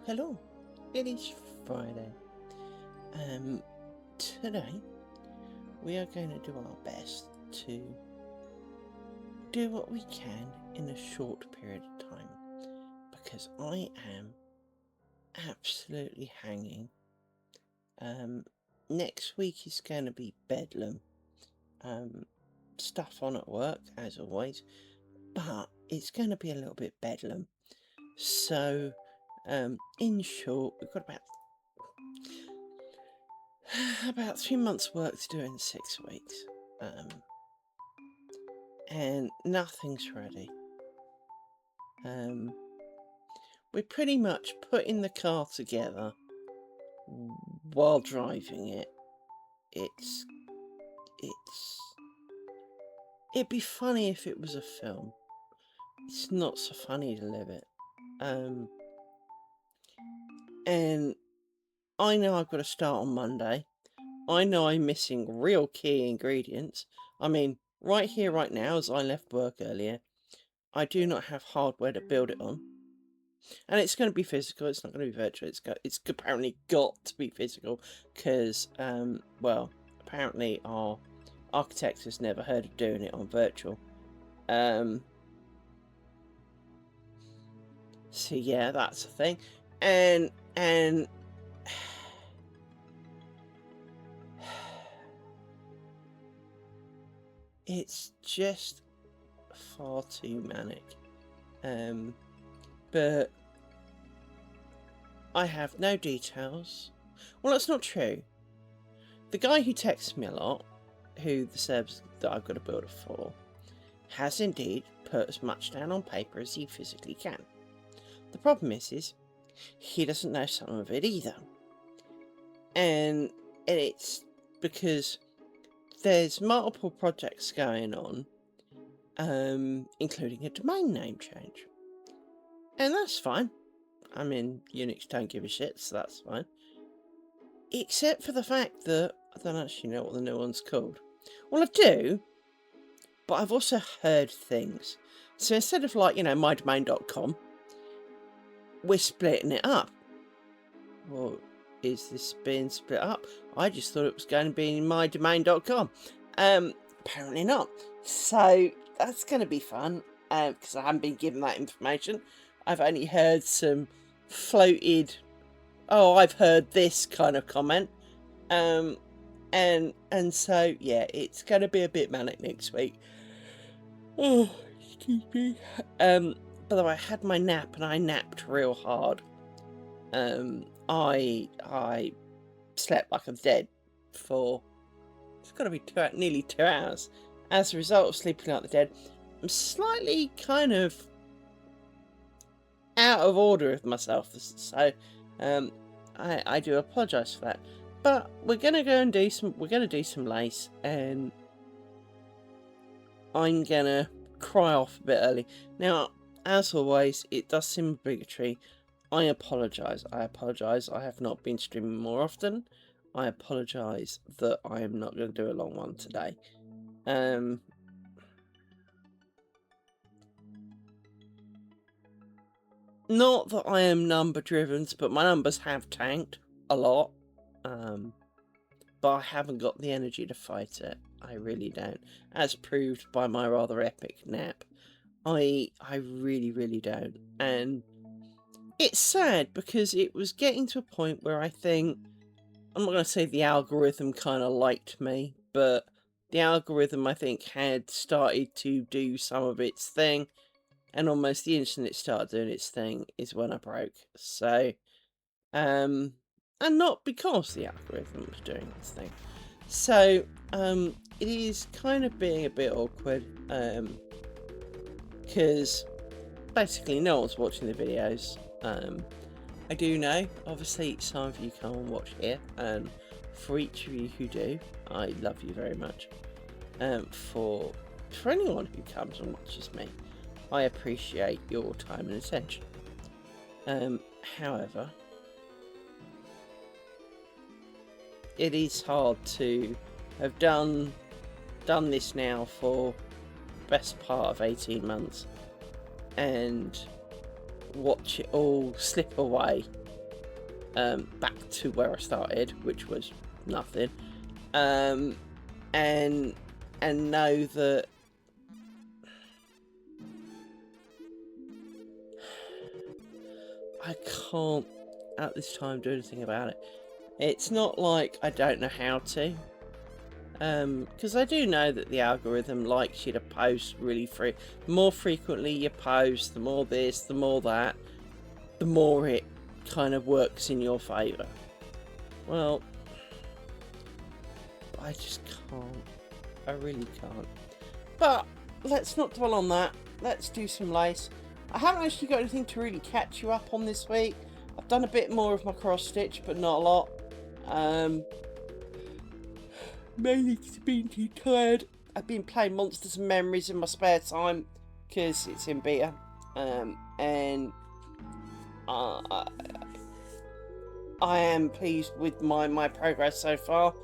Hello, it is Friday. Today we are going to do our best to do what we can in a short period of time because I am absolutely hanging. Next week is going to be bedlam. Stuff on at work as always, but it's going to be a little bit bedlam. So, in short, we've got about 3 months' work to do in 6 weeks, and nothing's ready. We're pretty much putting the car together while driving it. It'd be funny if it was a film. It's not so funny to live it. And I know I've got to start on Monday. I know I'm missing real key ingredients. I mean, right here, right now, as I left work earlier, I do not have hardware to build it on. And it's going to be physical, it's not going to be virtual, it's apparently got to be physical, because, well, apparently our architect has never heard of doing it on virtual. So yeah, that's a thing. And it's just far too manic. But I have no details. Well, that's not true. The guy who texts me a lot, who the service that I've got to build it for, has indeed put as much down on paper as he physically can. The problem is he doesn't know some of it either. And it's because there's multiple projects going on, including a domain name change. And that's fine. I mean, Unix don't give a shit, so that's fine. Except for the fact that I don't actually know what the new one's called. Well, I do, but I've also heard things. So instead of, like, mydomain.com, we're splitting it up. Well, is this being split up? I just thought it was going to be in mydomain.com. Apparently not. So that's going to be fun, because I haven't been given that information. I've only heard some floated, oh, I've heard this kind of comment. And so, yeah, it's going to be a bit manic next week. Oh, excuse me. By the way, I had my nap and I napped real hard. I slept like I'm dead for, it's got to be nearly 2 hours. As a result of sleeping like the dead, I'm slightly kind of out of order with myself, so I do apologise for that. But we're gonna go and do some lace, and I'm gonna cry off a bit early. Now, as always, it does seem obligatory. I apologise. I have not been streaming more often. I apologise that I am not going to do a long one today. Not that I am number driven, but my numbers have tanked a lot. But I haven't got the energy to fight it. I really don't. As proved by my rather epic nap. I really don't. And it's sad because it was getting to a point where I think, I'm not going to say the algorithm kind of liked me, but the algorithm, I think, had started to do some of its thing, and almost the instant it started doing its thing is when I broke. So, and not because the algorithm was doing its thing. So, it is kind of being a bit awkward, because basically no one's watching the videos. I do know, obviously, some of you come and watch here, and for each of you who do, I love you very much. For anyone who comes and watches me, I appreciate your time and attention. However, it is hard to have done this now for the best part of 18 months and watch it all slip away back to where I started, which was nothing, and know that I can't at this time do anything about it. It's not like I don't know how to, because I do know that the algorithm likes you to post really the more frequently you post, the more this, the more that, the more it kind of works in your favour. Well, I just can't. I really can't. But let's not dwell on that. Let's do some lace. I haven't actually got anything to really catch you up on this week. I've done a bit more of my cross stitch, but not a lot. Mainly because I've been too tired. I've been playing Monsters and Memories in my spare time because it's in beta, and I am pleased with my progress so far,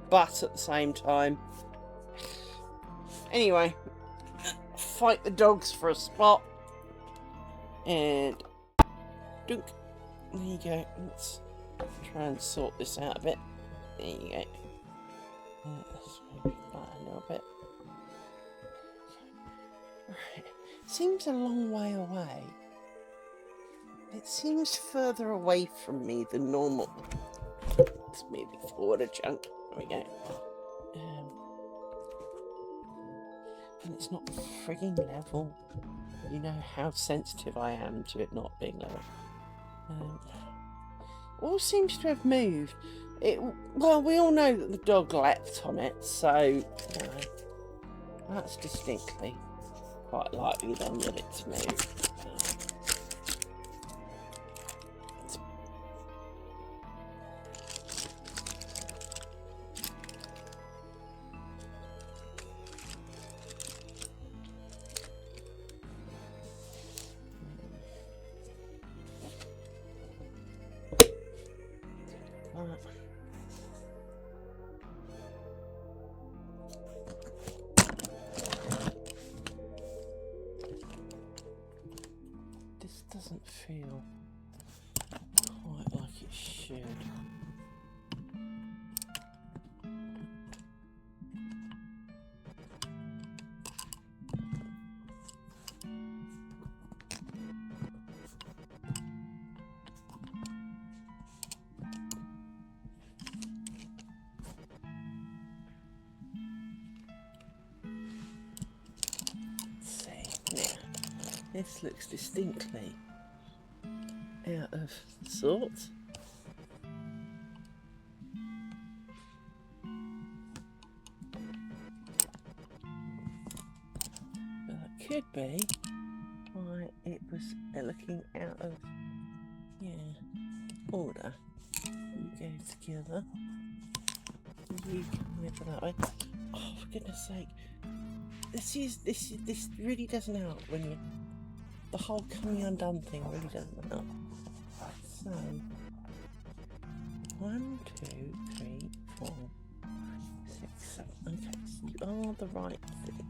but at the same time, anyway, fight the dogs for a spot, and dunk. There you go. Let's try and sort this out a bit. There you go. Let's maybe flat a little bit. Right. Seems a long way away. It seems further away from me than normal. Let's move it forward a chunk. There we go. And it's not frigging level. You know how sensitive I am to it not being level. All seems to have moved. Well, we all know that the dog leapt on it, so that's distinctly quite likely then that it's moved. This doesn't feel quite like it should. This looks distinctly out of sorts. But that could be why it was looking out of order. You go together. You come over that way. Oh, for goodness sake! This really doesn't help when you. The whole coming undone thing really doesn't help. So, 1, 2, 3, 4, 6, 7. Okay, so you are the right thing.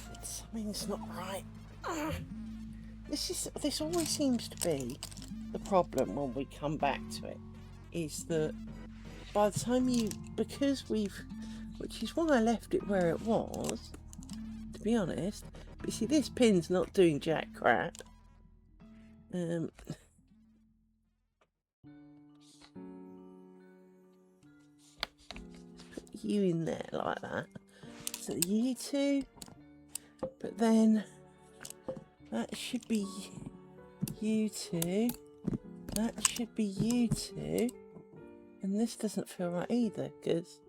But something's not right. This always seems to be the problem when we come back to it. Is that by the time which is why I left it where it was, to be honest. But you see, this pin's not doing jack crap. Put you in there like that. So you two, but then that should be you two. That should be you two. And this doesn't feel right either, because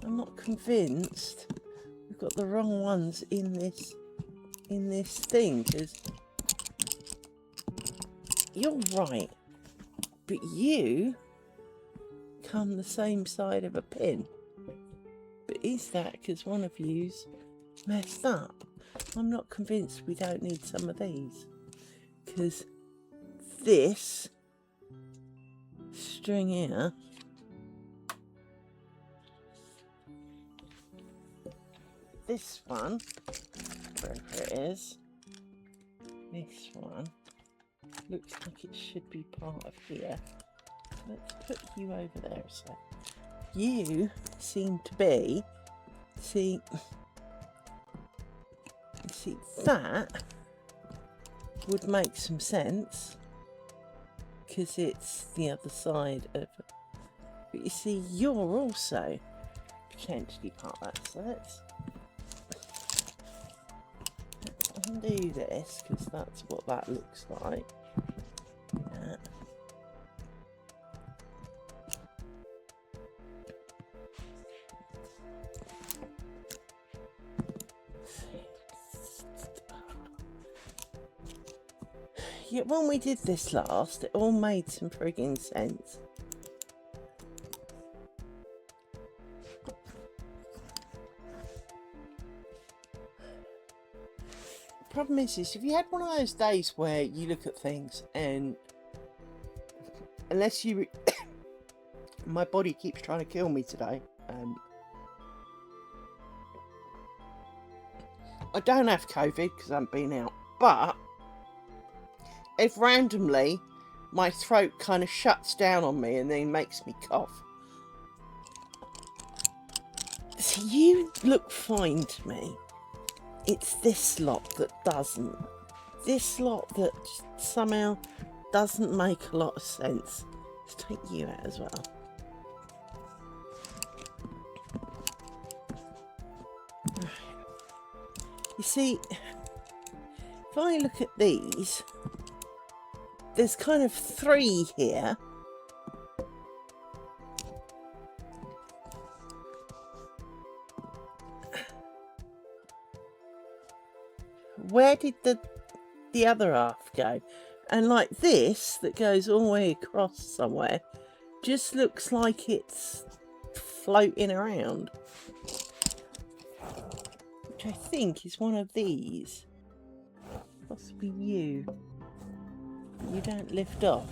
I'm not convinced we've got the wrong ones in this thing, because you're right, but you come the same side of a pin. But is that because one of you's messed up? I'm not convinced we don't need some of these, because this string here this one, wherever it is, this one, looks like it should be part of here. Let's put you over there a sec. You seem to be, see that would make some sense because it's the other side of, but you see you're also potentially part of that, so let's undo this because that's what that looks like. Yeah. Yeah, when we did this last, it all made some friggin' sense. The problem is if you had one of those days where you look at things and unless you my body keeps trying to kill me today. I don't have COVID because I haven't been out, but if randomly my throat kind of shuts down on me and then makes me cough. So you look fine to me. It's this lot that doesn't. This lot that somehow doesn't make a lot of sense. Let's take you out as well. You see, if I look at these, there's kind of 3 here. Where did the other half go? And like this, that goes all the way across somewhere, just looks like it's floating around. Which I think is one of these. Possibly you. You don't lift off.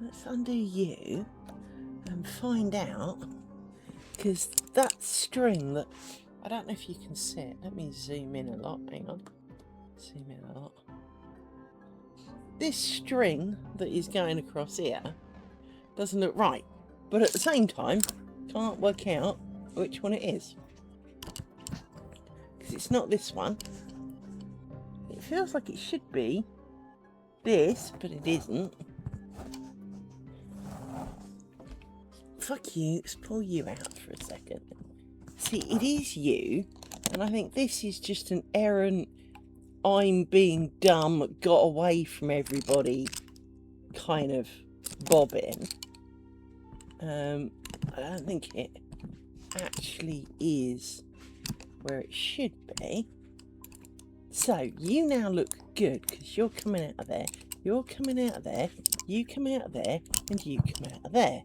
Let's undo you and find out, because that string that, I don't know if you can see it. Let me zoom in a lot. Hang on. Zoom in a lot. This string that is going across here doesn't look right, but at the same time can't work out which one it is. Because it's not this one. It feels like it should be this, but it isn't. Fuck you, let's pull you out for a second. See, it is you, and I think this is just an errant, I'm being dumb, got away from everybody kind of bobbin. I don't think it actually is where it should be. So you now look good because you're coming out of there, you're coming out of there, you come out of there, and you come out of there.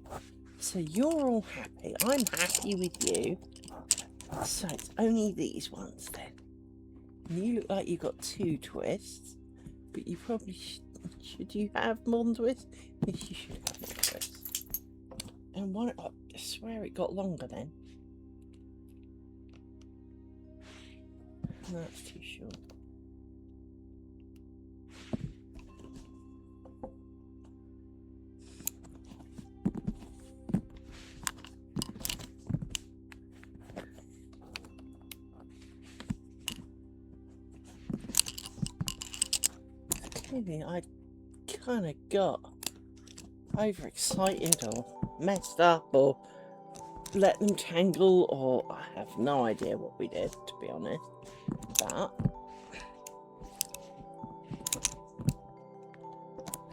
So you're all happy. I'm happy with you. So it's only these ones then. And you look like you've got 2 twists, but you probably should you have more than twists? Yes, you should have more twists. And one, I swear it got longer then. No, that's too short. Maybe I kind of got overexcited or messed up or let them tangle, or I have no idea what we did, to be honest. But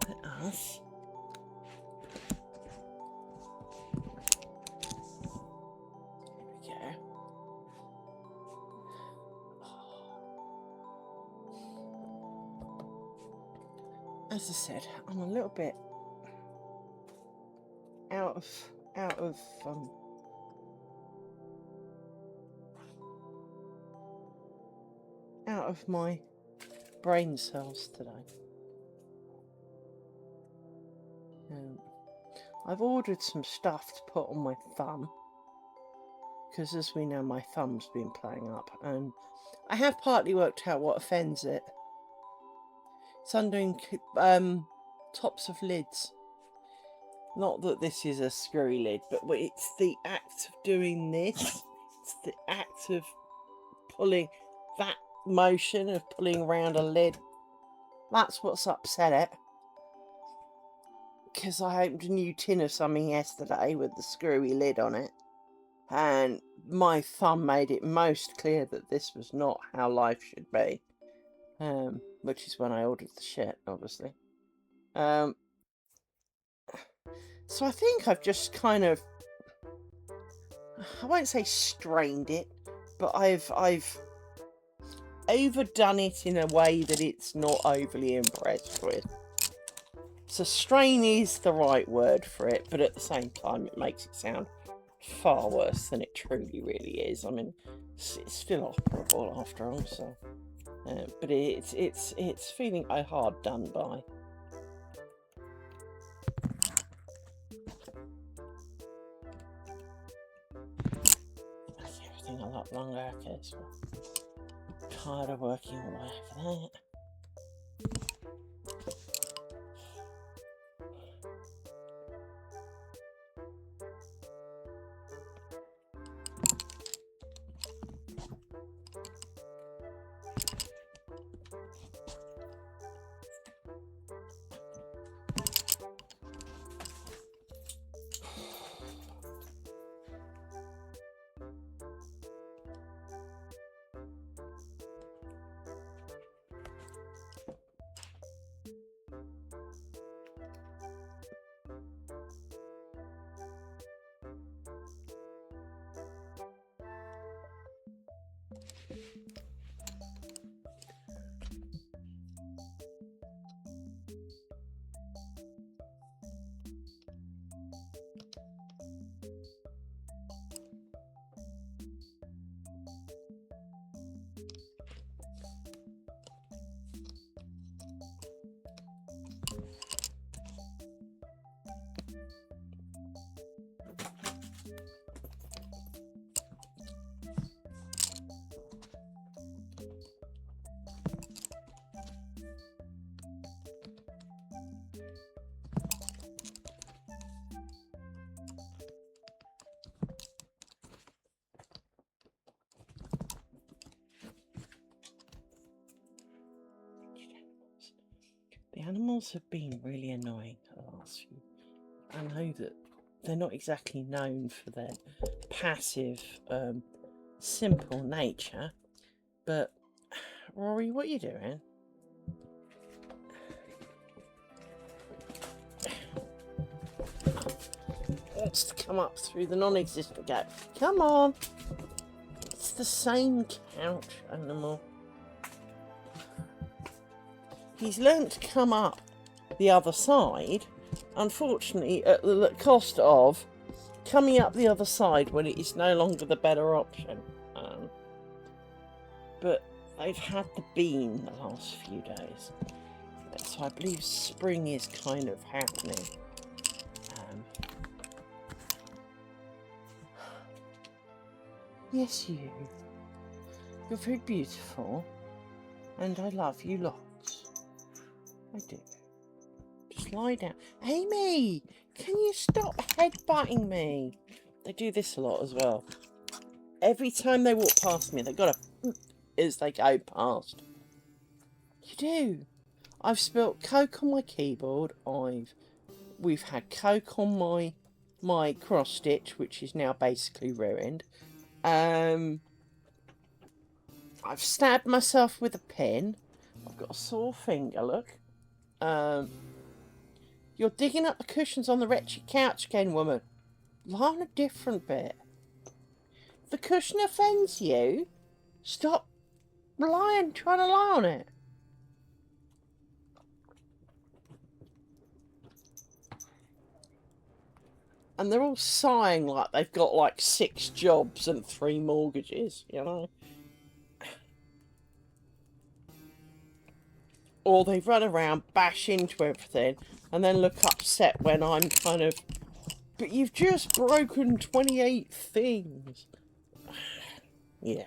let us here we go. As I said, I'm a little bit out of my brain cells today. I've ordered some stuff to put on my thumb. Because as we know, my thumb's been playing up. And I have partly worked out what offends it. It's undoing tops of lids. Not that this is a screwy lid, but it's the act of doing this. It's the act of pulling, that motion of pulling around a lid. That's what's upset it. Because I opened a new tin of something yesterday with the screwy lid on it. And my thumb made it most clear that this was not how life should be. Which is when I ordered the shit, obviously. So I think I've just kind of, I won't say strained it, but I've overdone it in a way that it's not overly impressed with. So strain is the right word for it, but at the same time it makes it sound far worse than it truly really is. I mean, it's still operable after all, so but it's feeling hard done by. Make everything a lot longer. Okay, so I'm tired of working all the way for that. The animals have been really annoying the last few. I know that they're not exactly known for their passive, simple nature, but Rory, what are you doing? Wants to come up through the non-existent gap. Come on! It's the same couch animal. He's learnt to come up the other side, unfortunately at the cost of coming up the other side when it is no longer the better option. But they've had the bean the last few days, so I believe spring is kind of happening. Yes, you're very beautiful, and I love you lots. I do. Just lie down. Amy, can you stop headbutting me? They do this a lot as well. Every time they walk past me, they've got to as they go past. You do. I've spilt Coke on my keyboard. We've had Coke on my cross stitch, which is now basically ruined. I've stabbed myself with a pin. I've got a sore finger, look. You're digging up the cushions on the wretched couch again, woman. Lie on a different bit. If the cushion offends you, stop trying to lie on it. And they're all sighing like they've got like 6 jobs and 3 mortgages, you know. Or they run around, bash into everything, and then look upset when I'm kind of But you've just broken 28 things. Yeah.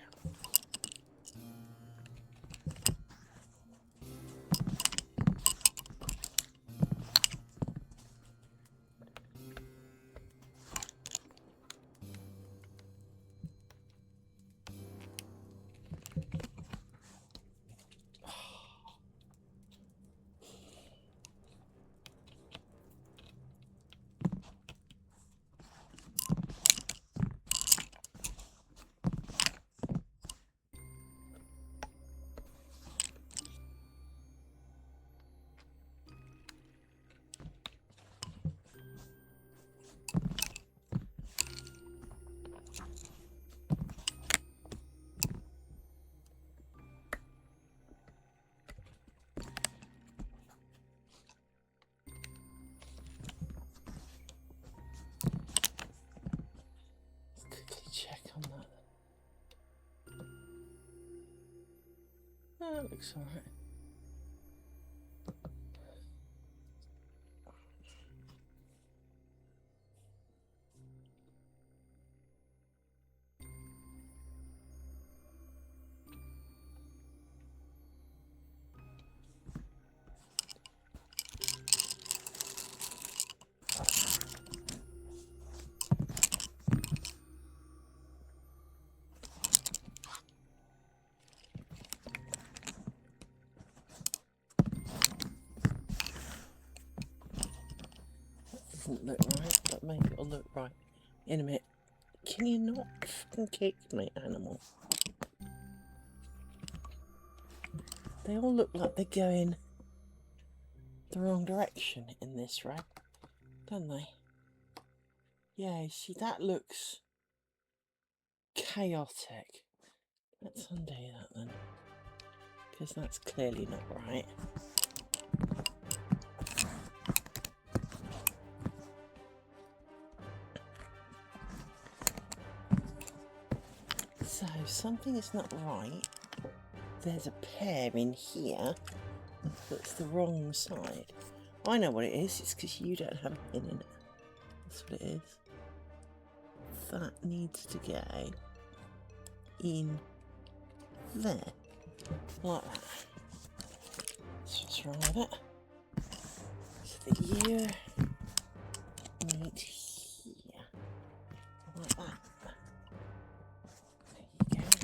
Quickly check on that. Oh, that looks alright. Doesn't look right, but maybe it'll look right in a minute. Can you not fucking kick me, animal? They all look like they're going the wrong direction in this row, don't they? Yeah, see, that looks chaotic. Let's undo that then, because that's clearly not right. So, something is not right. There's a pair in here that's the wrong side. I know what it is, it's because you don't have a pin in it. That's what it is. That needs to go in there, like that. That's what's wrong with it. So that you need here, like that. There you go.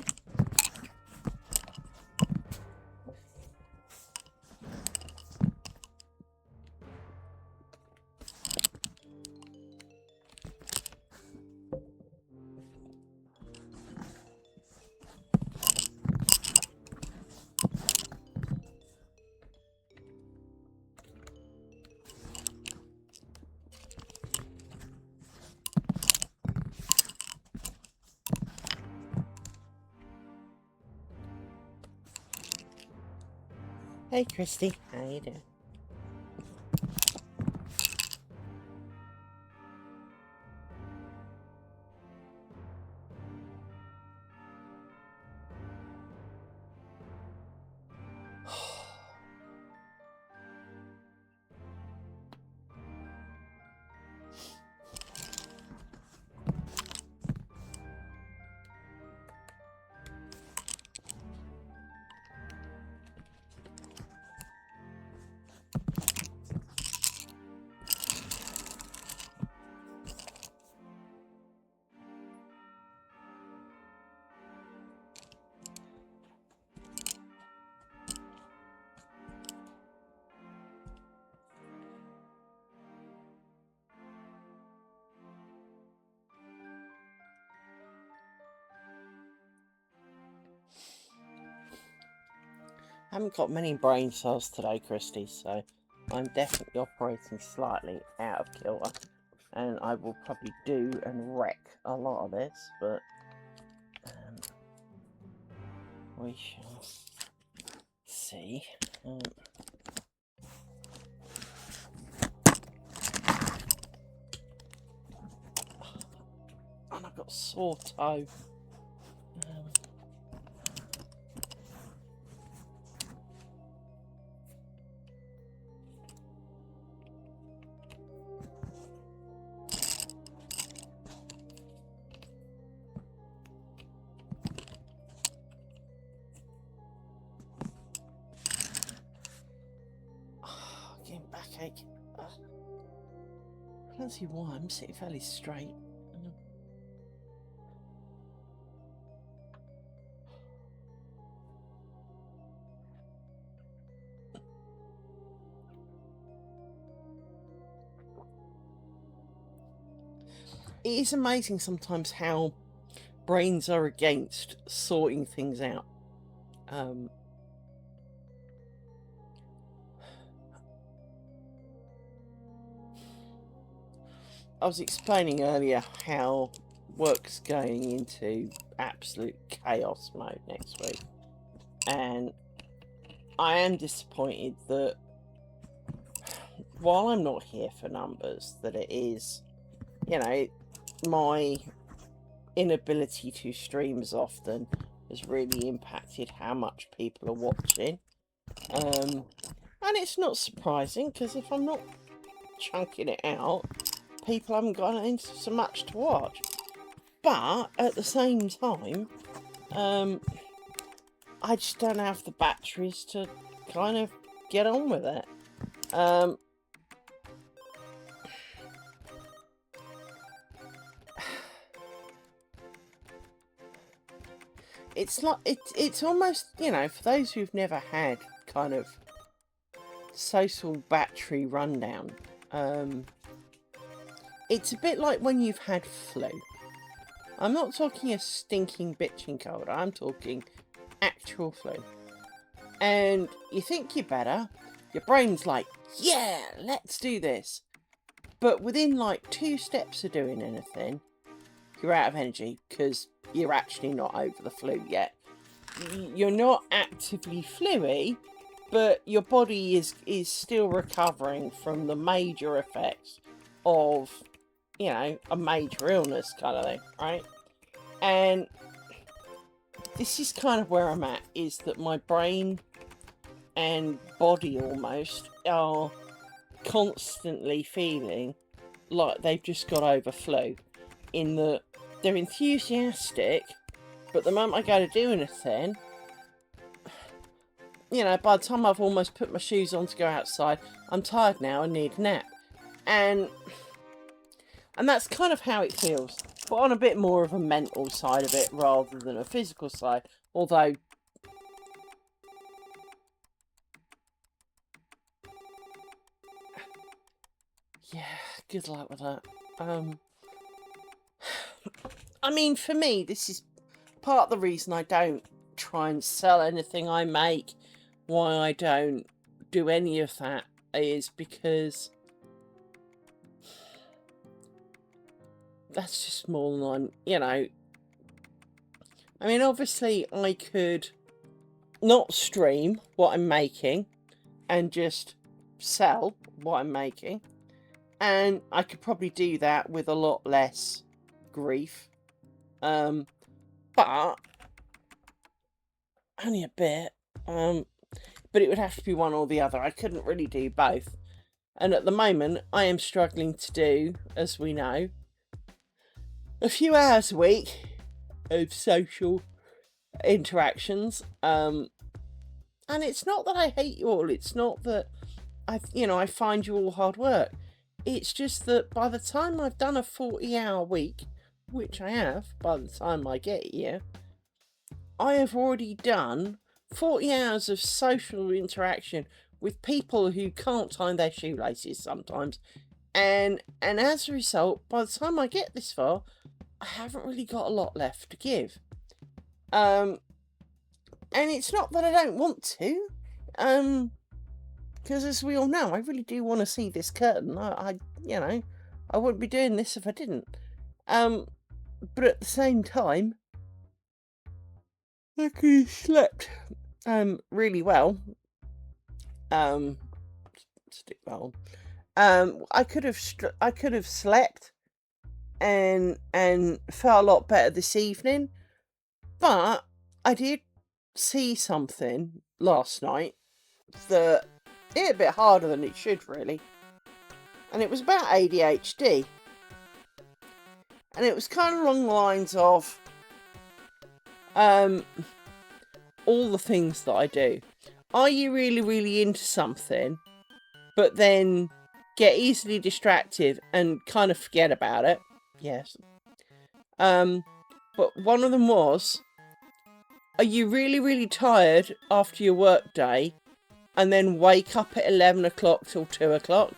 Hey Christy, how you doing? I haven't got many brain cells today, Christy, so I'm definitely operating slightly out of kilter. And I will probably do and wreck a lot of this, but we shall see. And I've got a sore toe. backache. Ugh. I don't see why. I'm sitting fairly straight. It is amazing sometimes how brains are against sorting things out. I was explaining earlier how work's going into absolute chaos mode next week, and I am disappointed that while I'm not here for numbers, that it is, you know, my inability to stream as often has really impacted how much people are watching. And it's not surprising, because if I'm not chunking it out, people haven't got into so much to watch. But at the same time, I just don't have the batteries to kind of get on with it. It's like it's almost, you know, for those who've never had kind of social battery rundown, it's a bit like when you've had flu. I'm not talking a stinking bitching cold, I'm talking actual flu. And you think you're better, your brain's like, yeah, let's do this. But within like 2 steps of doing anything, you're out of energy, because you're actually not over the flu yet. You're not actively fluey, but your body is still recovering from the major effects of, you know, a major illness kind of thing, right? And this is kind of where I'm at, is that my brain and body almost are constantly feeling like they've just got over flu, in that they're enthusiastic, but the moment I go to do anything, you know, by the time I've almost put my shoes on to go outside, I'm tired now and need a nap. And that's kind of how it feels, but on a bit more of a mental side of it rather than a physical side. Although, yeah, good luck with that. I mean, for me, this is part of the reason I don't try and sell anything I make. Why I don't do any of that is because that's just more than I'm, you know. I mean, obviously, I could not stream what I'm making and just sell what I'm making. And I could probably do that with a lot less grief. But only a bit. But it would have to be one or the other. I couldn't really do both. And at the moment, I am struggling to do, as we know, a few hours a week of social interactions. And it's not that I hate you all. It's not that I find you all hard work. It's just that by the time I've done a 40-hour week, which I have by the time I get here, I have already done 40 hours of social interaction with people who can't tie their shoelaces sometimes. And as a result, by the time I get this far, I haven't really got a lot left to give. And it's not that I don't want to. Because as we all know, I really do want to see this curtain. I wouldn't be doing this if I didn't. But at the same time, I could have slept really well. Stick that on. I could have slept and felt a lot better this evening, but I did see something last night that hit a bit harder than it should, really. And it was about ADHD. And it was kind of along the lines of all the things that I do. Are you really, really into something, but then get easily distracted and kind of forget about it. Yes. But one of them was, are you really, really tired after your work day and then wake up at 11 o'clock till 2 o'clock?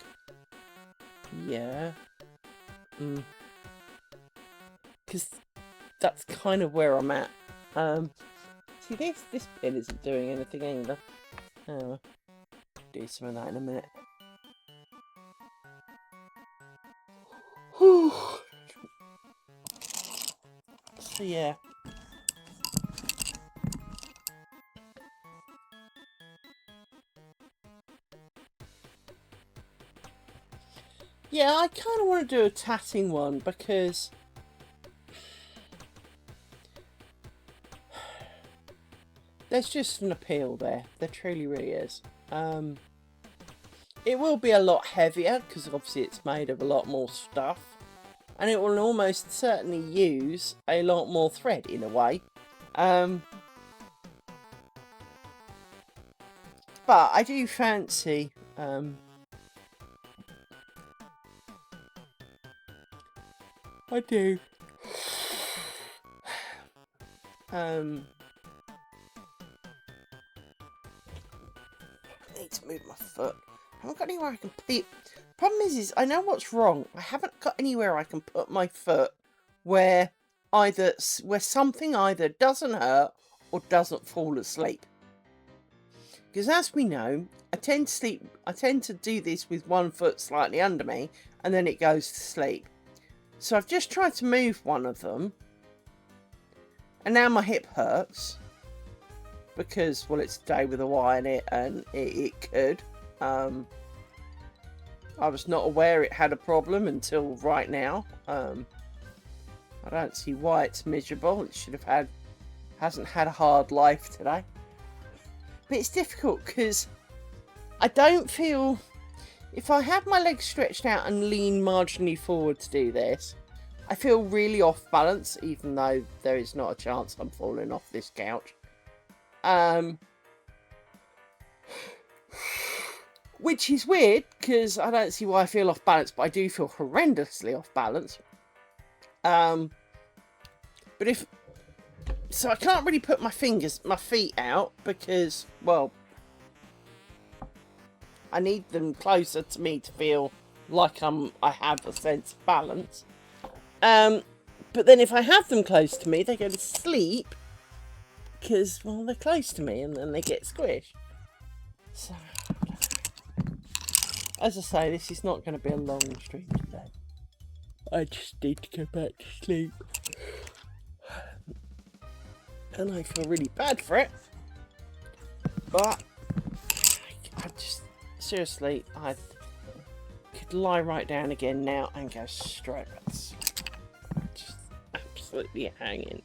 Yeah. Because that's kind of where I'm at. See, this pin isn't doing anything either. Oh, do some of that in a minute. Whew. So yeah. Yeah, I kind of want to do a tatting one because there's just an appeal there. There truly, really is. It will be a lot heavier because obviously it's made of a lot more stuff. And it will almost certainly use a lot more thread in a way. But I do fancy... I do. I need to move my foot. I haven't got anywhere I can put it. Problem is I know what's wrong. I haven't got anywhere I can put my foot where something either doesn't hurt or doesn't fall asleep. Because as we know, I tend to do this with one foot slightly under me and then it goes to sleep. So I've just tried to move one of them and now my hip hurts because, well, it's a day with a Y in it and it could. I was not aware it had a problem until right now. I don't see why it's miserable. It hasn't had a hard life today. But it's difficult because I don't feel, if I have my legs stretched out and lean marginally forward to do this, I feel really off balance, even though there is not a chance I'm falling off this couch. Which is weird, because I don't see why I feel off balance, but I do feel horrendously off balance. But so I can't really put my feet out, because, well, I need them closer to me to feel like I have a sense of balance. But then if I have them close to me, they go to sleep, because, well, they're close to me, and then they get squished. So... as I say, this is not going to be a long stream today. I just need to go back to sleep. And I feel really bad for it. But I just, seriously, I could lie right down again now and go straight back to sleep. Just absolutely hanging.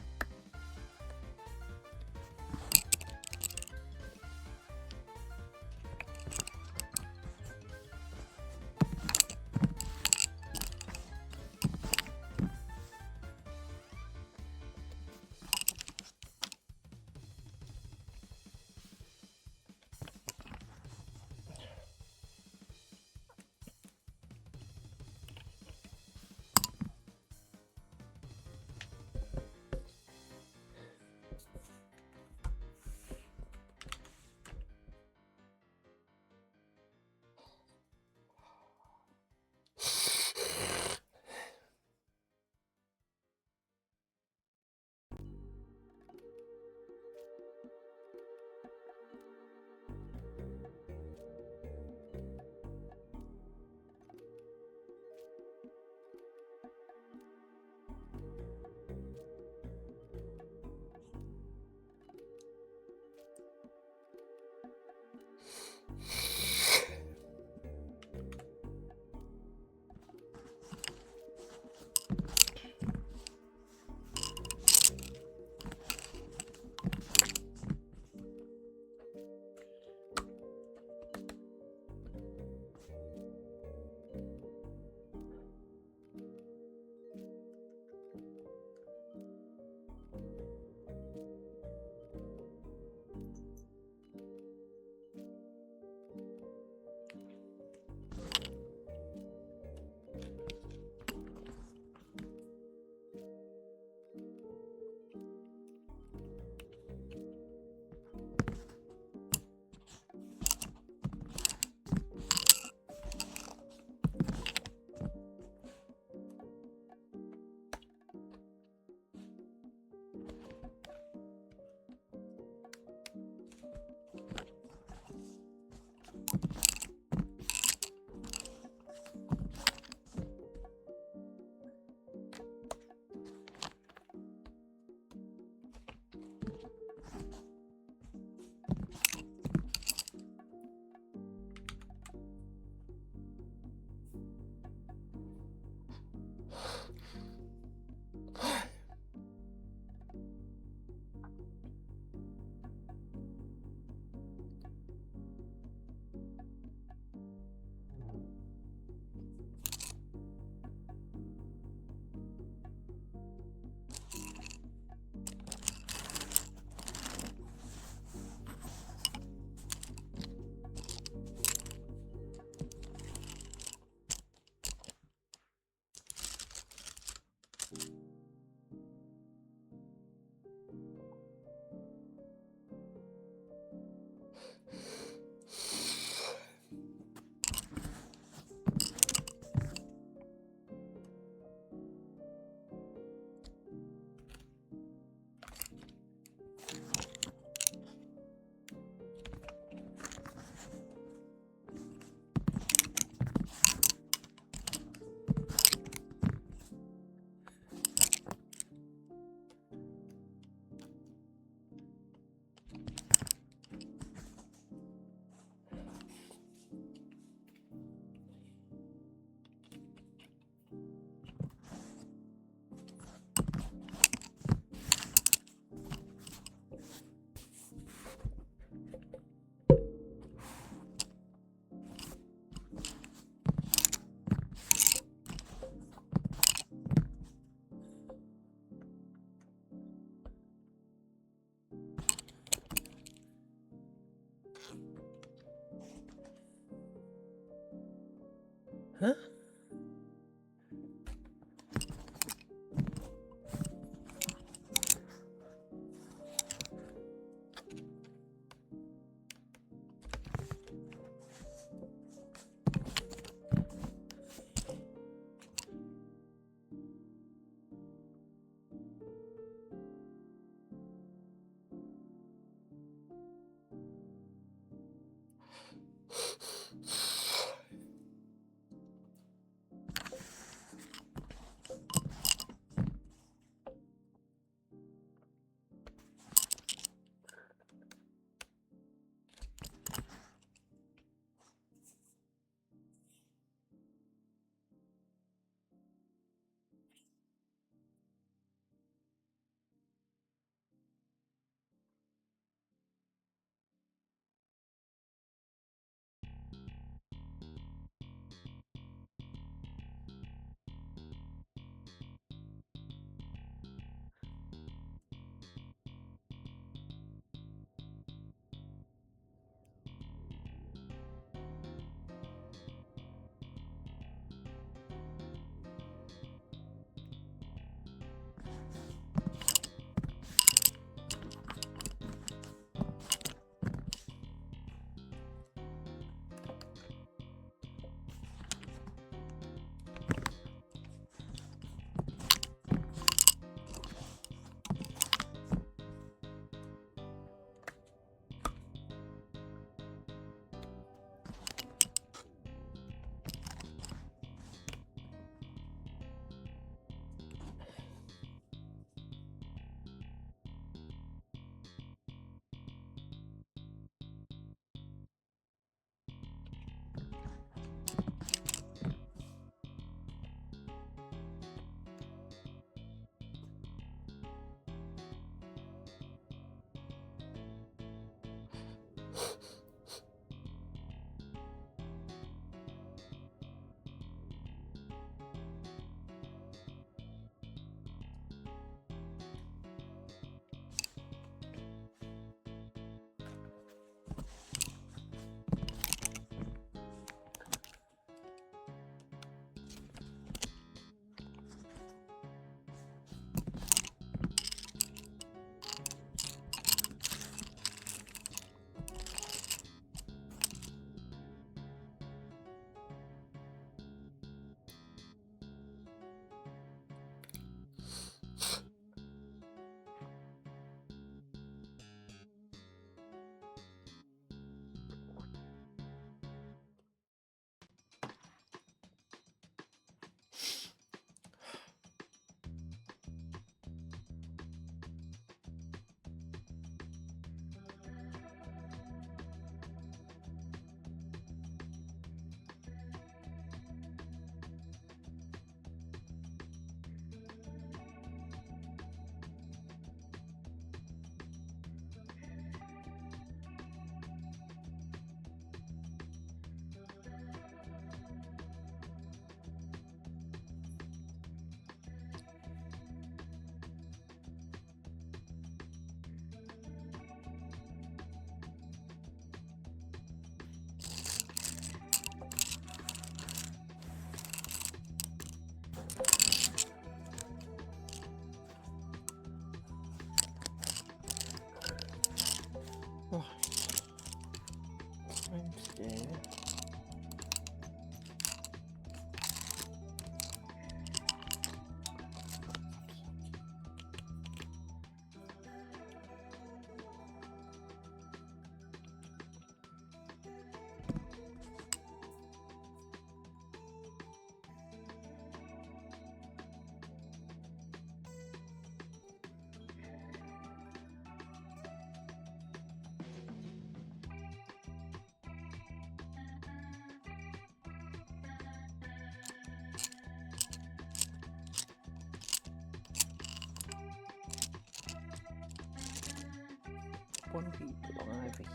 one people over here.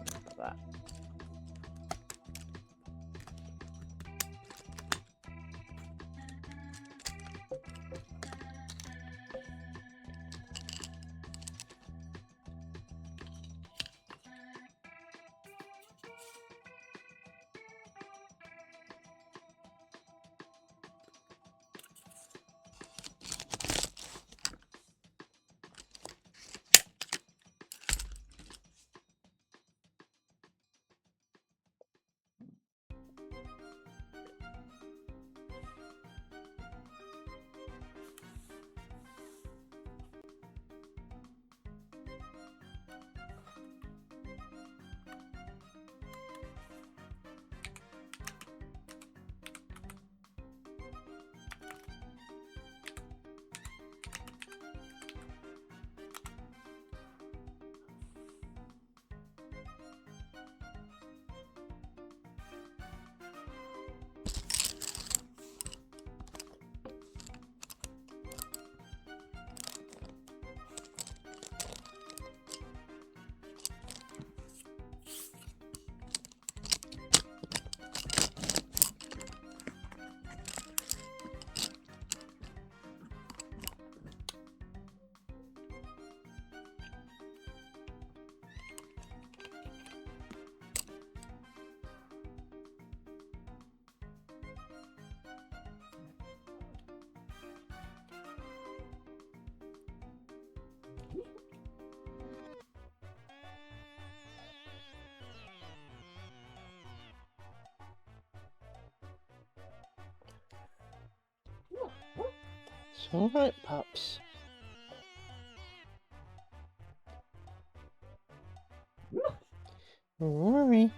Remember that. It's alright, pups. Don't worry.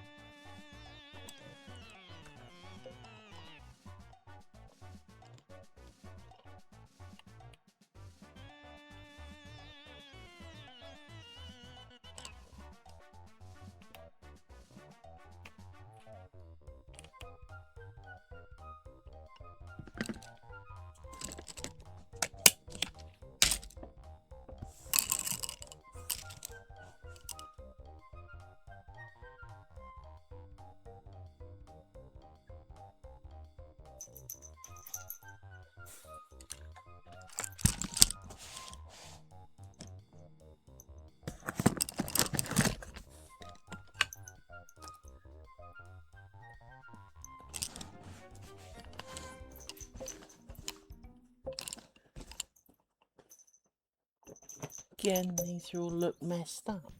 Again, these all look messed up.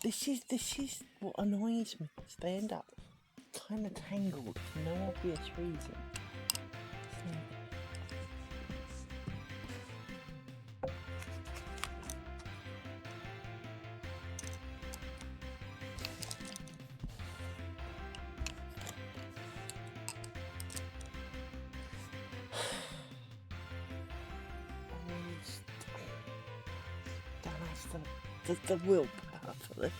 This is what annoys me. Is they end up kind of tangled for no obvious reason. The willpower for this.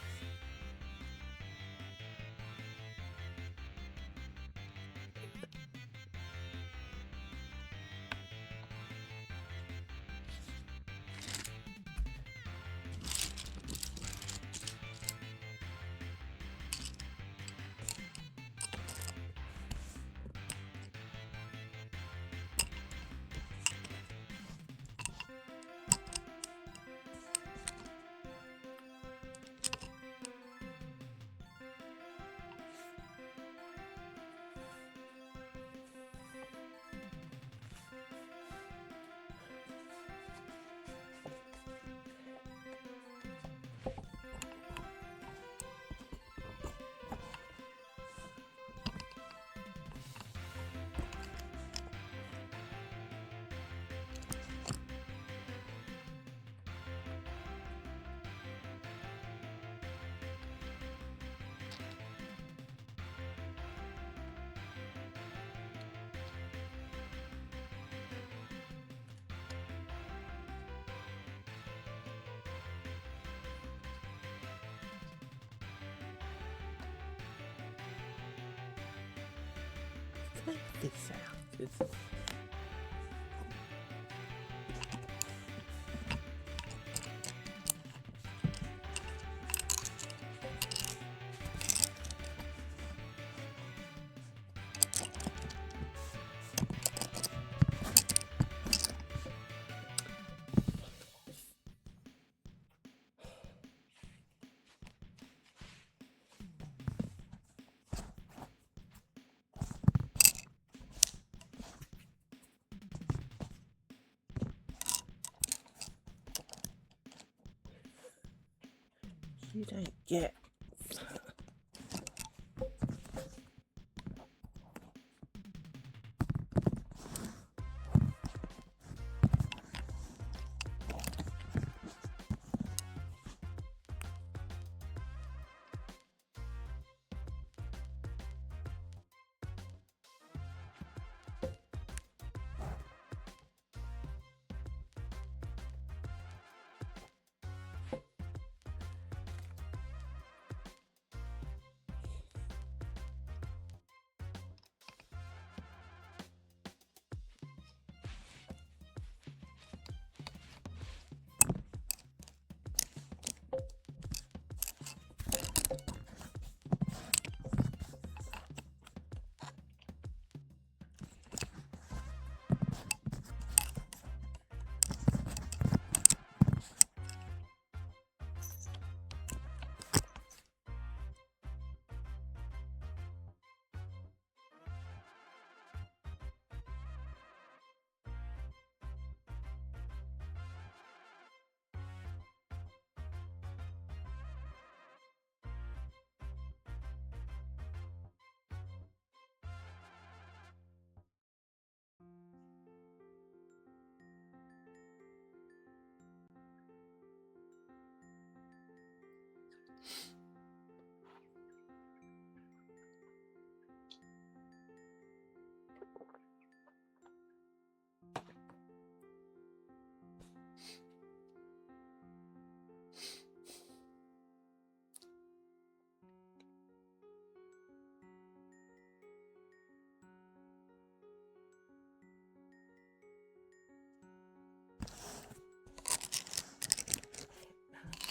Check this out. You don't get.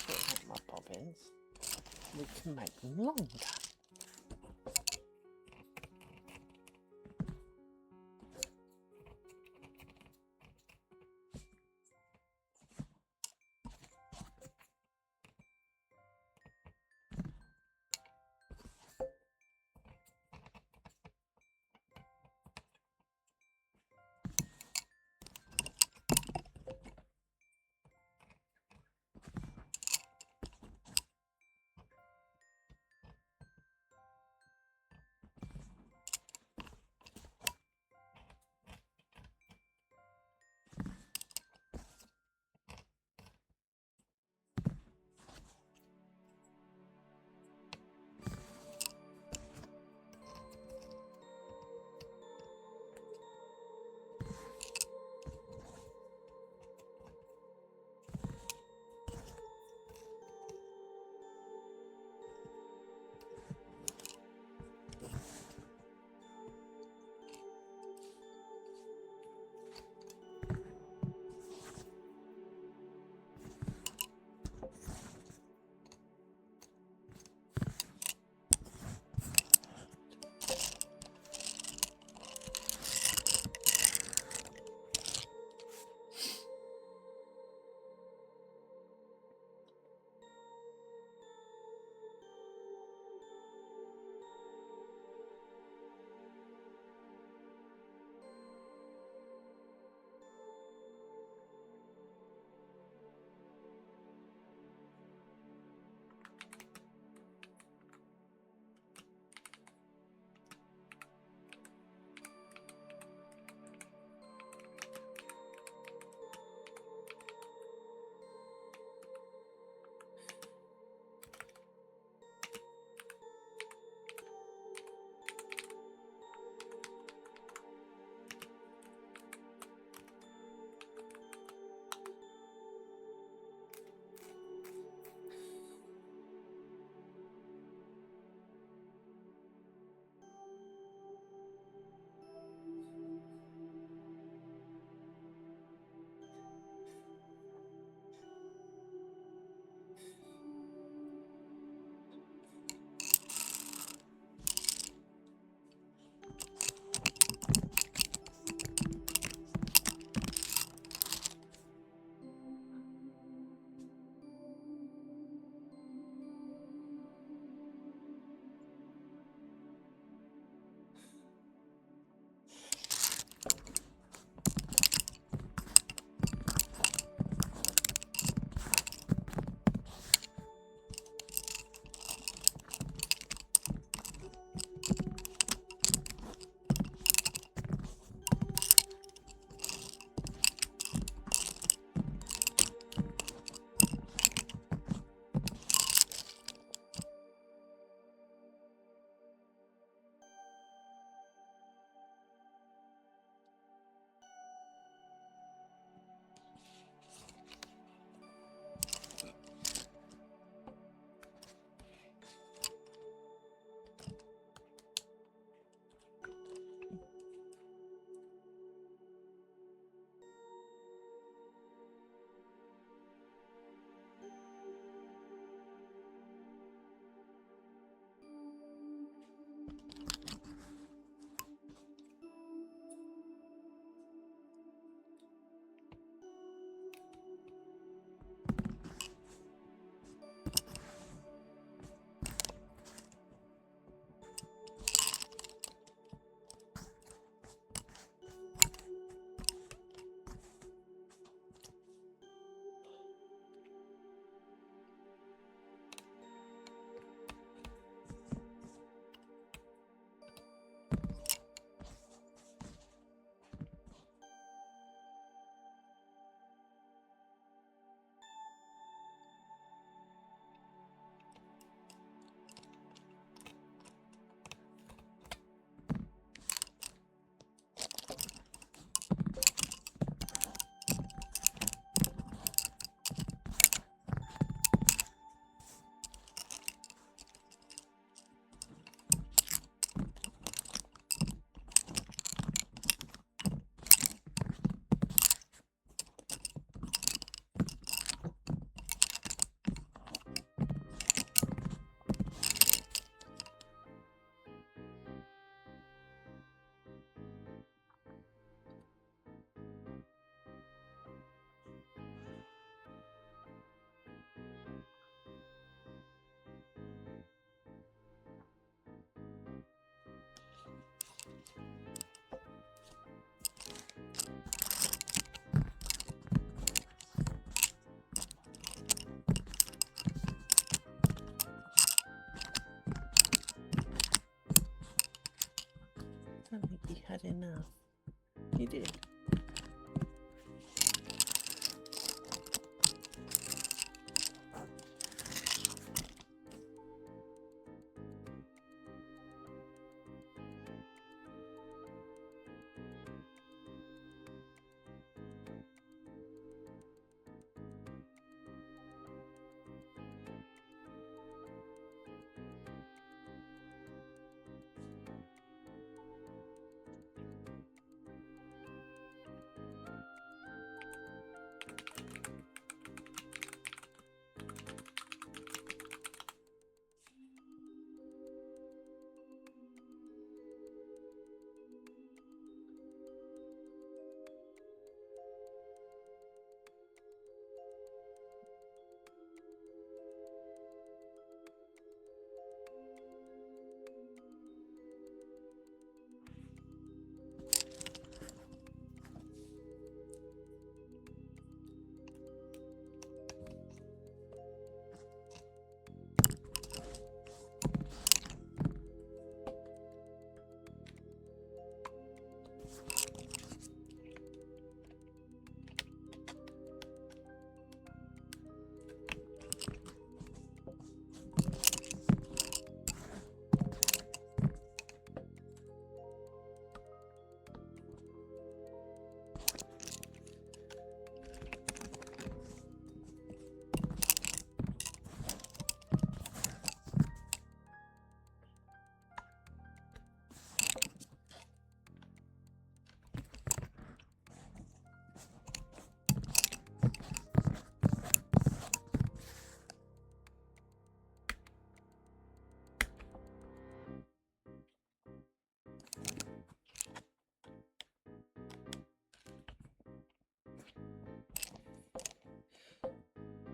Still have my bobbins. We can make them longer. You did.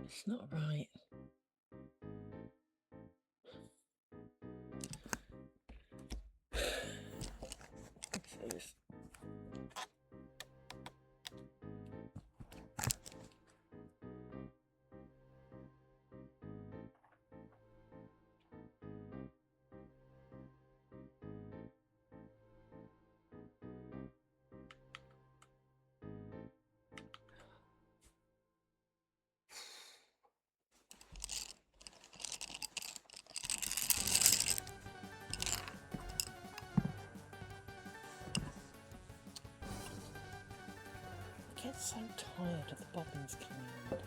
It's not right. I get so tired of the bobbins coming out.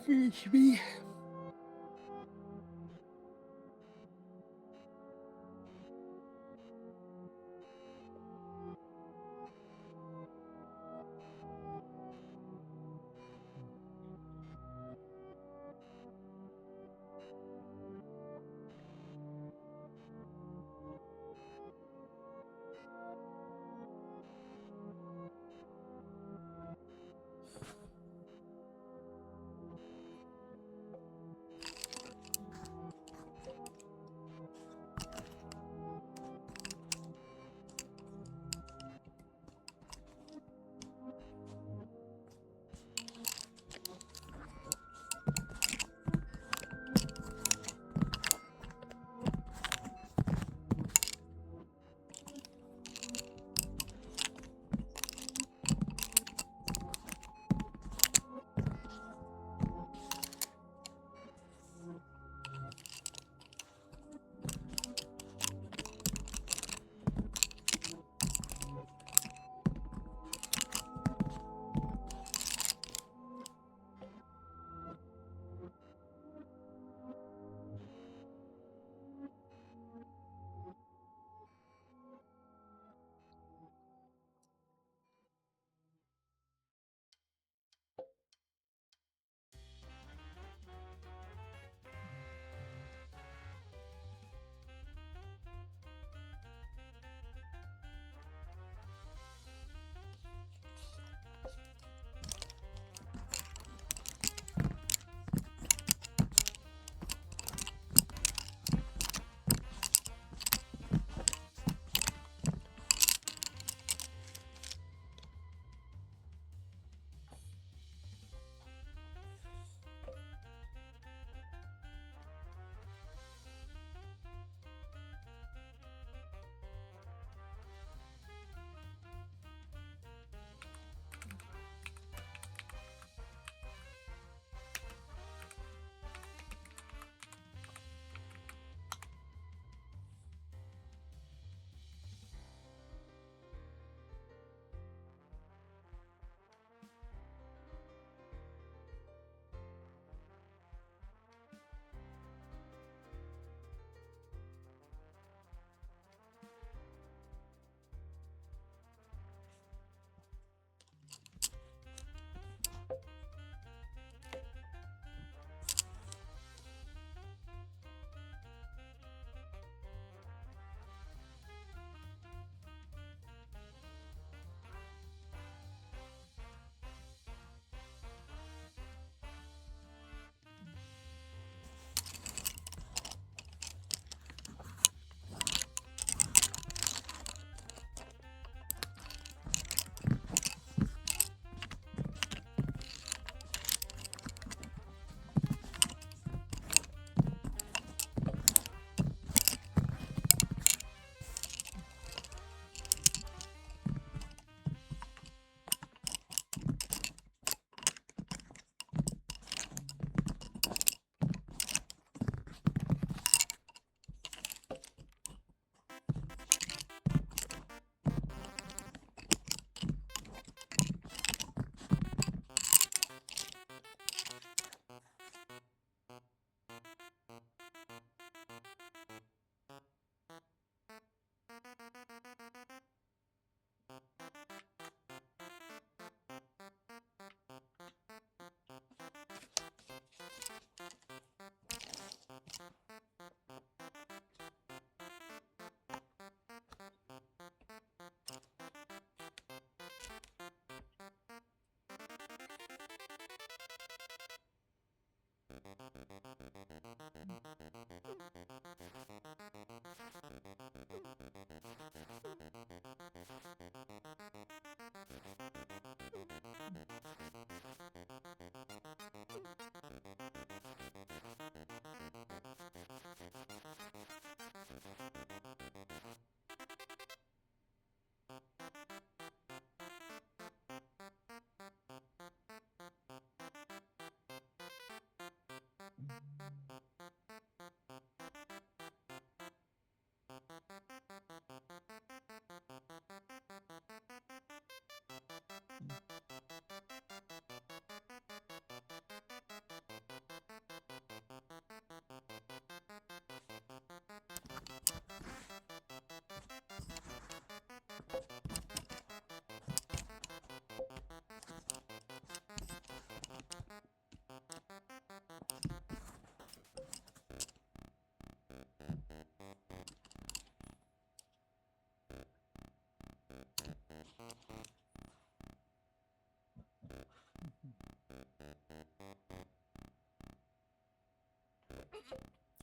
Excuse me.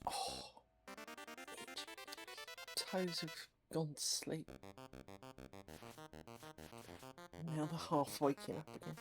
Oh, toes have gone to sleep. Now they're half waking up again.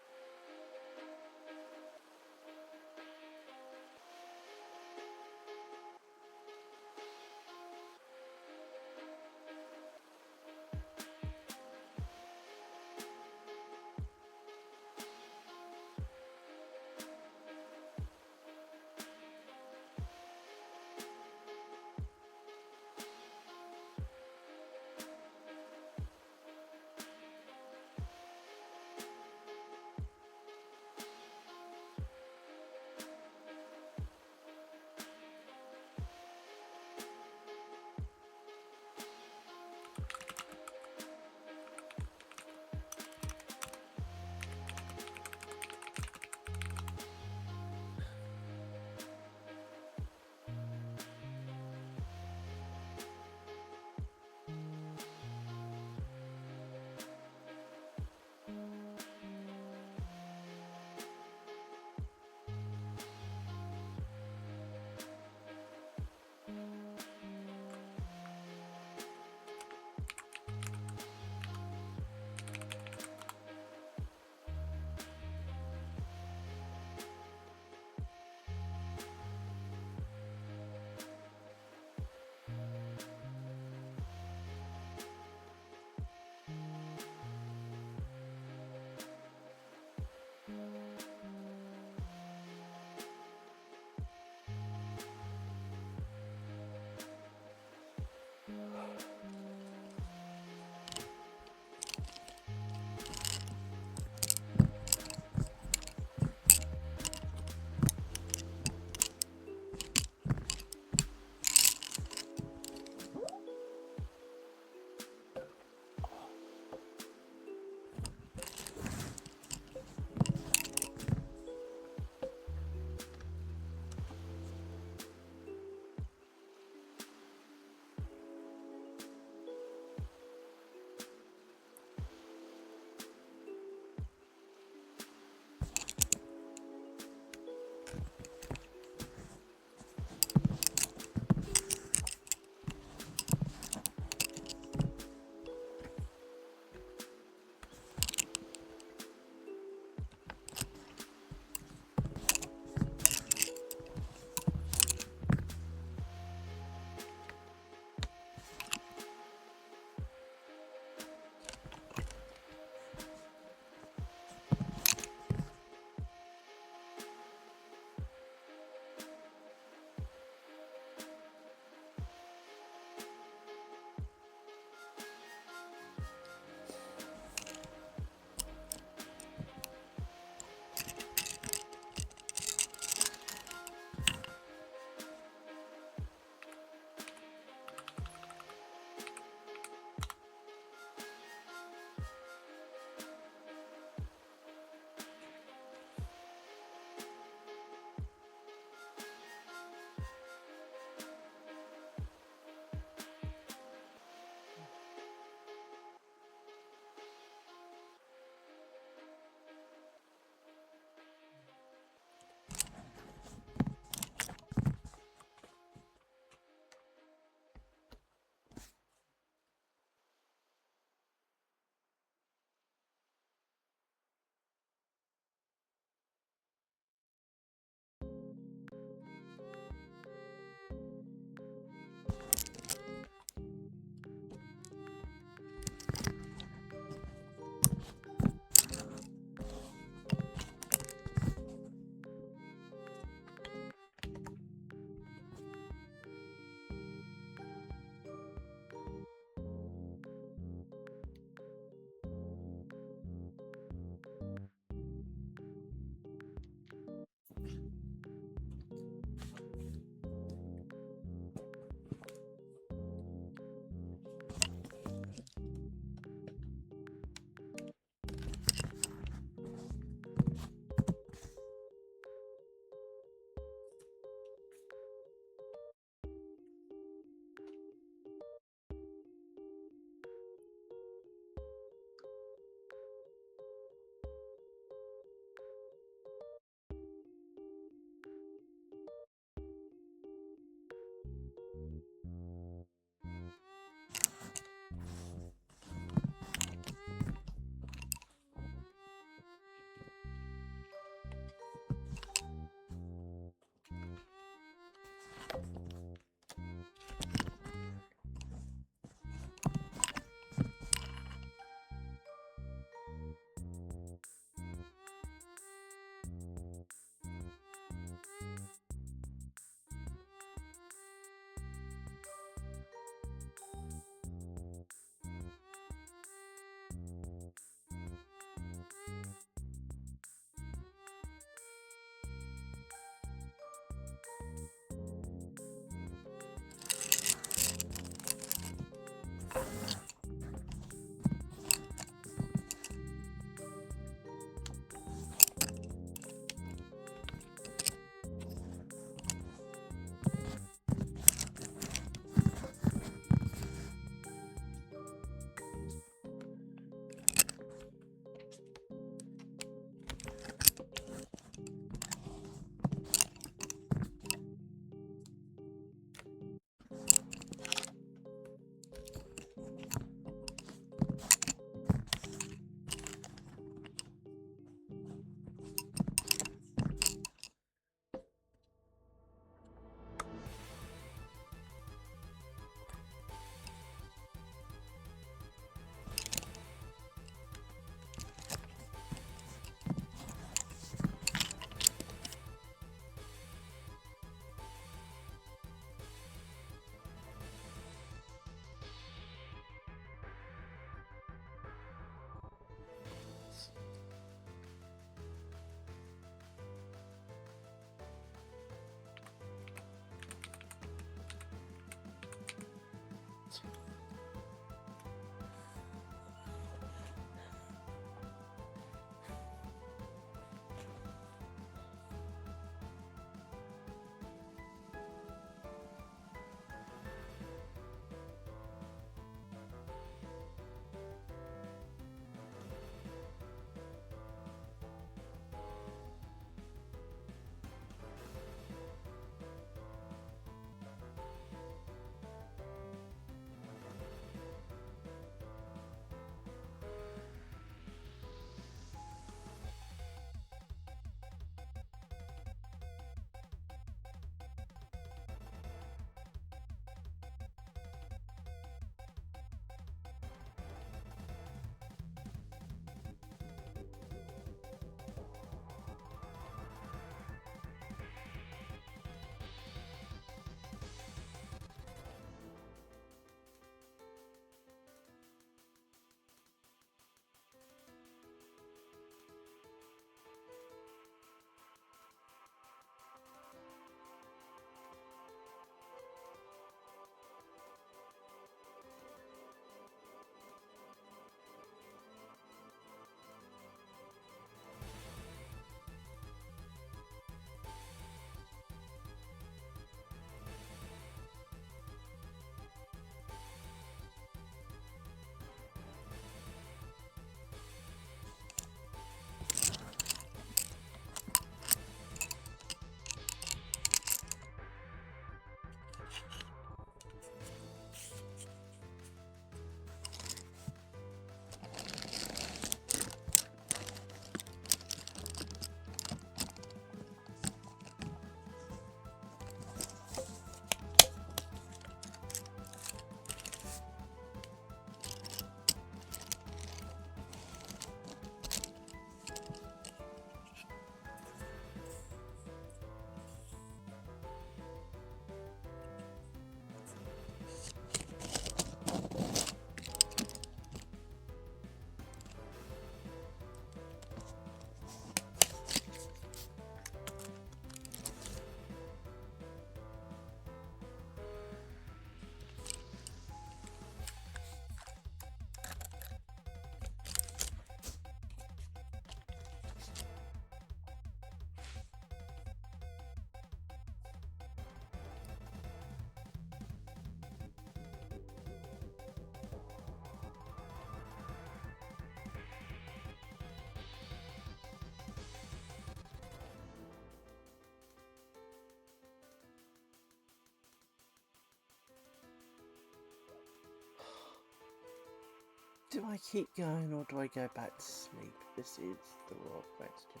Do I keep going or do I go back to sleep? This is the real question.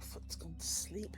Foot's gone to sleep.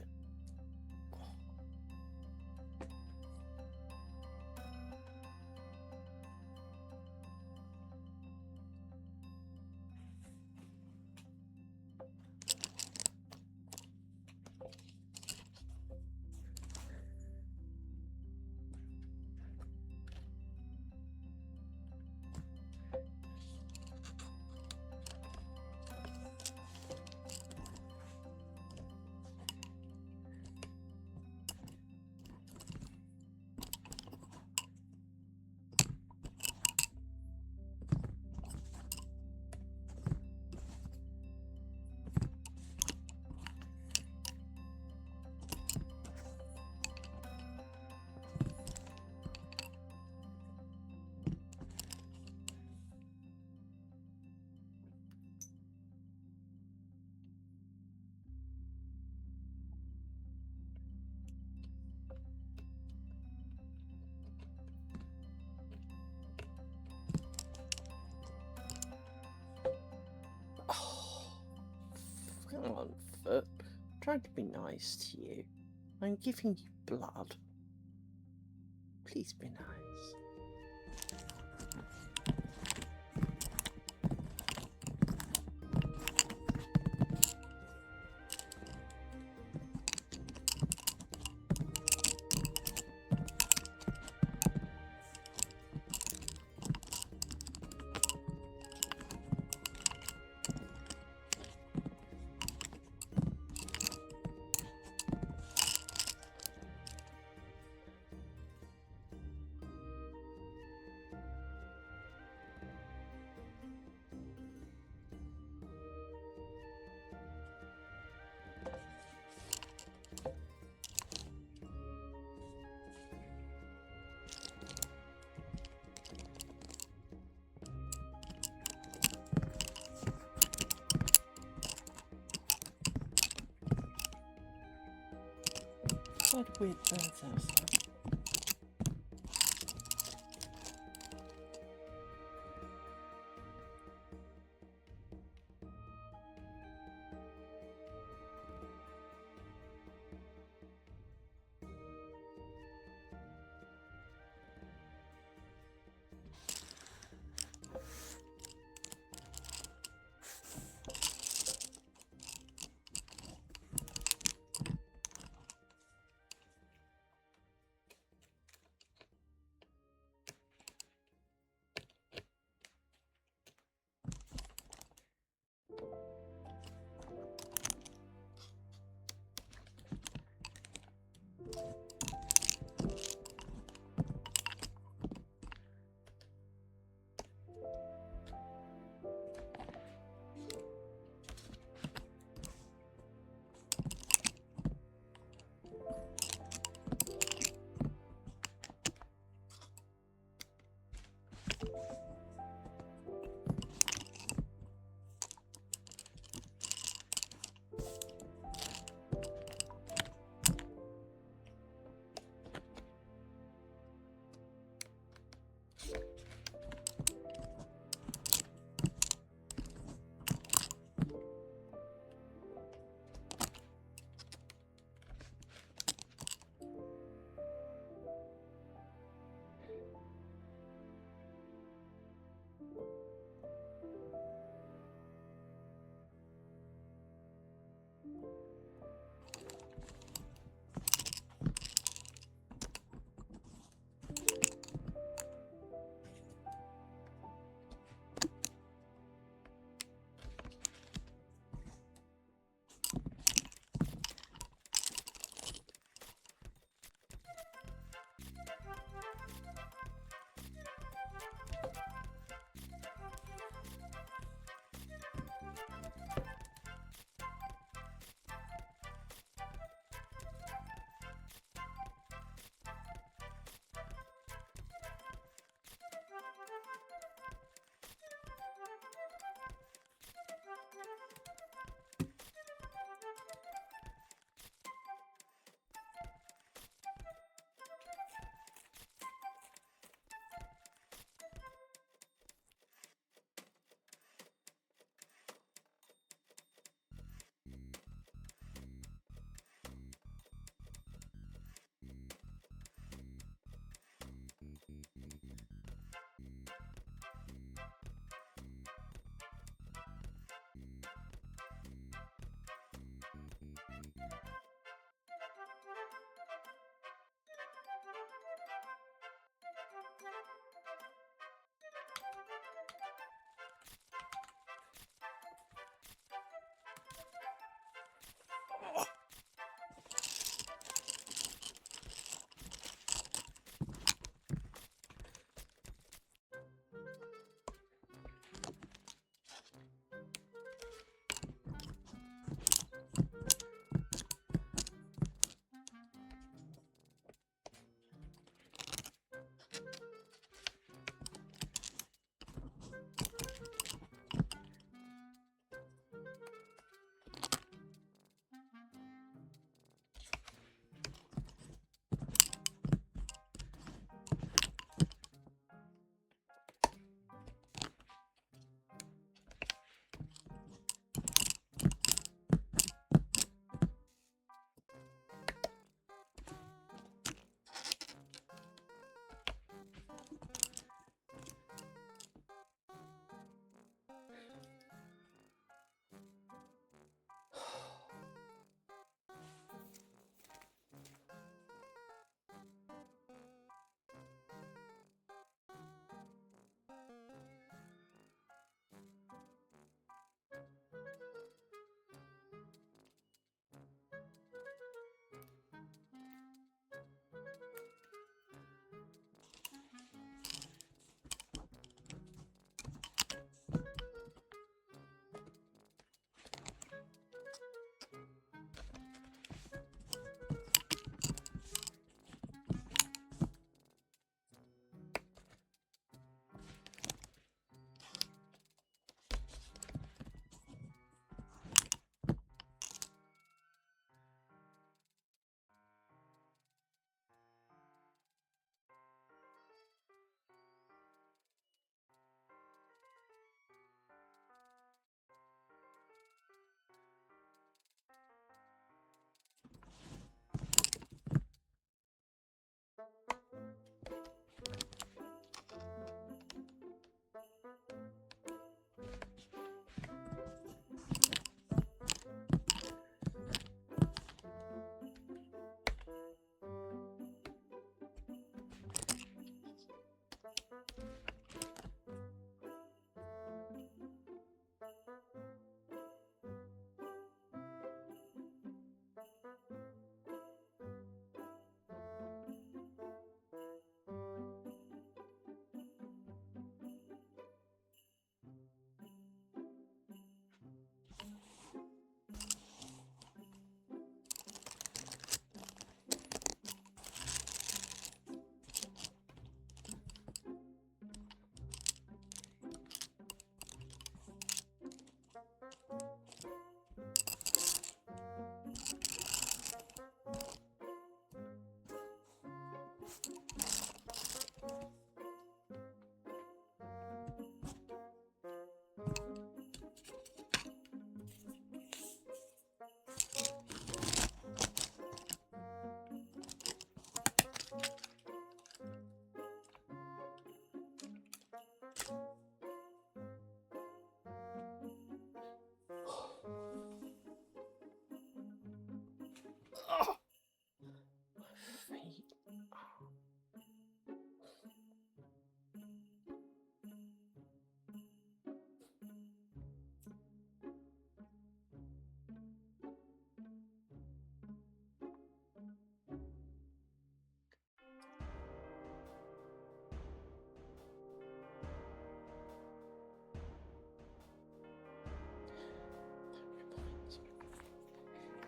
Come on, Foot. I'm trying to be nice to you. I'm giving you blood. Please be nice. What weird birds outside?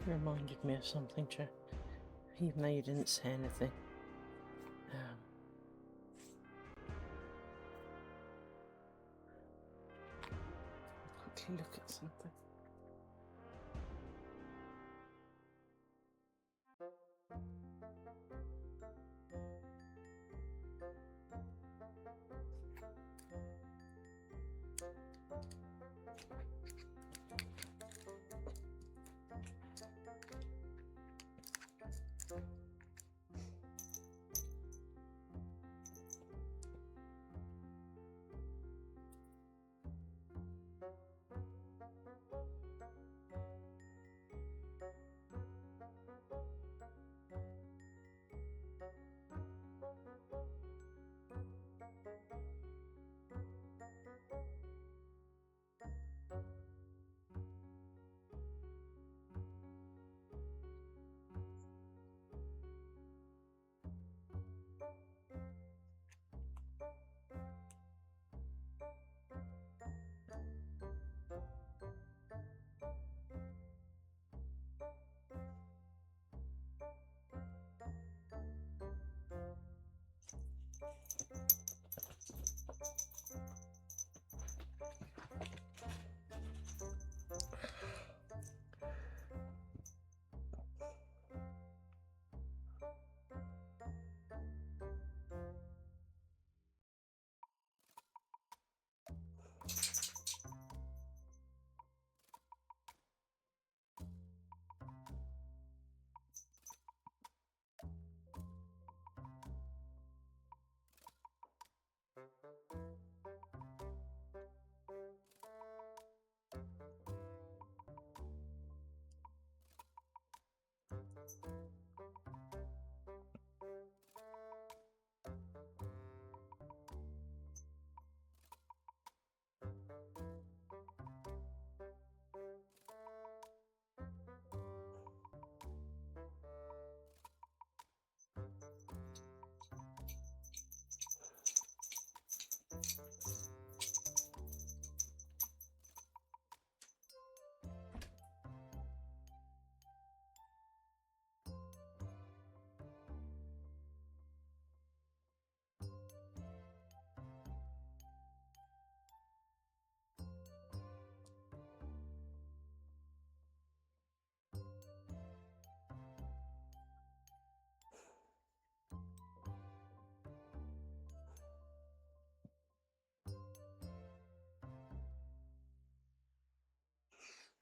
reminded me of something, Joe, even though you didn't say anything. Quickly look at something.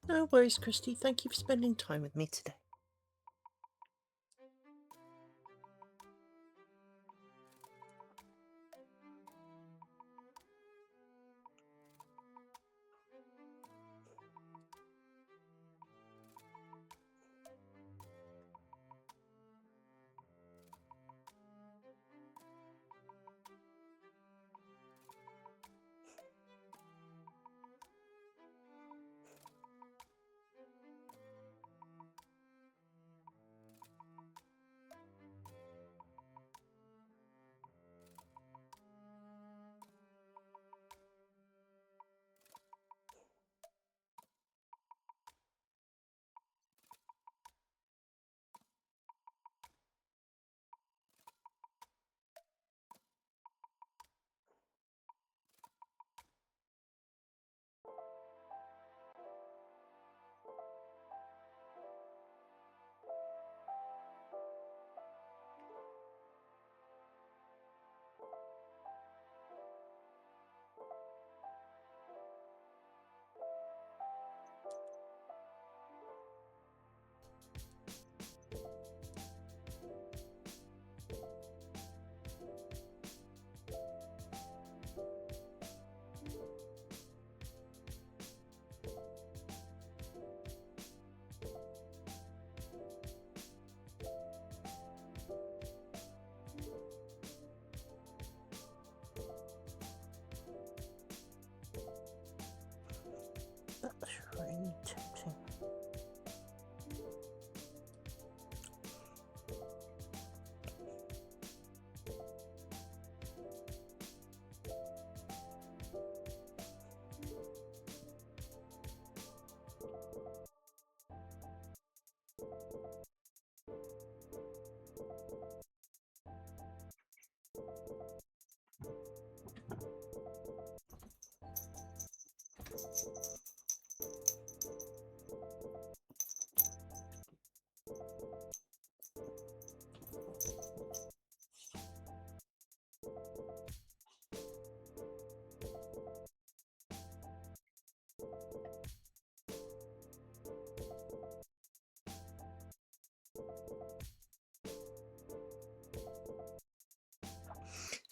No worries, Christy. Thank you for spending time with me today.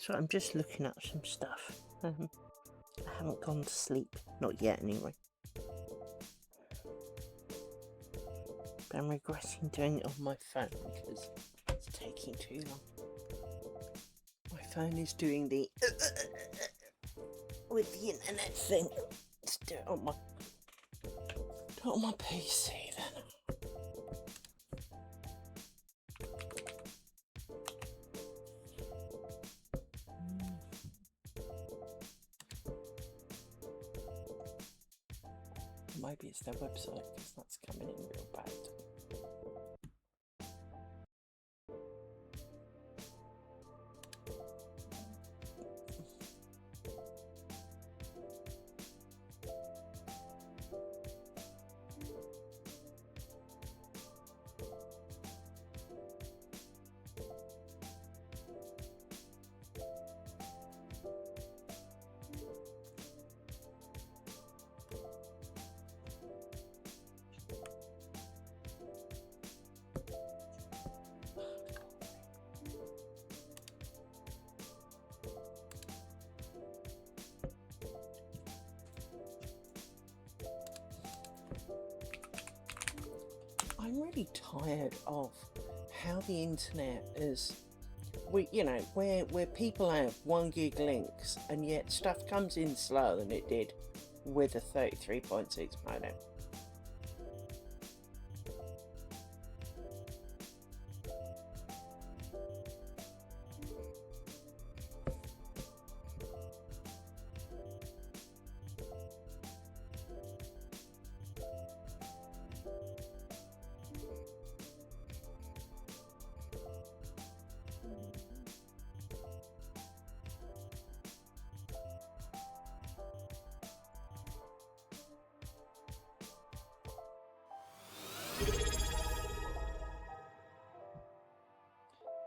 So I'm just looking at some stuff. I haven't gone to sleep. Not yet, anyway. But I'm regretting doing it on my phone because it's taking too long. My phone is doing the with the internet thing. Let's do it on my PC then. Maybe it's their website because that's coming in real bad. I'm really tired of how the internet is, where people have 1 gig links and yet stuff comes in slower than it did with a 33.6 modem.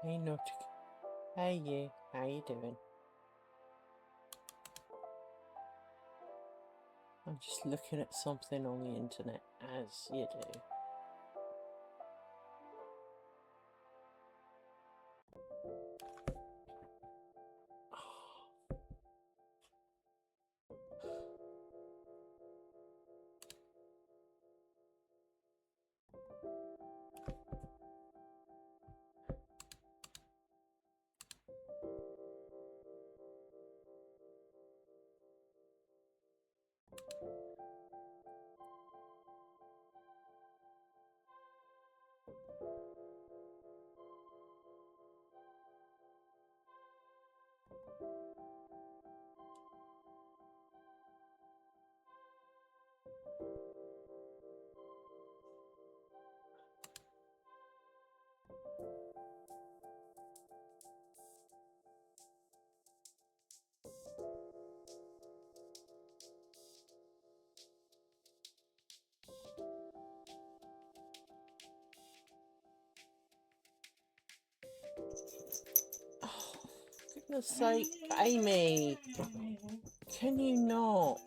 Hey Nautica. Hey you, how you doing? I'm just looking at something on the internet, as you do. For goodness sake, Amy, can you not?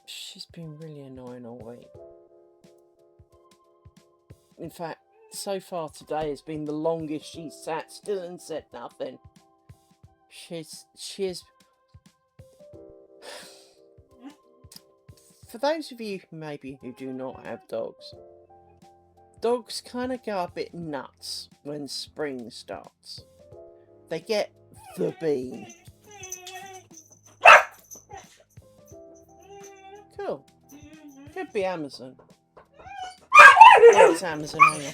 She's been really annoying all week. In fact, so far today has been the longest she's sat still and said nothing. She's for those of you who do not have dogs, dogs kind of go a bit nuts when spring starts. They get the bean. Cool. Could be Amazon. Yeah, it's Amazon, hang on.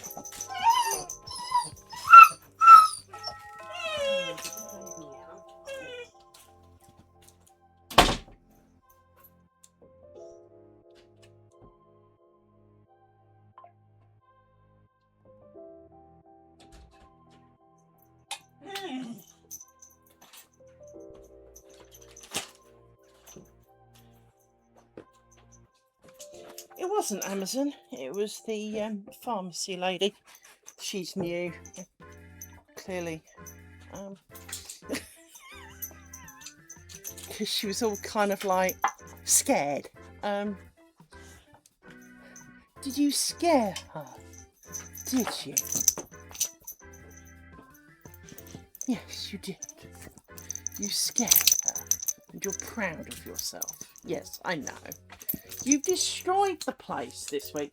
It wasn't Amazon, it was the pharmacy lady. She's new, clearly. Because she was all kind of like scared. Did you scare her? Did you? Yes, you did. You scared her. And you're proud of yourself. Yes, I know. You've destroyed the place this week.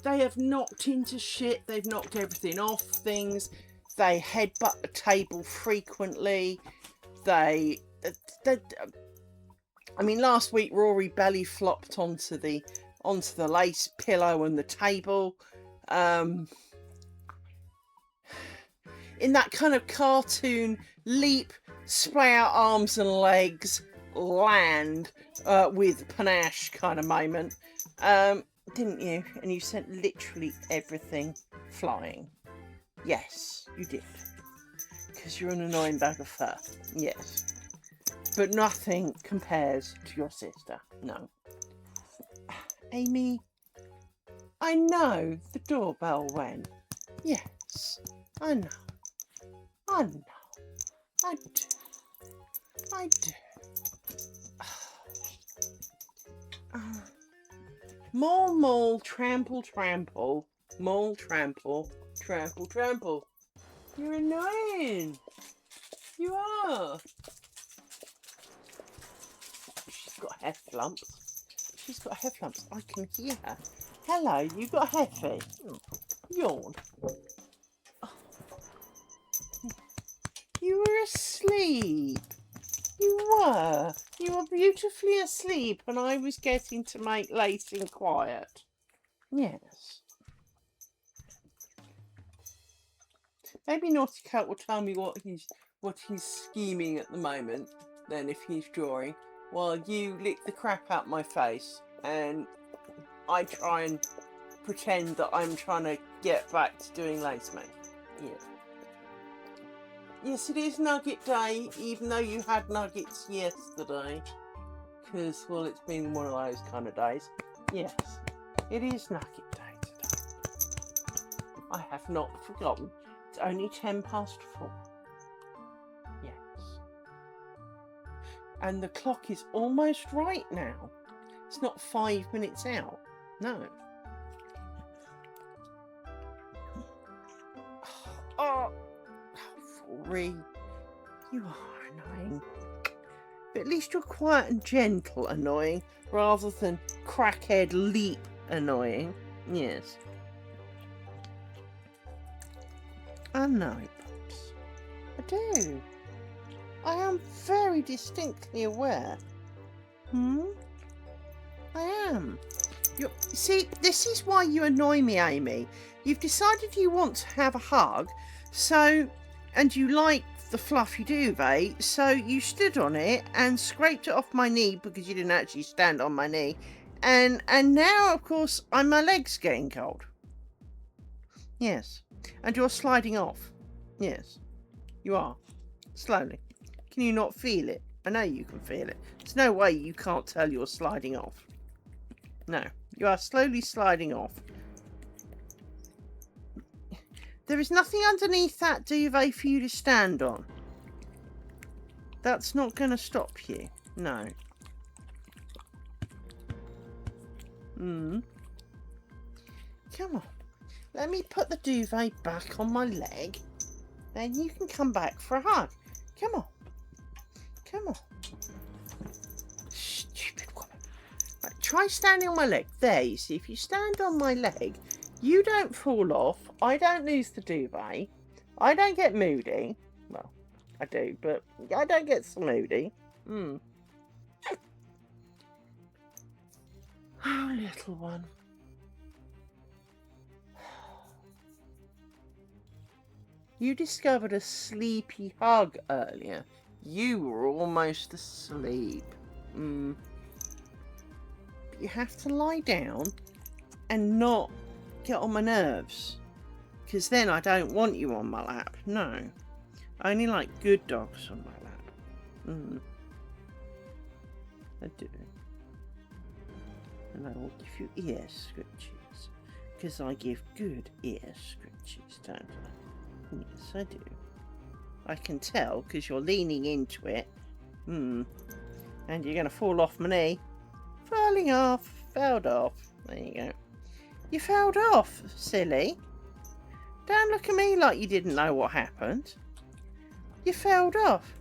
They have knocked into shit. They've knocked everything off things. They headbutt the table frequently. I mean, last week Rory belly flopped onto the lace pillow and the table. In that kind of cartoon leap, spray out arms and legs, land with panache kind of moment, didn't you? And you sent literally everything flying. Yes, you did. Because you're an annoying bag of fur. Yes. But nothing compares to your sister. No. Amy, I know the doorbell went. Yes, I know. I know. I do. I do. Mole, mole, trample, trample. Mole, trample, trample, trample. You're annoying. You are. She's got hair flumps. She's got hair flumps. I can hear her. Hello, you got Heffy? Yawn. You were asleep. You were. You were beautifully asleep and I was getting to make lacing quiet. Yes. Maybe Naughty Cat will tell me what he's scheming at the moment, then, if he's drawing, while you lick the crap out my face and I try and pretend that I'm trying to get back to doing lace make. Yeah. Yes, it is Nugget Day, even though you had nuggets yesterday. Because, well, it's been one of those kind of days. Yes, it is Nugget Day today. I have not forgotten. It's only 4:10. Yes. And the clock is almost right now. It's not 5 minutes out. No. Oh, Rory, you are annoying. But at least you're quiet and gentle annoying, rather than crackhead leap annoying. Yes. I know, Pops. I do. I am very distinctly aware. I am. See, this is why you annoy me, Amy. You've decided you want to have a hug, and you like the fluffy duvet, so you stood on it and scraped it off my knee because you didn't actually stand on my knee, and now, of course, my leg's getting cold. Yes, and you're sliding off. Yes, you are. Slowly. Can you not feel it? I know you can feel it. There's no way you can't tell you're sliding off. No, you are slowly sliding off. There is nothing underneath that duvet for you to stand on. That's not going to stop you. No. Come on. Let me put the duvet back on my leg. Then you can come back for a hug. Come on. Come on. Stupid woman. Right, try standing on my leg. There, you see. If you stand on my leg, you don't fall off. I don't lose the duvet. I don't get moody. Well, I do, but I don't get so moody. Oh, little one. You discovered a sleepy hug earlier. You were almost asleep. But you have to lie down and not get on my nerves. Because then I don't want you on my lap. No. I only like good dogs on my lap. I do. And I will give you ear scratches. Because I give good ear scratches, don't I? Yes, I do. I can tell because you're leaning into it. And you're going to fall off my knee. Falling off. Felled off. There you go. You felled off, silly. Don't look at me like you didn't know what happened. You fell off.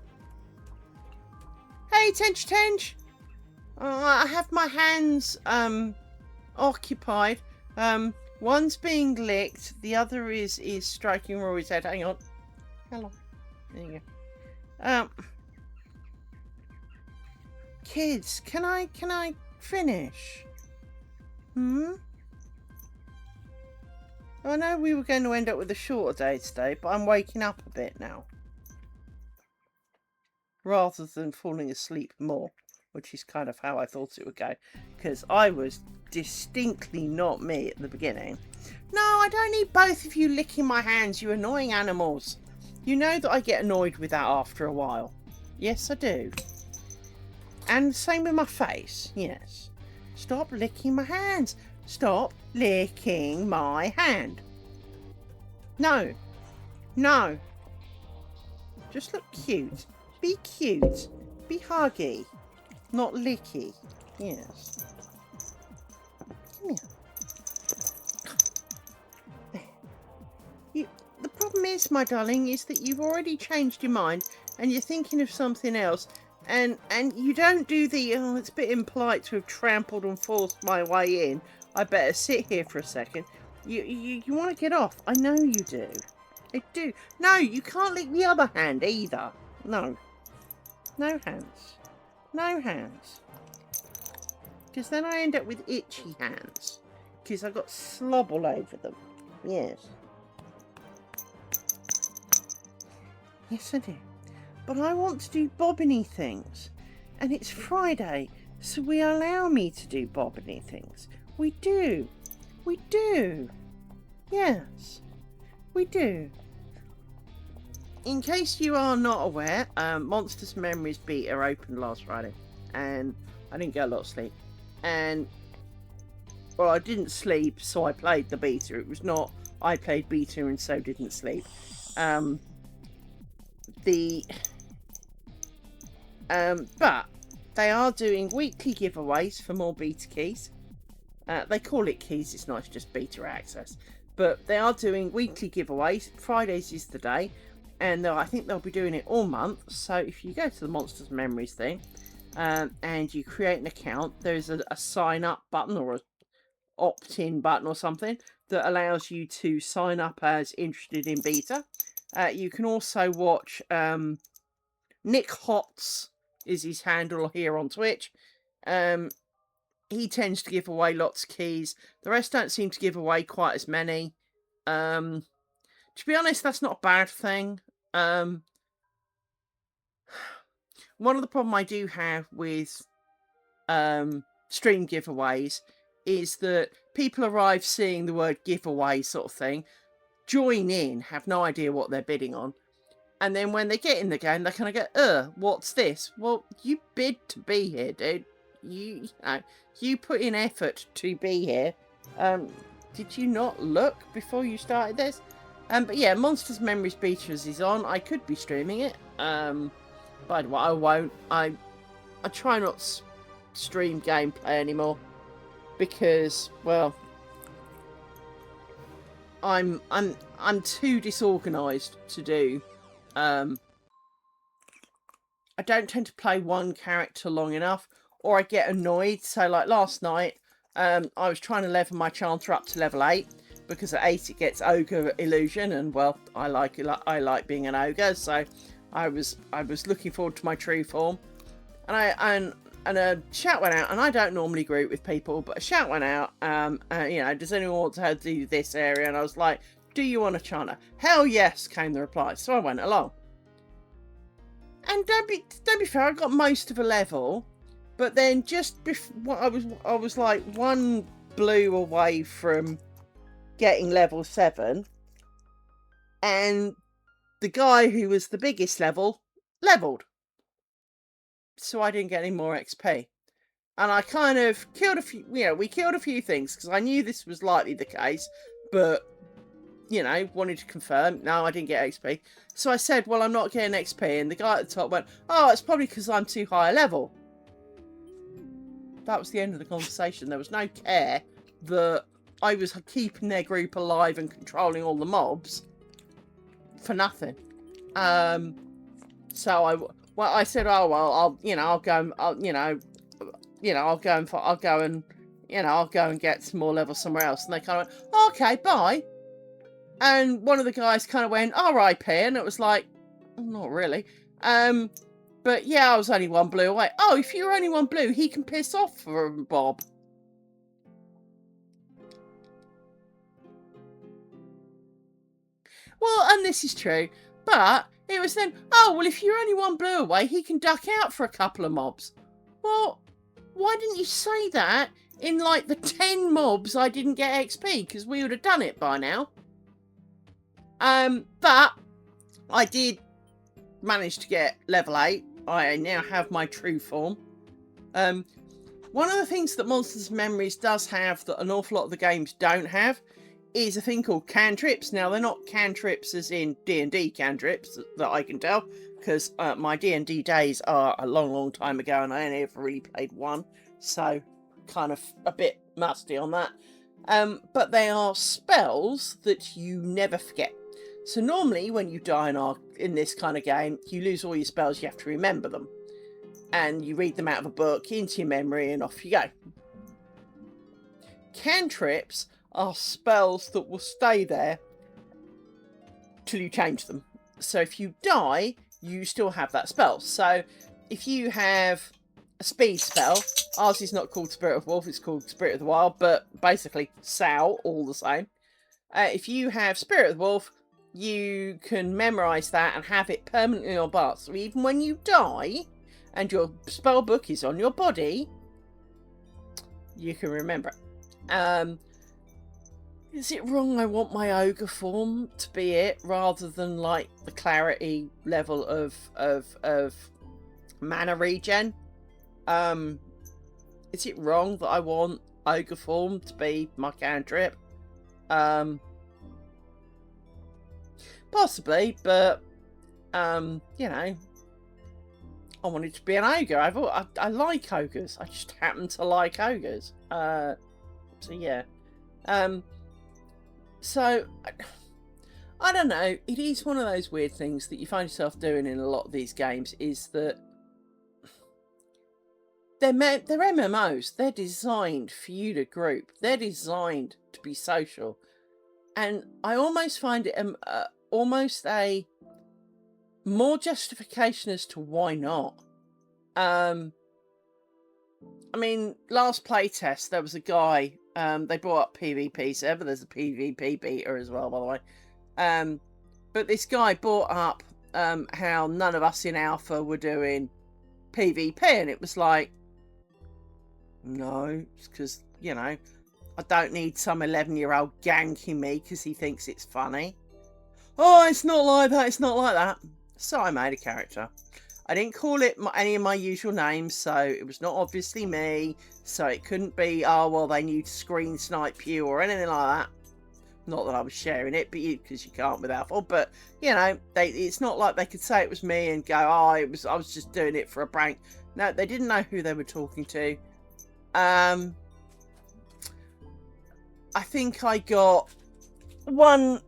Hey, Tench. I have my hands occupied. One's being licked. The other is striking Rory's head. Hang on. Hello. There you go. Kids, can I finish? I know we were going to end up with a shorter day today, but I'm waking up a bit now. Rather than falling asleep more, which is kind of how I thought it would go. Because I was distinctly not me at the beginning. No, I don't need both of you licking my hands, you annoying animals. You know that I get annoyed with that after a while. Yes, I do. And same with my face, yes. Stop licking my hands. Stop licking my hand. No. No. Just look cute. Be cute. Be huggy. Not licky. Yes. Come here. The problem is, my darling, is that you've already changed your mind and you're thinking of something else. And you don't do the, oh, it's a bit impolite to have trampled and forced my way in. I better sit here for a second. You want to get off. I know you do. I do. No, you can't lick the other hand either. No. No hands. No hands. Because then I end up with itchy hands. Because I've got slob all over them. Yes. Yes, I do. But I want to do bobbiny things. And it's Friday, so we allow me to do bobbiny things. We do. We do. Yes. We do. In case you are not aware, Monsters Memories Beta opened last Friday. And I didn't get a lot of sleep. And, well, I didn't sleep, so I played the beta. It was not, I played beta and so didn't sleep. But they are doing weekly giveaways for more beta keys. They call it keys, it's not just beta access. But they are doing weekly giveaways. Fridays is the day. And I think they'll be doing it all month. So if you go to the Monsters Memories thing and you create an account, there's a sign up button or a opt-in button or something that allows you to sign up as interested in beta. You can also watch Nick Hotz is his handle here on Twitch. He tends to give away lots of keys. The rest don't seem to give away quite as many. To be honest, that's not a bad thing. One of the problems I do have with stream giveaways is that people arrive seeing the word giveaway sort of thing, join in, have no idea what they're bidding on. And then when they get in the game, they kind of go, what's this? Well, you bid to be here, dude. You put in effort to be here. Did you not look before you started this? But yeah, Monsters Memories Beta is on. I could be streaming it. But I won't. I try not to stream gameplay anymore. Because, well, I'm too disorganised to do. I don't tend to play one character long enough, or I get annoyed. So, like last night, I was trying to level my Chanter up to level 8 because at 8 it gets Ogre Illusion, and well, I like being an ogre, so I was looking forward to my true form, and a shout went out, and I don't normally group with people, but a shout went out. You know, does anyone want to do this area? And I was like, do you want a Chanter? Hell yes, came the reply. So I went along. And don't be fair, I got most of a level, but then just before I was like one blue away from getting level 7, and the guy who was the biggest leveled. So I didn't get any more XP. And I kind of killed a few, you know, we killed a few things because I knew this was likely the case, but you know, wanted to confirm. No, I didn't get XP. So I said, well, I'm not getting XP. And the guy at the top went, oh, it's probably because I'm too high a level. That was the end of the conversation. There was no care that I was keeping their group alive and controlling all the mobs for nothing. So I said, oh well, I'll go and get some more levels somewhere else. And they kind of went, oh, okay, bye. And one of the guys kind of went, R.I.P. And it was like, not really. But yeah, I was only 1 blue away. Oh, if you're only 1 blue, he can piss off for Bob. Well, and this is true, but it was then, oh, well, if you're only 1 blue away, he can duck out for a couple of mobs. Well, why didn't you say that in, like, the 10 mobs I didn't get XP? Because we would have done it by now. But I did manage to get level 8. I now have my true form. One of the things that Monsters Memories does have that an awful lot of the games don't have is a thing called cantrips. Now, they're not cantrips as in D&D cantrips that I can tell, because my D&D days are a long, long time ago, and I only ever really played one, so kind of a bit musty on that. But they are spells that you never forget. So normally, when you die in this kind of game, you lose all your spells, you have to remember them. And you read them out of a book, into your memory, and off you go. Cantrips are spells that will stay there till you change them. So if you die, you still have that spell. So if you have a speed spell, ours is not called Spirit of Wolf, it's called Spirit of the Wild, but basically sow, all the same. If you have Spirit of the Wolf, you can memorise that and have it permanently on bar. So even when you die and your spell book is on your body, you can remember it. Is it wrong I want my ogre form to be it rather than like the clarity level of mana regen? Is it wrong that I want ogre form to be my cantrip? Possibly, but you know, I wanted to be an ogre. I like ogres. I just happen to like ogres. So yeah. So I don't know. It is one of those weird things that you find yourself doing in a lot of these games. Is that they're MMOs. They're designed for you to group. They're designed to be social, and I almost find it almost a more justification as to why not. I mean, last playtest there was a guy. They brought up PvP server. There's a PvP beta as well, by the way. But this guy brought up how none of us in Alpha were doing PvP, and it was like, no, it's because, you know, I don't need some 11-year-old ganking me because he thinks it's funny. Oh, it's not like that. It's not like that. So I made a character. I didn't call it any of my usual names, so it was not obviously me. So it couldn't be, oh, well, they need to screen snipe you or anything like that. Not that I was sharing it, but because you can't with Alpha. But, you know, it's not like they could say it was me and go, oh, I was just doing it for a prank. No, they didn't know who they were talking to. I think I got one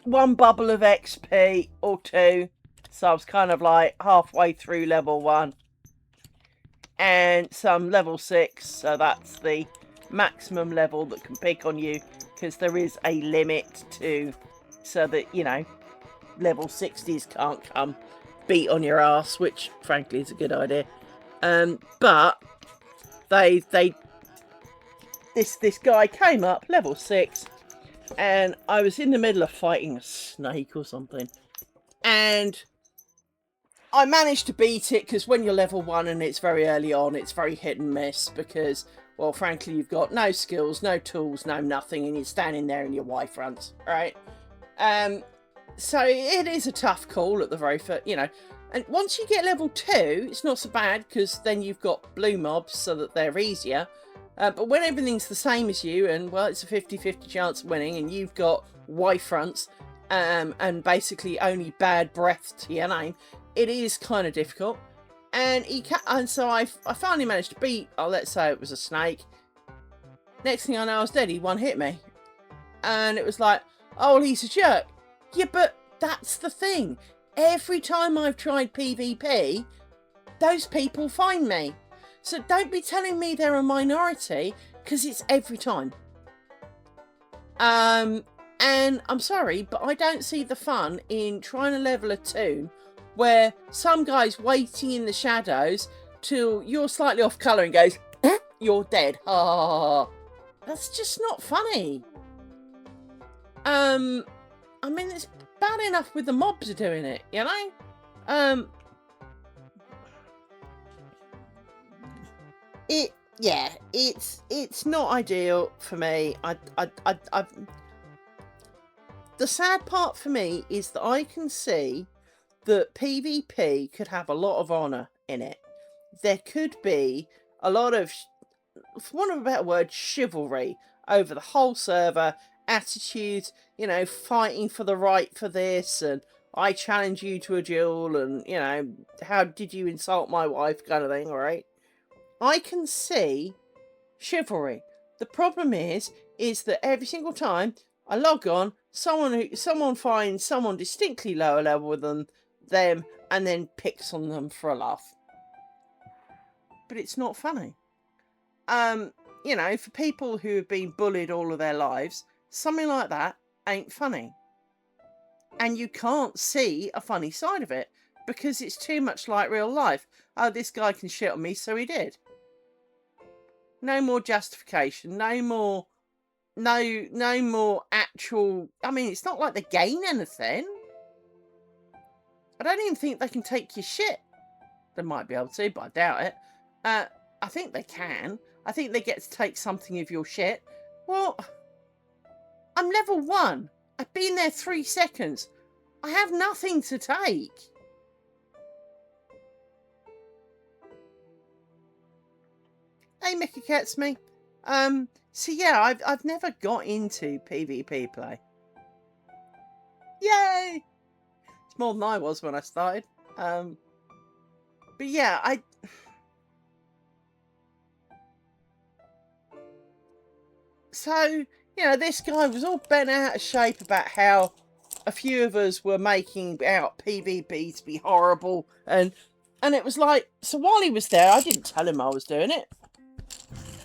bubble of XP or two. So I was kind of like halfway through level 1. And some level 6. So that's the maximum level that can pick on you. Because there is a limit to... So that, you know, level 60s can't come beat on your ass. Which, frankly, is a good idea. But... This guy came up, level 6. And I was in the middle of fighting a snake or something. And... I managed to beat it because when you're level 1 and it's very early on, it's very hit and miss because, well, frankly, you've got no skills, no tools, no nothing, and you're standing there in your Y-fronts, right? So it is a tough call at the very first, you know. And once you get level 2, it's not so bad because then you've got blue mobs so that they're easier. But when everything's the same as you and, well, it's a 50-50 chance of winning and you've got Y-fronts and basically only bad breath to your name, it is kind of difficult. And so I finally managed to beat, let's say it was a snake. Next thing I know, I was dead. He one-hit me. And it was like, oh, well, he's a jerk. Yeah, but that's the thing. every time I've tried PvP, those people find me. So don't be telling me they're a minority, because it's every time. And I'm sorry, but I don't see the fun in trying to level a toon where some guy's waiting in the shadows till you're slightly off colour and goes, you're dead. Ah, that's just not funny. I mean, it's bad enough with the mobs doing it, you know? It's not ideal for me. The sad part for me is that I can see that PvP could have a lot of honour in it. There could be a lot of, for want of a better word, chivalry over the whole server, attitudes, you know, fighting for the right for this, and I challenge you to a duel, and, you know, how did you insult my wife kind of thing, all right? I can see chivalry. The problem is that every single time I log on, someone finds someone distinctly lower level than them and then picks on them for a laugh. But it's not funny. You know, for people who have been bullied all of their lives, something like that ain't funny. And you can't see a funny side of it because it's too much like real life. Oh, this guy can shit on me, so he did. No more justification, no more actual. I mean, it's not like they gain anything. I don't even think they can take your shit. They might be able to, but I doubt it. I think they can. I think they get to take something of your shit. Well, I'm level 1. I've been there 3 seconds. I have nothing to take. Hey, Mickey Ketsme. So yeah, I've never got into PvP play. Yay! It's more than I was when I started. But yeah, So, you know, this guy was all bent out of shape about how a few of us were making out PvP to be horrible, and it was like, so while he was there, I didn't tell him I was doing it.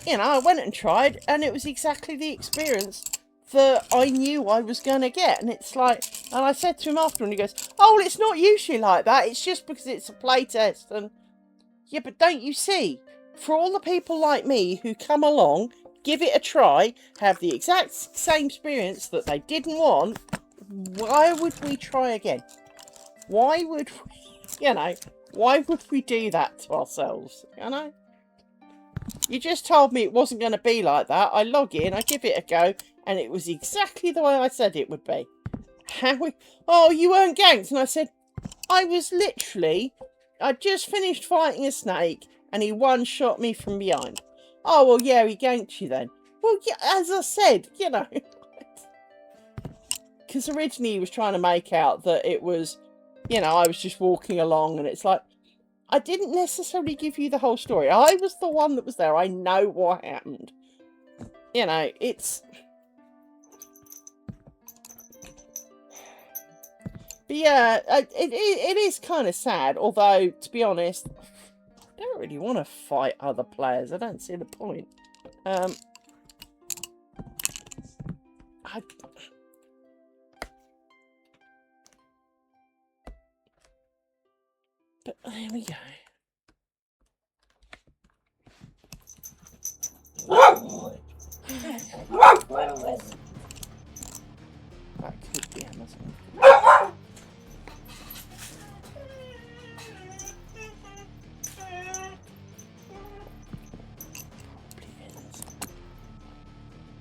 You know, I went and tried, and it was exactly the experience that I knew I was going to get. And it's like, and I said to him after, and he goes, oh, well, it's not usually like that. It's just because it's a play test. And yeah, but don't you see, for all the people like me who come along, give it a try, have the exact same experience that they didn't want, why would we try again? Why would we, you know, why would we do that to ourselves, you know? You just told me it wasn't going to be like that. I log in, I give it a go, and it was exactly the way I said it would be. Oh, you weren't ganked. And I said, I was literally, I just finished fighting a snake, and he one-shot me from behind. Oh, well, yeah, he ganked you then. Well, yeah, as I said, you know. Because originally he was trying to make out that it was, you know, I was just walking along, and it's like, I didn't necessarily give you the whole story. I was the one that was there. I know what happened. You know, it's... But yeah, it is kind of sad, although, to be honest, I don't really want to fight other players. I don't see the point. But there we go. That could be Amazon.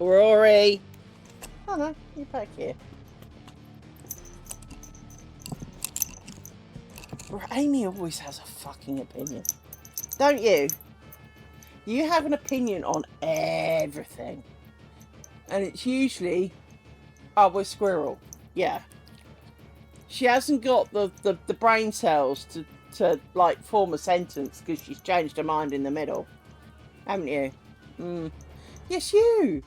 Rory! Oh no, you're back here. Amy always has a fucking opinion. Don't you? You have an opinion on everything. And it's usually, oh, we're squirrel. Yeah. She hasn't got the brain cells to like form a sentence because she's changed her mind in the middle. Haven't you? Yes, you.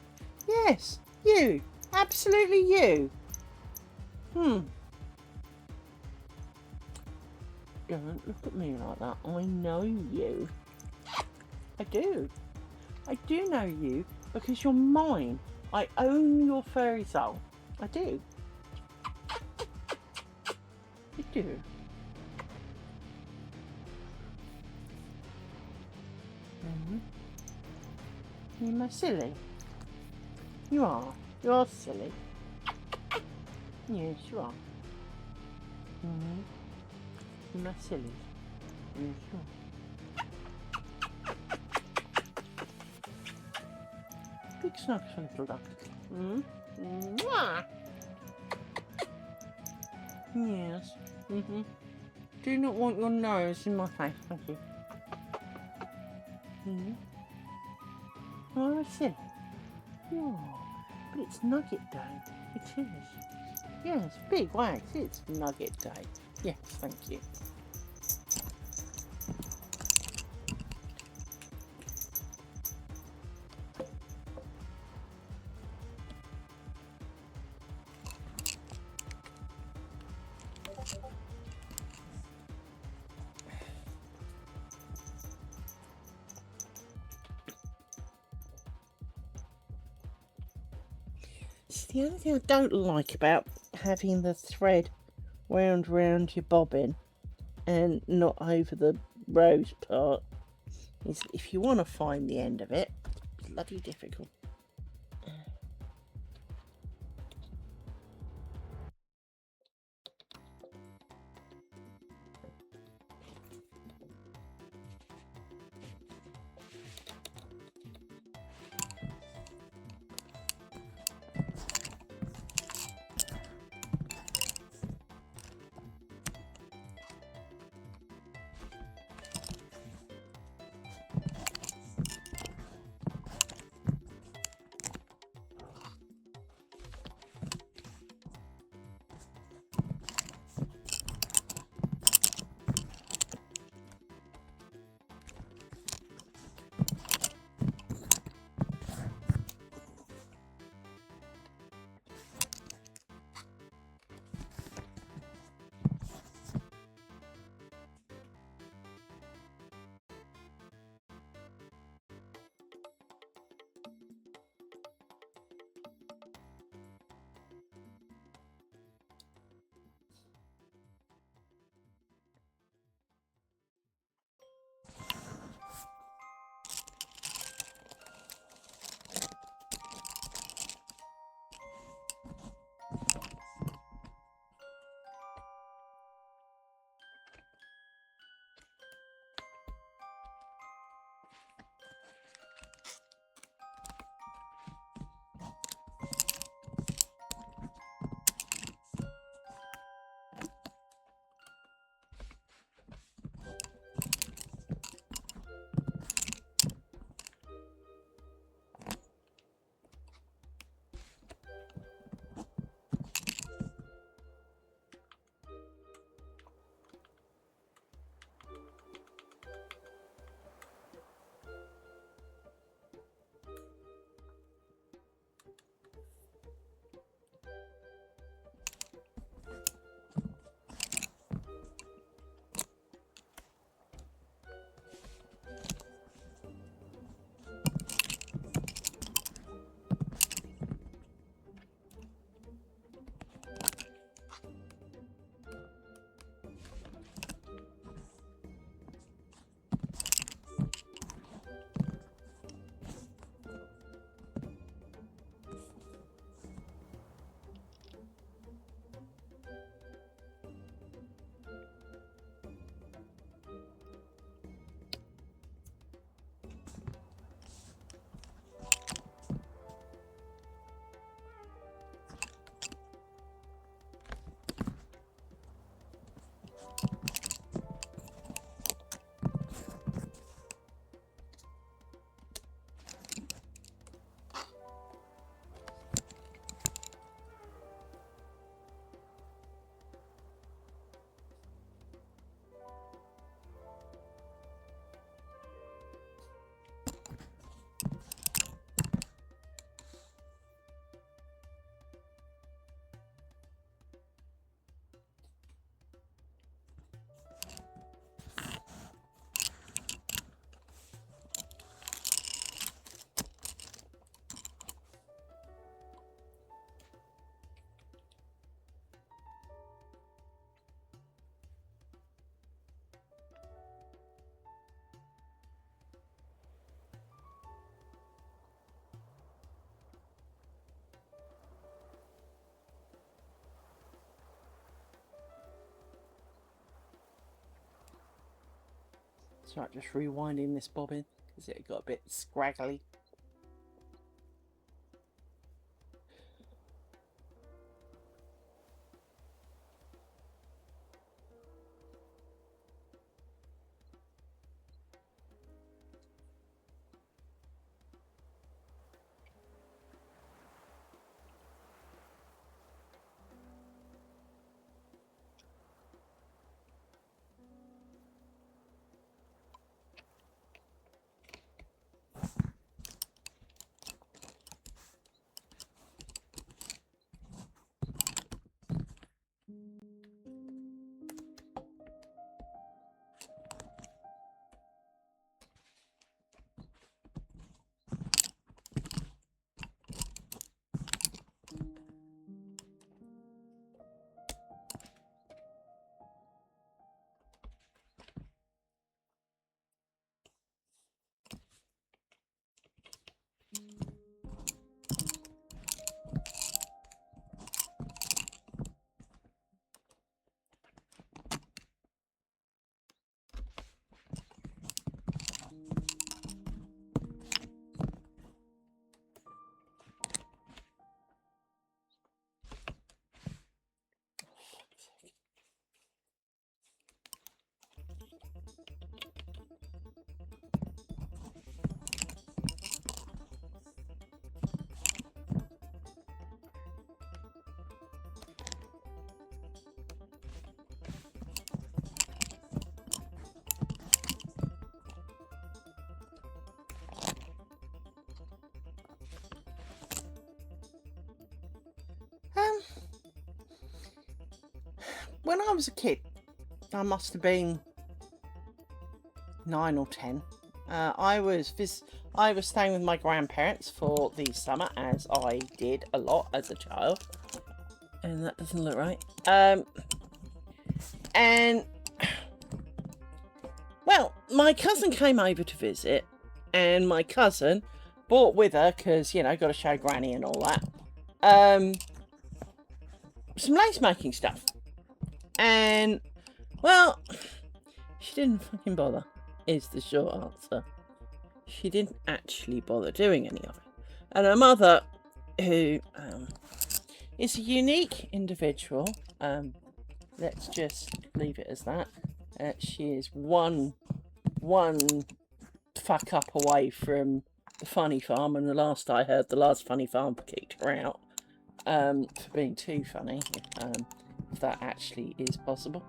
Yes, you. Absolutely you. Don't look at me like that. I know you. I do. I do know you because you're mine. I own your furry soul. I do. I do. You're silly. You are. You're silly. Yes, you are. You're silly. Yes, you are. Big snugs for little duck. Yes. Do not want your nose in my face, thank you. Oh, I see. Oh, but it's Nugget Day. It is. Yes, big wags. It's Nugget Day. Yes, thank you. The only thing I don't like about having the thread wound round your bobbin and not over the rose part is if you want to find the end of it, it's bloody difficult. So I'm just rewinding this bobbin because it got a bit scraggly. When I was a kid, I must have been 9 or 10. I was staying with my grandparents for the summer, as I did a lot as a child. And that doesn't look right. And well, my cousin came over to visit, and my cousin brought with her, because, you know, got to show Granny and all that, some lace making stuff. And, well, she didn't fucking bother, is the short answer. She didn't actually bother doing any of it. And her mother, who is a unique individual, let's just leave it as that. She is one fuck up away from the funny farm, and the last I heard, the last funny farm kicked her out for being too funny, if that actually is possible.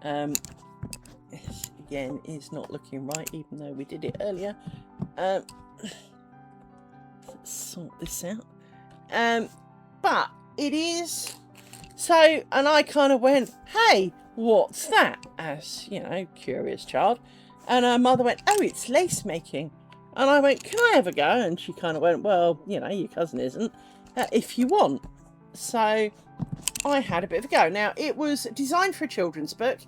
This, again, is not looking right, even though we did it earlier. Let's sort this out. But it is so, and I kind of went, hey, what's that? As, you know, curious child. And her mother went, oh, it's lace making. And I went, can I have a go? And she kind of went, well, you know, your cousin isn't, if you want. So I had a bit of a go. Now, it was designed for a children's book,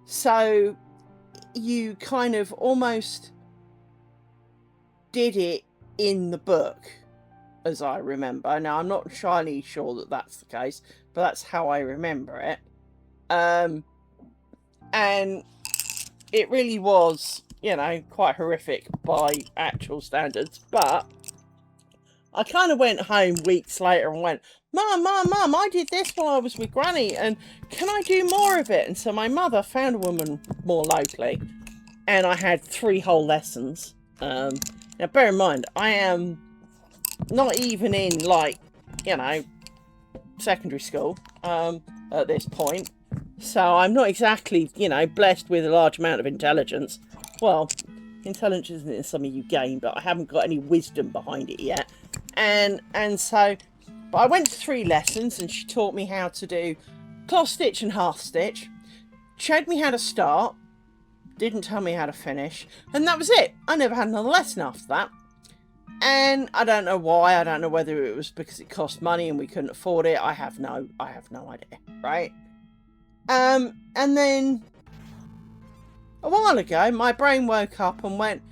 so you kind of almost did it in the book, as I remember. Now, I'm not entirely sure that that's the case, but that's how I remember it. And it really was, you know, quite horrific by actual standards. But I kind of went home weeks later and went, Mum, I did this while I was with Granny, and can I do more of it? And so my mother found a woman more locally, and I had 3 whole lessons. Now, bear in mind, I am not even in, like, you know, secondary school at this point. So I'm not exactly, you know, blessed with a large amount of intelligence. Well, intelligence isn't something you gain, but I haven't got any wisdom behind it yet. And so, but I went to 3 lessons, and she taught me how to do cloth stitch and half stitch, showed me how to start, didn't tell me how to finish, and that was it. I never had another lesson after that. And I don't know why. I don't know whether it was because it cost money and we couldn't afford it. I have no idea, right? And then a while ago, my brain woke up and went,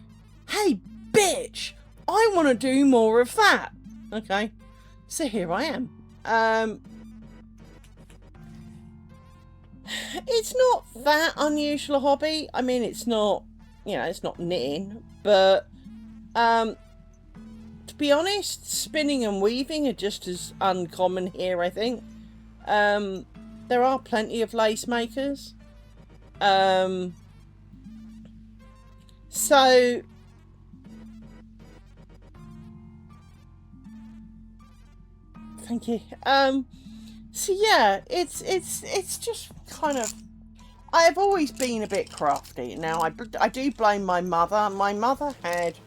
hey, bitch, I want to do more of that. Okay, so here I am. It's not that unusual a hobby. I mean, it's not you know, it's not knitting, but to be honest, spinning and weaving are just as uncommon here, I think. There are plenty of lace makers. So thank you. So yeah, it's just kind of, I've always been a bit crafty. Now I do blame my mother. My mother had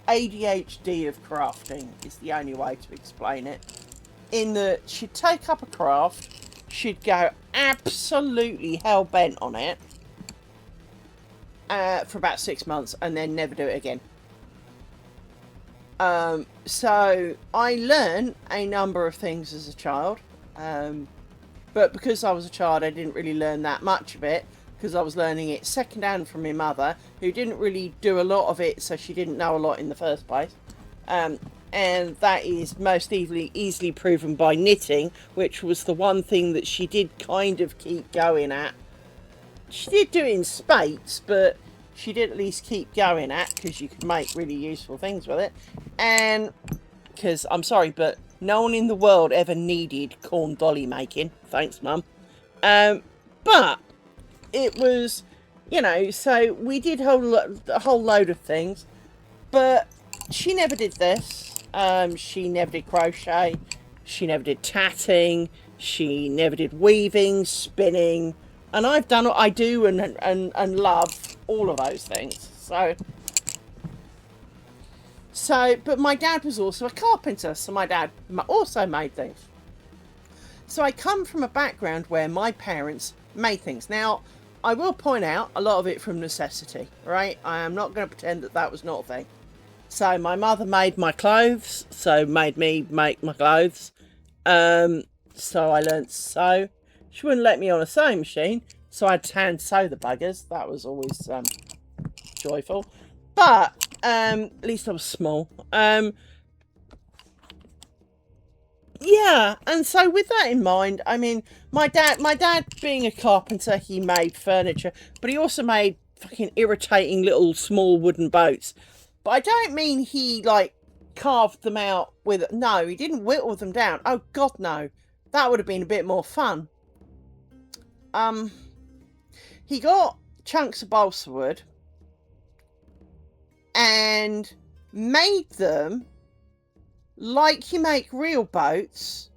ADHD of crafting, is the only way to explain it. In that she'd take up a craft, she'd go absolutely hell bent on it for about 6 months and then never do it again. So I learned a number of things as a child, but because I was a child, I didn't really learn that much of it, because I was learning it secondhand from my mother, who didn't really do a lot of it, so she didn't know a lot in the first place. And that is most easily proven by knitting, which was the one thing that she did kind of keep going at. She did do it in spates, but she did at least keep going at, because you could make really useful things with it. And because I'm sorry, but no one in the world ever needed corn dolly making. Thanks, Mum. But it was, you know, so we did a whole load of things, but she never did this. She never did crochet. She never did tatting. She never did weaving, spinning, and I've done what I do and love all of those things. So, but my dad was also a carpenter, so my dad also made things. So I come from a background where my parents made things. Now, I will point out a lot of it from necessity, right? I am not going to pretend that that was not a thing. So my mother made my clothes, so made me make my clothes. So I learnt to sew. She wouldn't let me on a sewing machine, so I'd hand sew the buggers. That was always joyful. But at least I was small. Yeah, and so with that in mind, I mean, my dad being a carpenter, he made furniture, but he also made fucking irritating little small wooden boats. But I don't mean he like carved them out with, no, he didn't whittle them down. Oh God, no. That would have been a bit more fun. He got chunks of balsa wood and made them like you make real boats,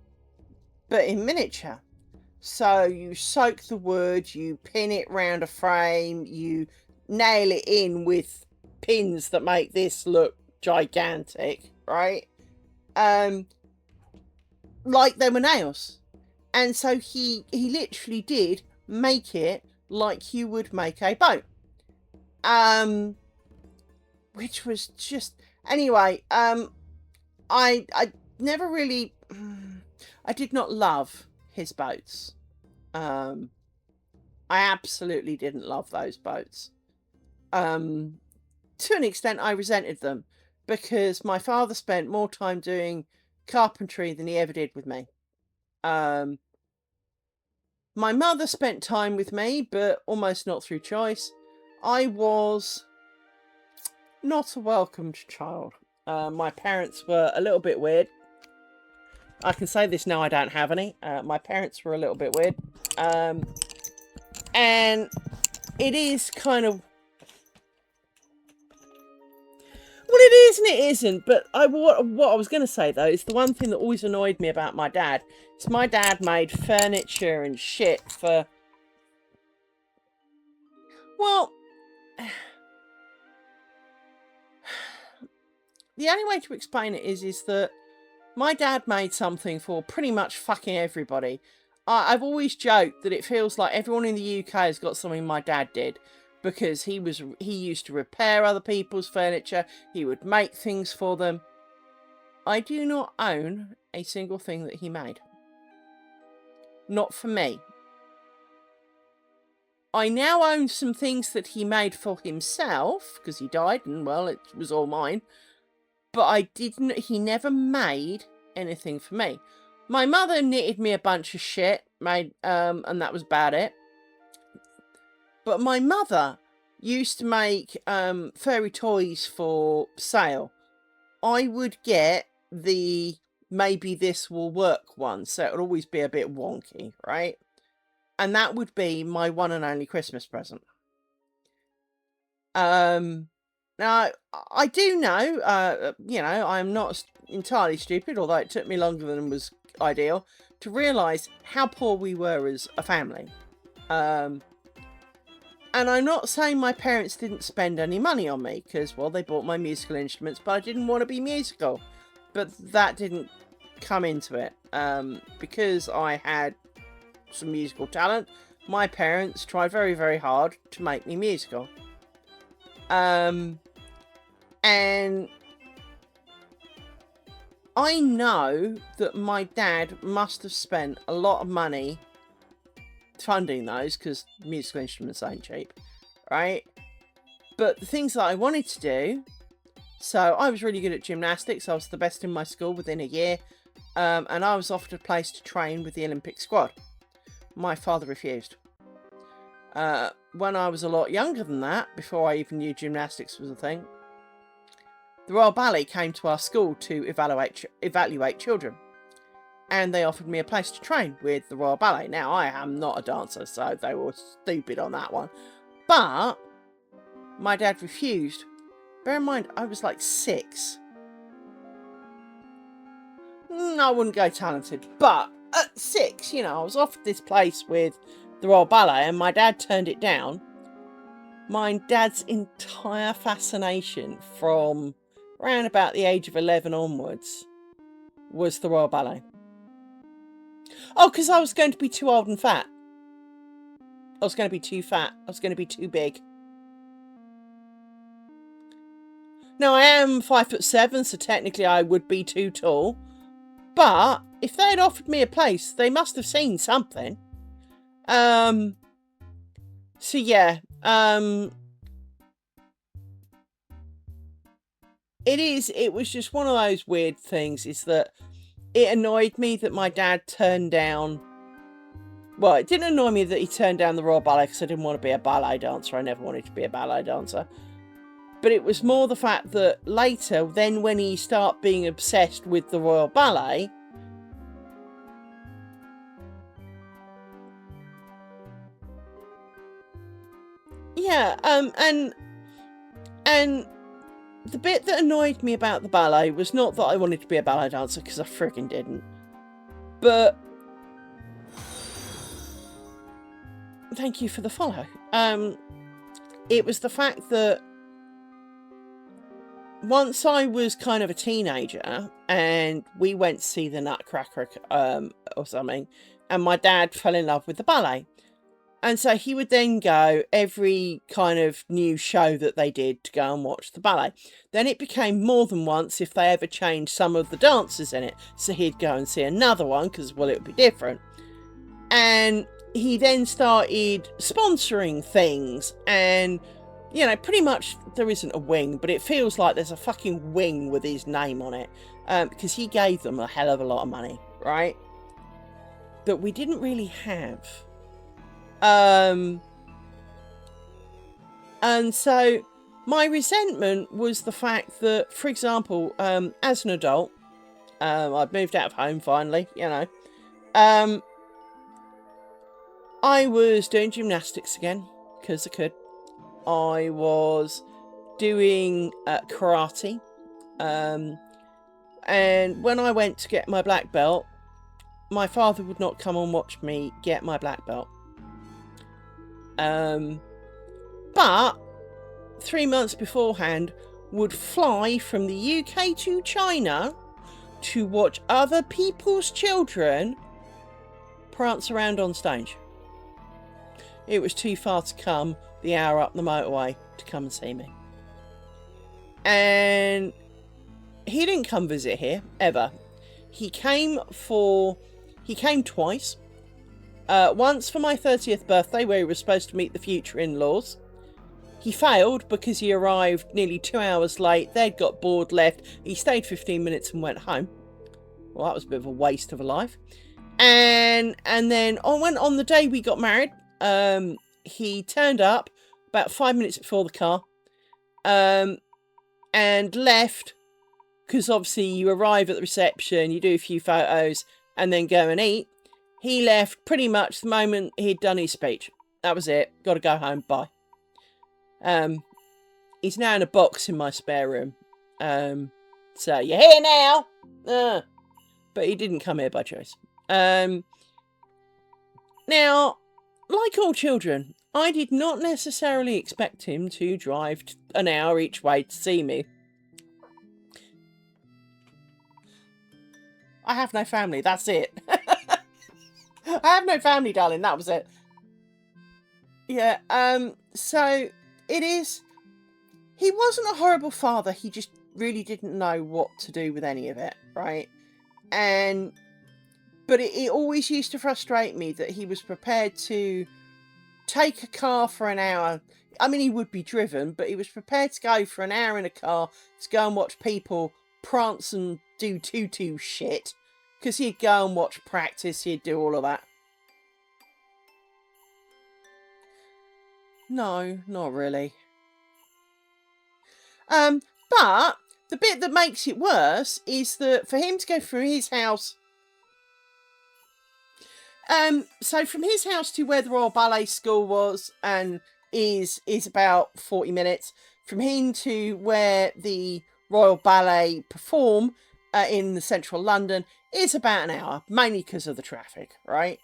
but in miniature. So you soak the wood, you pin it round a frame, you nail it in with pins that make this look gigantic, right? Like they were nails. And so he literally did make it like you would make a boat. Which was just, anyway, I never really, I did not love his boats. I absolutely didn't love those boats. To an extent, I resented them because my father spent more time doing carpentry than he ever did with me. My mother spent time with me, but almost not through choice. I was not a welcomed child. My parents were a little bit weird. I can say this now, I don't have any. My parents were a little bit weird. And it is kind of, well, it is and it isn't. But what I was going to say, though, is the one thing that always annoyed me about my dad is my dad made furniture and shit for, well, the only way to explain it is that my dad made something for pretty much fucking everybody. I've always joked that it feels like everyone in the UK has got something my dad did, because he used to repair other people's furniture. He would make things for them. I do not own a single thing that he made. Not for me. I now own some things that he made for himself, because he died and, well, it was all mine. But he never made anything for me. My mother knitted me a bunch of shit, and that was about it. But my mother used to make furry toys for sale, I would get the maybe this will work one, so it would always be a bit wonky, right? And that would be my one and only Christmas present. Now I do know, I'm not entirely stupid, although it took me longer than was ideal to realise how poor we were as a family. And I'm not saying my parents didn't spend any money on me, because, well, they bought my musical instruments, but I didn't want to be musical. But that didn't come into it. Because I had some musical talent, my parents tried very, very hard to make me musical. And I know that my dad must have spent a lot of money funding those, because musical instruments ain't cheap, right? But the things that I wanted to do, so I was really good at gymnastics. I was the best in my school within a year, and I was offered a place to train with the Olympic squad. My father refused. When I was a lot younger than that, before I even knew gymnastics was a thing, the Royal Ballet came to our school to evaluate children. And they offered me a place to train with the Royal Ballet. Now, I am not a dancer, so they were stupid on that one. But my dad refused. Bear in mind, I was like 6. I wouldn't go talented, but at 6, I was offered this place with the Royal Ballet, and my dad turned it down. My dad's entire fascination from around about the age of 11 onwards was the Royal Ballet. Oh, because I was going to be too old and fat. I was going to be too fat. I was going to be too big. Now, I am 5'7", so technically I would be too tall. But if they had offered me a place, they must have seen something. So yeah. It was just one of those weird things, is that it annoyed me that my dad turned down... Well, it didn't annoy me that he turned down the Royal Ballet, because I didn't want to be a ballet dancer. I never wanted to be a ballet dancer. But it was more the fact that later, then when he started being obsessed with the Royal Ballet... Yeah, and the bit that annoyed me about the ballet was not that I wanted to be a ballet dancer, because I friggin' didn't. But... Thank you for the follow. It was the fact that once I was kind of a teenager and we went to see the Nutcracker or something, and my dad fell in love with the ballet. And so he would then go every kind of new show that they did to go and watch the ballet. Then it became more than once if they ever changed some of the dancers in it. So he'd go and see another one because, well, it would be different. And he then started sponsoring things, and pretty much there isn't a wing, but it feels like there's a fucking wing with his name on it, because he gave them a hell of a lot of money, right? That we didn't really have. And so my resentment was the fact that, for example, as an adult, I'd moved out of home finally, I was doing gymnastics again, because I could. I was doing karate. And when I went to get my black belt, my father would not come and watch me get my black belt. But 3 months beforehand would fly from the UK to China to watch other people's children prance around on stage. It was too far to come the hour up the motorway to come and see me. And he didn't come visit here, ever. He came twice. Once for my 30th birthday, where he was supposed to meet the future in-laws. He failed because he arrived nearly 2 hours late. They'd got bored, left. He stayed 15 minutes and went home. Well, that was a bit of a waste of a life. And then on the day we got married, he turned up, about 5 minutes before the car, and left, because obviously you arrive at the reception, you do a few photos, and then go and eat. He left pretty much the moment he'd done his speech. That was it. Got to go home. Bye. He's now in a box in my spare room. So you're here now. But he didn't come here by choice. Now, like all children, I did not necessarily expect him to drive an hour each way to see me. I have no family, that's it. I have no family, darling, that was it. Yeah, so it is... He wasn't a horrible father, he just really didn't know what to do with any of it, right? But it always used to frustrate me that he was prepared to take a car for an hour. I mean, he would be driven, but he was prepared to go for an hour in a car to go and watch people prance and do tutu shit. Because he'd go and watch practice, he'd do all of that. No, not really. But the bit that makes it worse is that for him to go through his house... So from his house to where the Royal Ballet School was, and is about 40 minutes. From him to where the Royal Ballet perform in the central London is about an hour, mainly because of the traffic, right?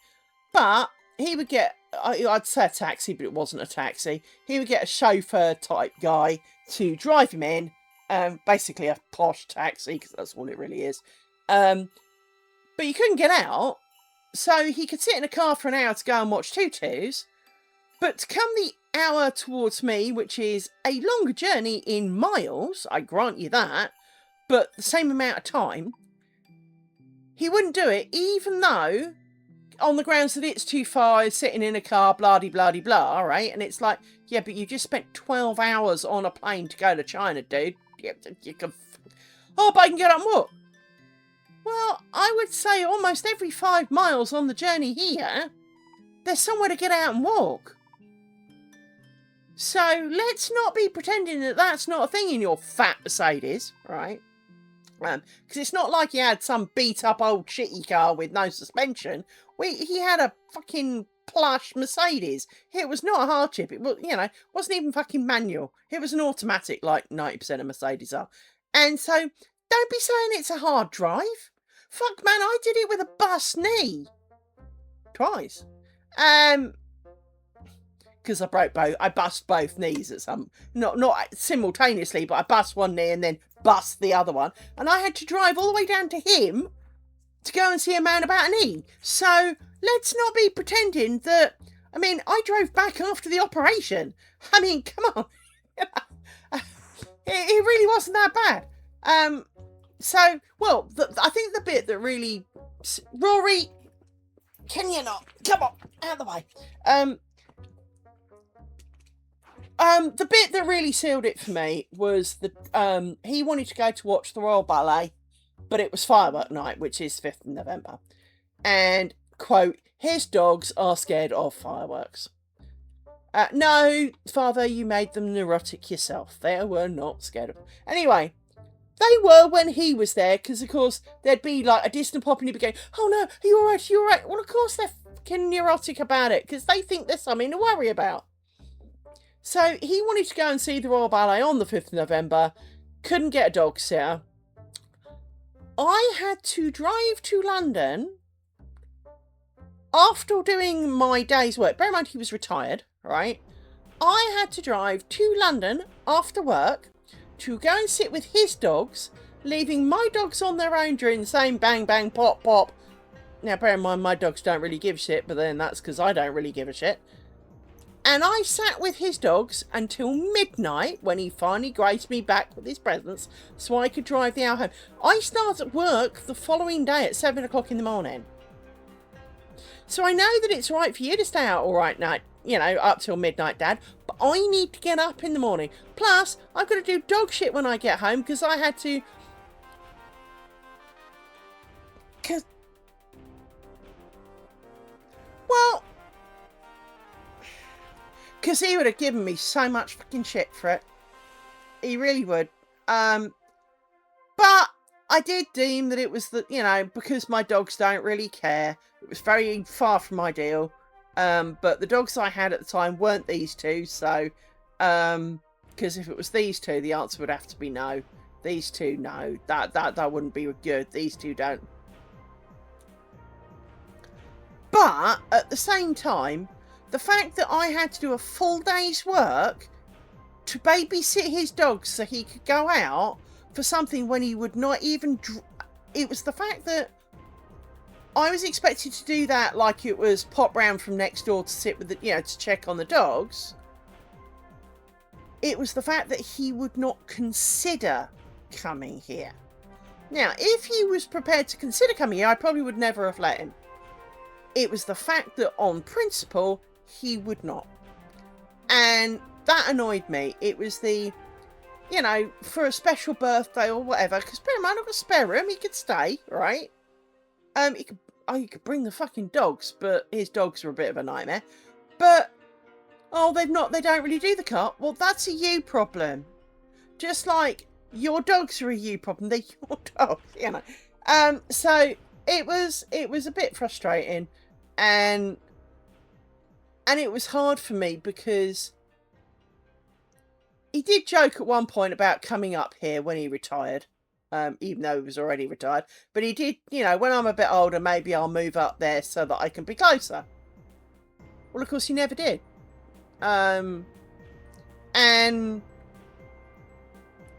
But he would get, I'd say a taxi, but it wasn't a taxi. He would get a chauffeur type guy to drive him in, basically a posh taxi, because that's all it really is. But you couldn't get out. So he could sit in a car for an hour to go and watch tutus, but to come the hour towards me, which is a longer journey in miles, I grant you that, but the same amount of time, he wouldn't do it, even though, on the grounds that it's too far, sitting in a car, blah-de-blah-de-blah, right? And it's like, yeah, but you just spent 12 hours on a plane to go to China, dude. You can... Oh, but I can get up and walk. Well, I would say almost every 5 miles on the journey here, there's somewhere to get out and walk. So let's not be pretending that that's not a thing in your fat Mercedes, right? Because it's not like he had some beat-up old shitty car with no suspension. He had a fucking plush Mercedes. It was not a hardship. It was, wasn't even fucking manual. It was an automatic, like 90% of Mercedes are. And so, don't be saying it's a hard drive. Fuck, man, I did it with a bust knee. Twice. Because I bust both knees at some... Not simultaneously, but I bust one knee and then bust the other one. And I had to drive all the way down to him to go and see a man about a knee. So, let's not be pretending that... I mean, I drove back after the operation. I mean, come on. It really wasn't that bad. So, well, I think the bit that really... Rory, can you not? Come on, out of the way. The bit that really sealed it for me was that he wanted to go to watch the Royal Ballet, but it was firework night, which is 5th of November. And, quote, his dogs are scared of fireworks. No, Father, you made them neurotic yourself. They were not scared of them. Anyway... They were when he was there, because, of course, there'd be, like, a distant pop and he'd be going, oh, no, are you all right, are you all right? Well, of course they're fucking neurotic about it, because they think there's something to worry about. So he wanted to go and see the Royal Ballet on the 5th of November, couldn't get a dog sitter. I had to drive to London after doing my day's work. Bear in mind, he was retired, right? I had to drive to London after work to go and sit with his dogs, leaving my dogs on their own during the same bang, bang, pop, pop. Now, bear in mind, my dogs don't really give a shit, but then that's because I don't really give a shit. And I sat with his dogs until midnight, when he finally graced me back with his presence, so I could drive the hour home. I started work the following day at 7 o'clock in the morning. So I know that it's right for you to stay out all right night, up till midnight, Dad. But I need to get up in the morning. Plus, I've got to do dog shit when I get home, because I had to... Because he would have given me so much fucking shit for it. He really would. But I did deem that it was because my dogs don't really care. It was very far from ideal. But the dogs I had at the time weren't these two, so because if it was these two, the answer would have to be no. These two, no. That wouldn't be good. These two don't. But at the same time, the fact that I had to do a full day's work to babysit his dogs so he could go out for something when he would not even... It was the fact that I was expected to do that like it was pop round from next door to sit with the, to check on the dogs. It was the fact that he would not consider coming here. Now, if he was prepared to consider coming here, I probably would never have let him. It was the fact that on principle, he would not. And that annoyed me. It was the, for a special birthday or whatever, because bear in mind, I've got a spare room, he could stay, right? You could bring the fucking dogs, but his dogs are a bit of a nightmare. But, they don't really do the cut. Well, that's a you problem. Just like your dogs are a you problem, they're your dogs, So it was a bit frustrating, and it was hard for me because he did joke at one point about coming up here when he retired, even though he was already retired. But he did, when I'm a bit older, maybe I'll move up there so that I can be closer. Well, of course, he never did. And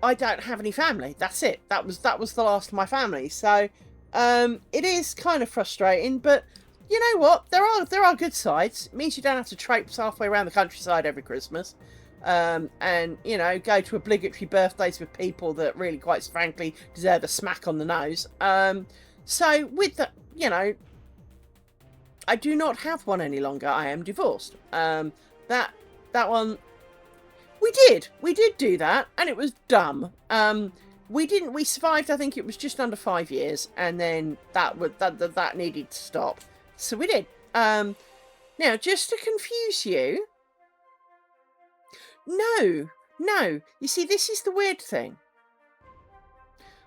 I don't have any family. That's it. That was the last of my family. So it is kind of frustrating, but you know what? There are good sides. It means you don't have to traipse halfway around the countryside every Christmas. And go to obligatory birthdays with people that really, quite frankly, deserve a smack on the nose. So with that, I do not have one any longer. I am divorced. That one, we did do that, and it was dumb. We survived, I think it was just under 5 years, and then that needed to stop. So we did. Now, just to confuse you, no. You see, this is the weird thing.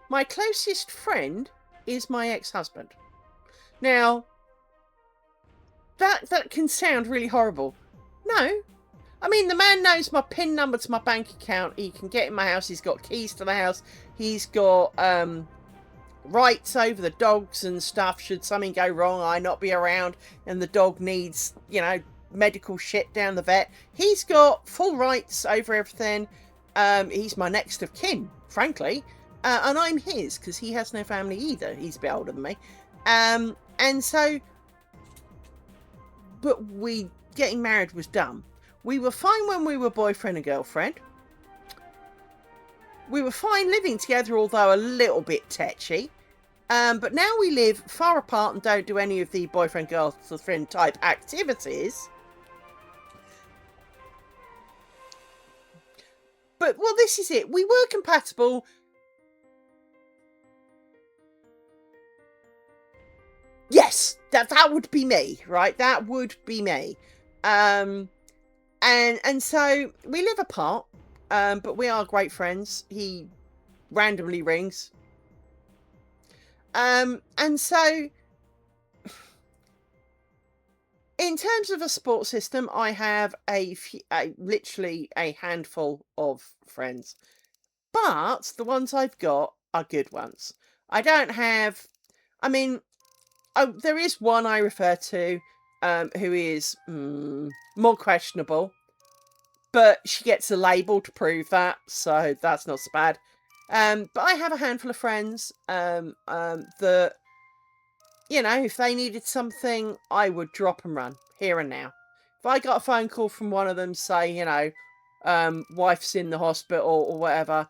My closest friend is my ex-husband. Now, that can sound really horrible. No. I mean, the man knows my PIN number to my bank account. He can get in my house. He's got keys to the house. He's got rights over the dogs and stuff. Should something go wrong, I not be around, and the dog needs, medical shit down the vet. He's got full rights over everything. He's my next of kin, frankly. And I'm his, because he has no family either. He's a bit older than me. And so... But getting married was dumb. We were fine when we were boyfriend and girlfriend. We were fine living together, although a little bit tetchy. But now we live far apart and don't do any of the boyfriend-girlfriend type activities. But, well, this is it. We were compatible. Yes, that would be me, right? That would be me. And so we live apart, but we are great friends. He randomly rings. And so in terms of a support system, I have literally a handful of friends, but the ones I've got are good ones. I don't have, I mean, there is one I refer to, who is more questionable, but she gets a label to prove that, so that's not so bad. But I have a handful of friends that, if they needed something, I would drop and run here and now. If I got a phone call from one of them, say, wife's in the hospital or whatever,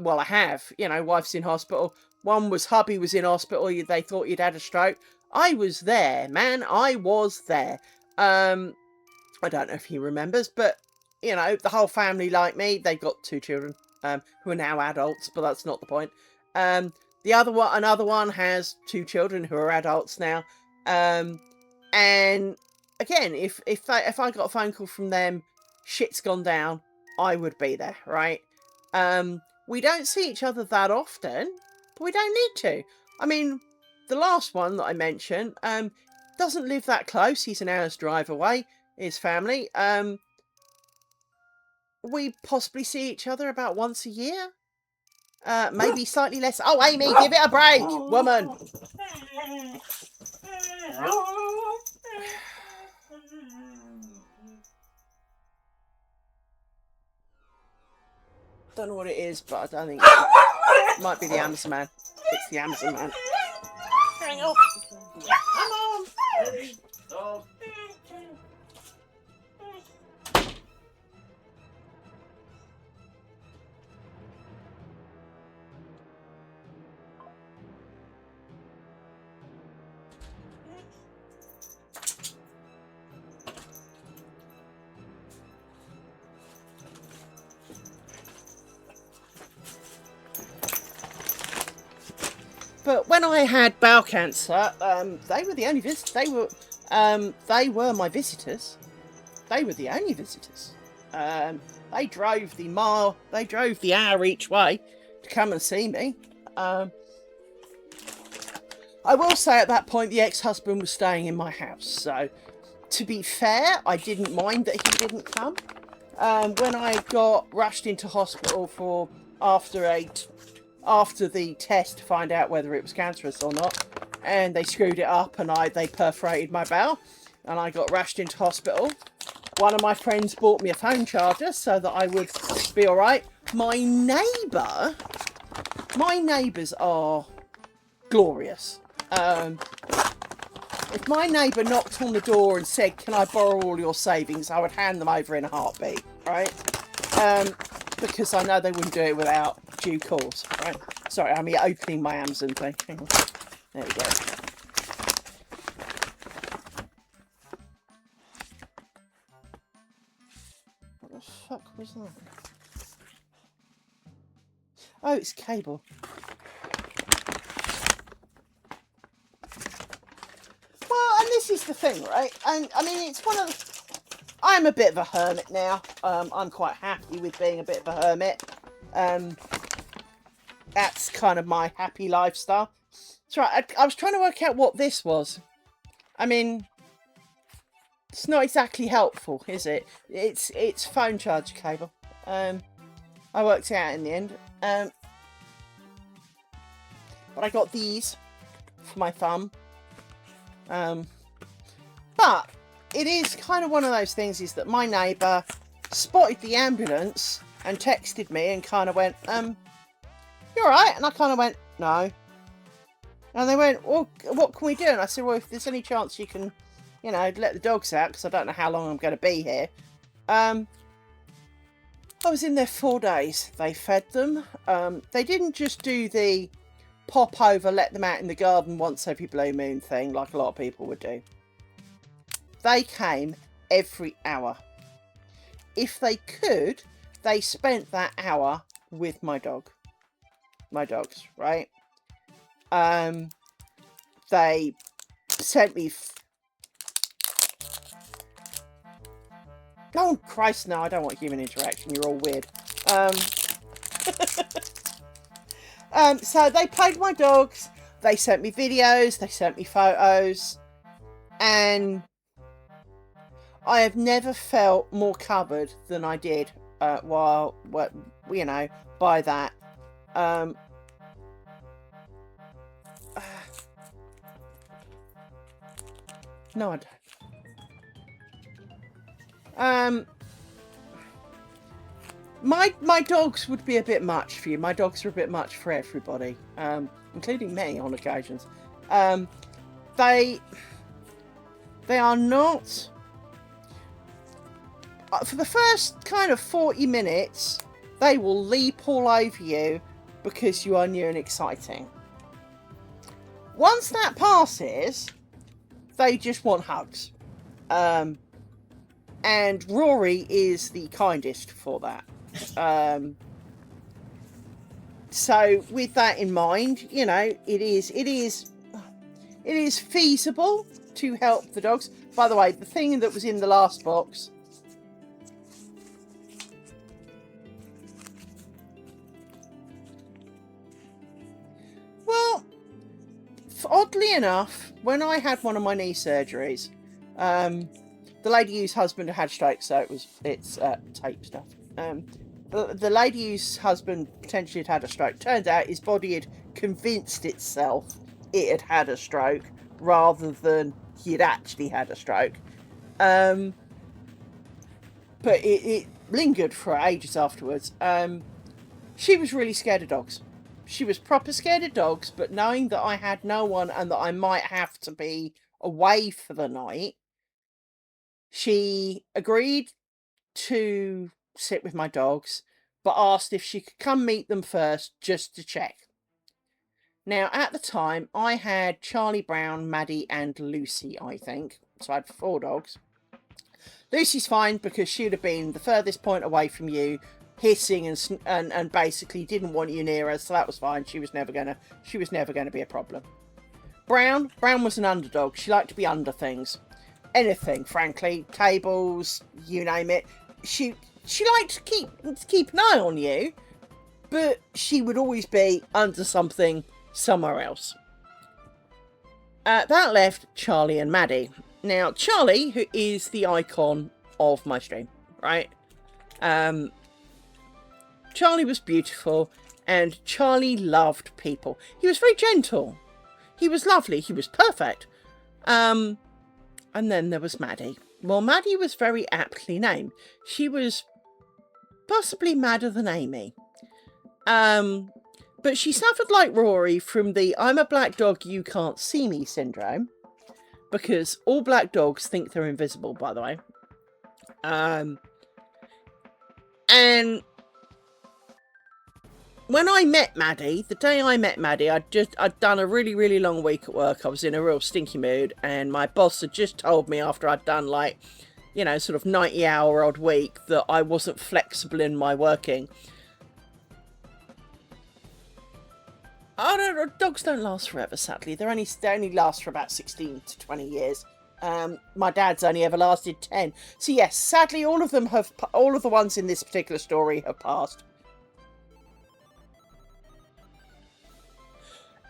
well, I have, wife's in hospital. One was hubby was in hospital. They thought you'd had a stroke. I was there, man. I was there. I don't know if he remembers, but, the whole family like me. They've got 2 children who are now adults, but that's not the point. Another one has 2 children who are adults now. And again, if I got a phone call from them, shit's gone down, I would be there, right? We don't see each other that often, but we don't need to. I mean, the last one that I mentioned, doesn't live that close. He's an hour's drive away, his family. We possibly see each other about once a year. Maybe slightly less. Oh, Amy, give it a break, woman. Don't know what it is, but I don't think it might be the Amazon man. It's the Amazon man. Hang on. Come on. Oh. But when I had bowel cancer, they were the only visitors. They were my visitors. They were the only visitors. They drove the mile. They drove the hour each way to come and see me. I will say at that point the ex-husband was staying in my house. So, to be fair, I didn't mind that he didn't come. When I got rushed into hospital for after the test to find out whether it was cancerous or not, and they screwed it up and they perforated my bowel and I got rushed into hospital. One of my friends bought me a phone charger so that I would be all right. My neighbours are glorious. If my neighbour knocked on the door and said, "Can I borrow all your savings?" I would hand them over in a heartbeat, right? Because I know they wouldn't do it without due cause, right? Sorry, I'm opening my Amazon thing. Hang on. There we go. What the fuck was that? Oh, it's cable. Well, and this is the thing, right? And I mean, it's one of the... I'm a bit of a hermit now. I'm quite happy with being a bit of a hermit. That's kind of my happy lifestyle. That's right. I was trying to work out what this was. I mean, it's not exactly helpful, is it? It's phone charger cable. I worked it out in the end. But I got these for my thumb. But it is kind of one of those things is that my neighbour spotted the ambulance and texted me and kind of went, "You alright?" And I kind of went, "No." And they went, "Well, what can we do?" And I said, "Well, if there's any chance you can, you know, let the dogs out, because I don't know how long I'm going to be here." I was in there 4 days. They fed them. They didn't just do the pop over, let them out in the garden once every blue moon thing like a lot of people would do. They came every hour. If they could, they spent that hour with my dogs, right? They sent me... Oh, Christ, no, I don't want human interaction. You're all weird. So they played my dogs. They sent me videos. They sent me photos. And I have never felt more covered than I did while, you know, by that. No, I don't. My dogs would be a bit much for you. My dogs are a bit much for everybody, including me on occasions. They are not... For the first kind of 40 minutes, they will leap all over you because you are new and exciting. Once that passes, they just want hugs. And Rory is the kindest for that. So with that in mind, you know, it is feasible to help the dogs. By the way, the thing that was in the last box oddly enough, when I had one of my knee surgeries, the lady whose husband had stroke, so it's tape stuff. The lady whose husband potentially had a stroke, turns out his body had convinced itself it had had a stroke rather than he had actually had a stroke. But it lingered for ages afterwards. She was really scared of dogs. She was proper scared of dogs, but knowing that I had no one and that I might have to be away for the night, she agreed to sit with my dogs, but asked if she could come meet them first just to check. Now, at the time, I had Charlie Brown, Maddie, and Lucy, I think. So I had 4 dogs. Lucy's fine because she would have been the furthest point away from you, hissing and basically didn't want you near her, so that was fine. She was never gonna be a problem. Brown was an underdog. She liked to be under things. Anything, frankly. Tables, you name it. She liked to keep an eye on you, but she would always be under something somewhere else. That left Charlie and Maddie. Now, Charlie, who is the icon of my stream, right? Charlie was beautiful, and Charlie loved people. He was very gentle. He was lovely. He was perfect. And then there was Maddie. Well, Maddie was very aptly named. She was possibly madder than Amy. But she suffered like Rory from the "I'm a black dog, you can't see me" syndrome. Because all black dogs think they're invisible, by the way. And when I met Maddie, the day I met Maddie, I'd done a really, really long week at work. I was in a real stinky mood, and my boss had just told me after I'd done like, you know, sort of 90-hour-odd week that I wasn't flexible in my working. Dogs don't last forever, sadly. They only last for about 16 to 20 years. My dad's only ever lasted 10. So yes, sadly, all of the ones in this particular story have passed.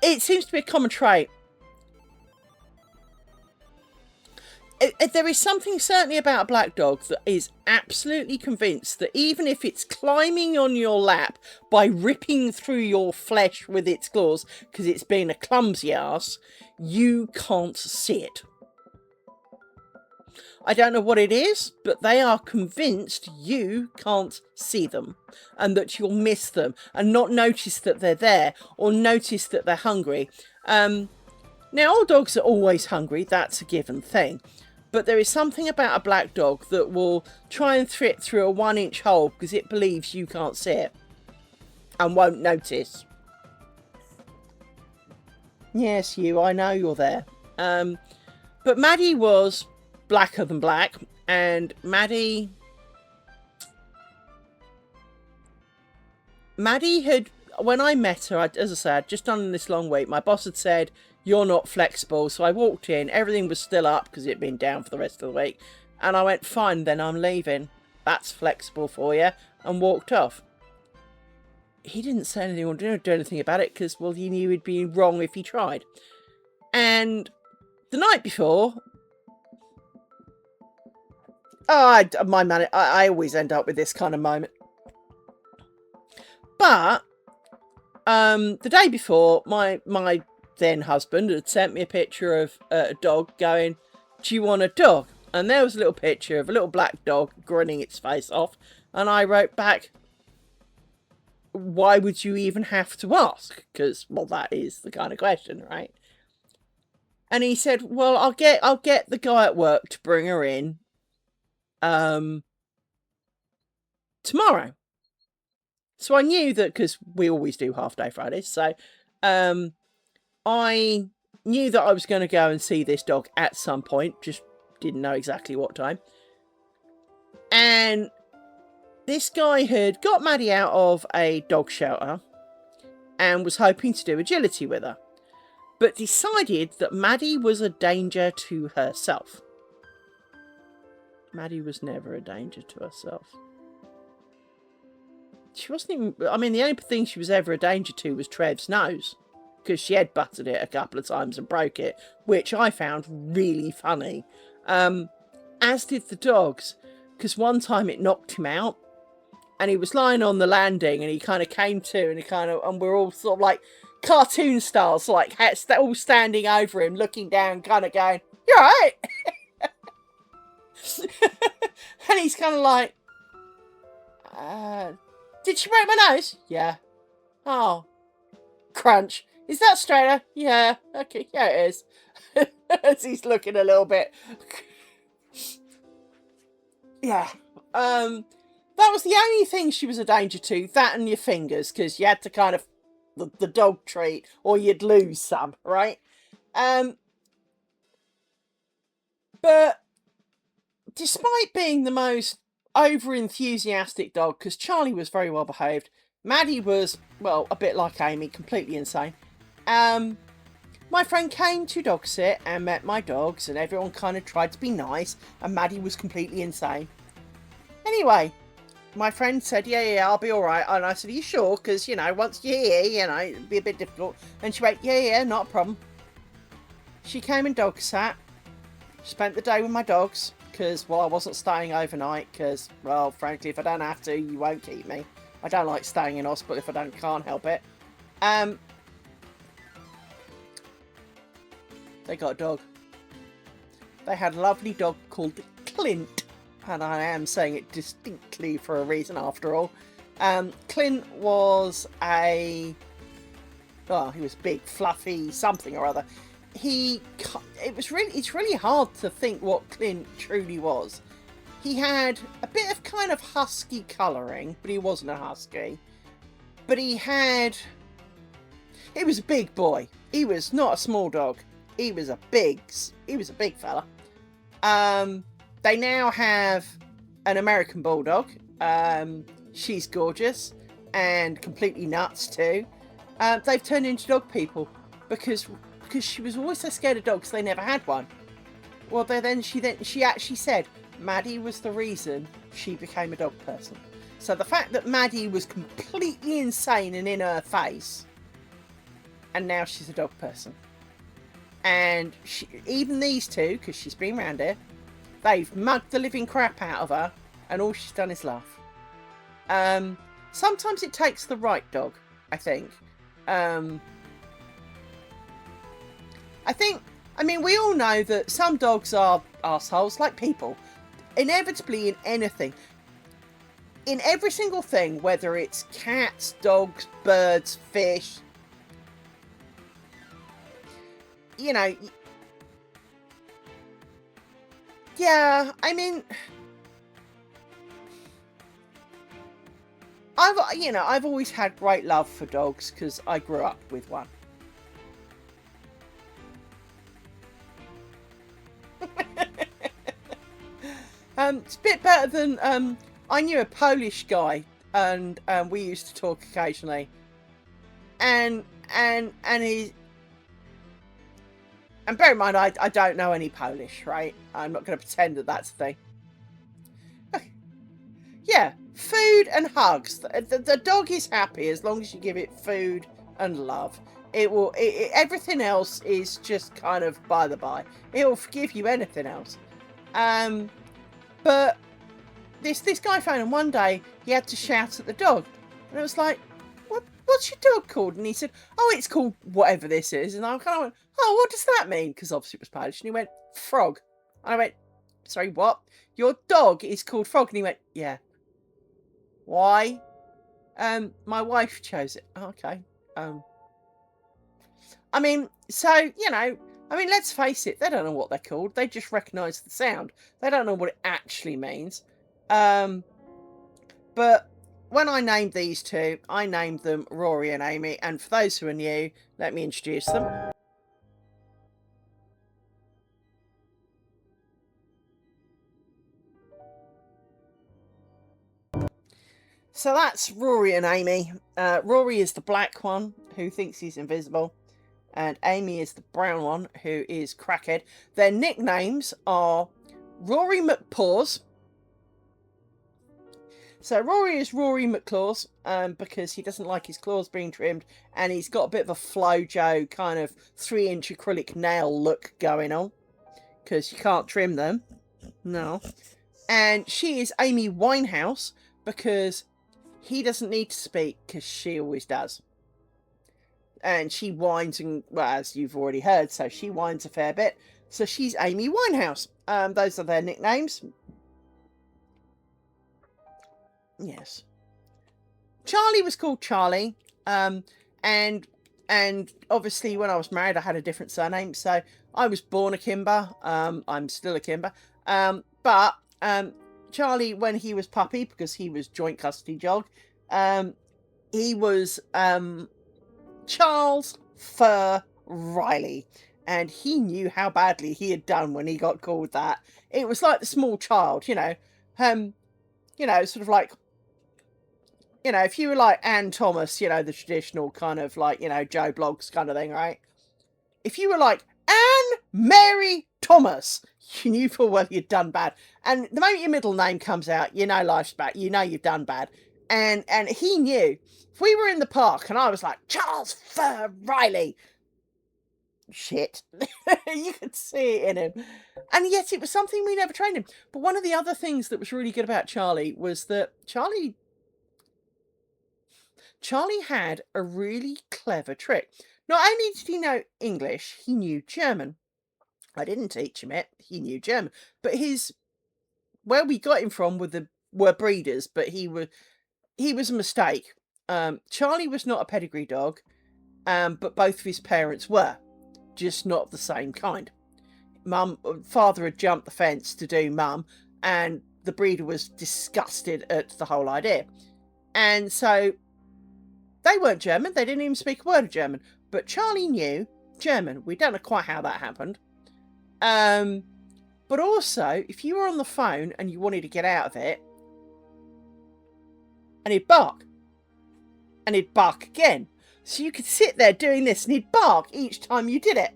It seems to be a common trait. There is something certainly about a black dog that is absolutely convinced that even if it's climbing on your lap by ripping through your flesh with its claws because it's being a clumsy ass, you can't see it. I don't know what it is, but they are convinced you can't see them and that you'll miss them and not notice that they're there or notice that they're hungry. Now, all dogs are always hungry. That's a given thing. But there is something about a black dog that will try and thread through a 1-inch hole because it believes you can't see it and won't notice. Yes, I know you're there. But Maddie was blacker than black, and Maddie had, when I met her, as I said, I'd just done this long week. My boss had said, "You're not flexible." So I walked in, everything was still up because it'd been down for the rest of the week. And I went, "Fine, then I'm leaving. That's flexible for you," and walked off. He didn't say anything or do anything about it because, well, he knew he'd be wrong if he tried. And the night before, I always end up with this kind of moment. But the day before, my then husband had sent me a picture of a dog going, "Do you want a dog?" And there was a little picture of a little black dog grinning its face off. And I wrote back, "Why would you even have to ask?" Because, well, that is the kind of question, right? And he said, "Well, I'll get the guy at work to bring her in tomorrow." So I knew that, because we always do half-day Fridays, so I knew that I was going to go and see this dog at some point, just didn't know exactly what time. And this guy had got Maddie out of a dog shelter and was hoping to do agility with her, but decided that Maddie was a danger to herself. Maddie was never a danger to herself. She wasn't even... I mean, the only thing she was ever a danger to was Trev's nose. because she had butted it a couple of times and broke it, which I found really funny. As did the dogs, because one time it knocked him out and he was lying on the landing and he kind of came to and we're all sort of like cartoon styles, like all standing over him, looking down, kind of going, "You all right?" And he's kind of like, "Did she break my nose?" "Yeah." "Oh, crunch. Is that straighter?" "Yeah." "Okay, yeah, it is." As he's looking a little bit. Yeah. That was the only thing she was a danger to, that and your fingers, because you had to kind of the dog treat or you'd lose some, right? But despite being the most over-enthusiastic dog, because Charlie was very well behaved, Maddie was, well, a bit like Amy, completely insane. My friend came to dog sit and met my dogs, and everyone kind of tried to be nice, and Maddie was completely insane. Anyway, my friend said, yeah, I'll be all right. And I said, "Are you sure? Because, once you're here, it'd be a bit difficult." And she went, yeah, not a problem. She came and dog sat, spent the day with my dogs, because, well, I wasn't staying overnight, because, well, frankly, if I don't have to, you won't keep me. I don't like staying in hospital if I can't help it. They got a dog. They had a lovely dog called Clint. And I am saying it distinctly for a reason after all. Clint was he was big, fluffy, something or other. It's really hard to think what Clint truly was. He had a bit of kind of husky colouring, but he wasn't a husky. But he was a big boy. He was not a small dog. He was a big fella. They now have an American Bulldog. She's gorgeous and completely nuts too. They've turned into dog people because she was always so scared of dogs. They never had one. Well, she actually said Maddie was the reason she became a dog person. So the fact that Maddie was completely insane and in her face, and now she's a dog person. And even these two, because she's been around here, they've mugged the living crap out of her, and all she's done is laugh. Sometimes it takes the right dog, I think. We all know that some dogs are arseholes, like people. Inevitably in anything. In every single thing, whether it's cats, dogs, birds, fish, yeah, I've always had great love for dogs because I grew up with one. It's a bit better than I knew a Polish guy, and we used to talk occasionally, and bear in mind I don't know any Polish, right? I'm not going to pretend that that's the thing. Yeah, food and hugs. The dog is happy as long as you give it food and love. Everything else is just kind of by the by. It will forgive you anything else. But this guy found him one day. He had to shout at the dog, and it was like, "What's your dog called?" And he said, "Oh, it's called whatever this is." And I kind of went, "Oh, what does that mean?" Because obviously it was Polish. And he went, "Frog." And I went, "Sorry, what? Your dog is called Frog?" And he went, "Yeah." "Why?" My wife chose it. Oh, okay. Let's face it, they don't know what they're called. They just recognise the sound. They don't know what it actually means. But when I named these two, I named them Rory and Amy. And for those who are new, let me introduce them. So that's Rory and Amy. Rory is the black one who thinks he's invisible. And Amy is the brown one who is crackhead. Their nicknames are Rory McPaws, So Rory is Rory McClaws, because he doesn't like his claws being trimmed, and he's got a bit of a Flojo kind of 3-inch acrylic nail look going on, because you can't trim them. No. And she is Amy Winehouse, because he doesn't need to speak, because she always does. And she whines, and, well, as you've already heard, so she whines a fair bit. So she's Amy Winehouse. Those are their nicknames. Yes. Charlie was called Charlie. And obviously when I was married, I had a different surname. So I was born a Kimber. I'm still a Kimber. But Charlie, when he was puppy, because he was joint custody dog, he was Charles Fur Riley. And he knew how badly he had done when he got called that. It was like the small child, sort of like, if you were like Anne Thomas, the traditional kind of like, Joe Bloggs kind of thing, right? If you were like Anne Mary Thomas, you knew full well you'd done bad. And the moment your middle name comes out, life's bad. You've done bad. And he knew. If we were in the park and I was like, Charles Fur Riley, shit. You could see it in him. And yet it was something we never trained him. But one of the other things that was really good about Charlie was that Charlie had a really clever trick. Not only did he know English, he knew German. I didn't teach him it. He knew German. But where we got him from were breeders, but he was a mistake. Charlie was not a pedigree dog, but both of his parents were, just not of the same kind. Father had jumped the fence to do mum, and the breeder was disgusted at the whole idea. And so they weren't German. They didn't even speak a word of German. But Charlie knew German. We don't know quite how that happened. But also, if you were on the phone and you wanted to get out of it, and he'd bark. And he'd bark again. So you could sit there doing this and he'd bark each time you did it.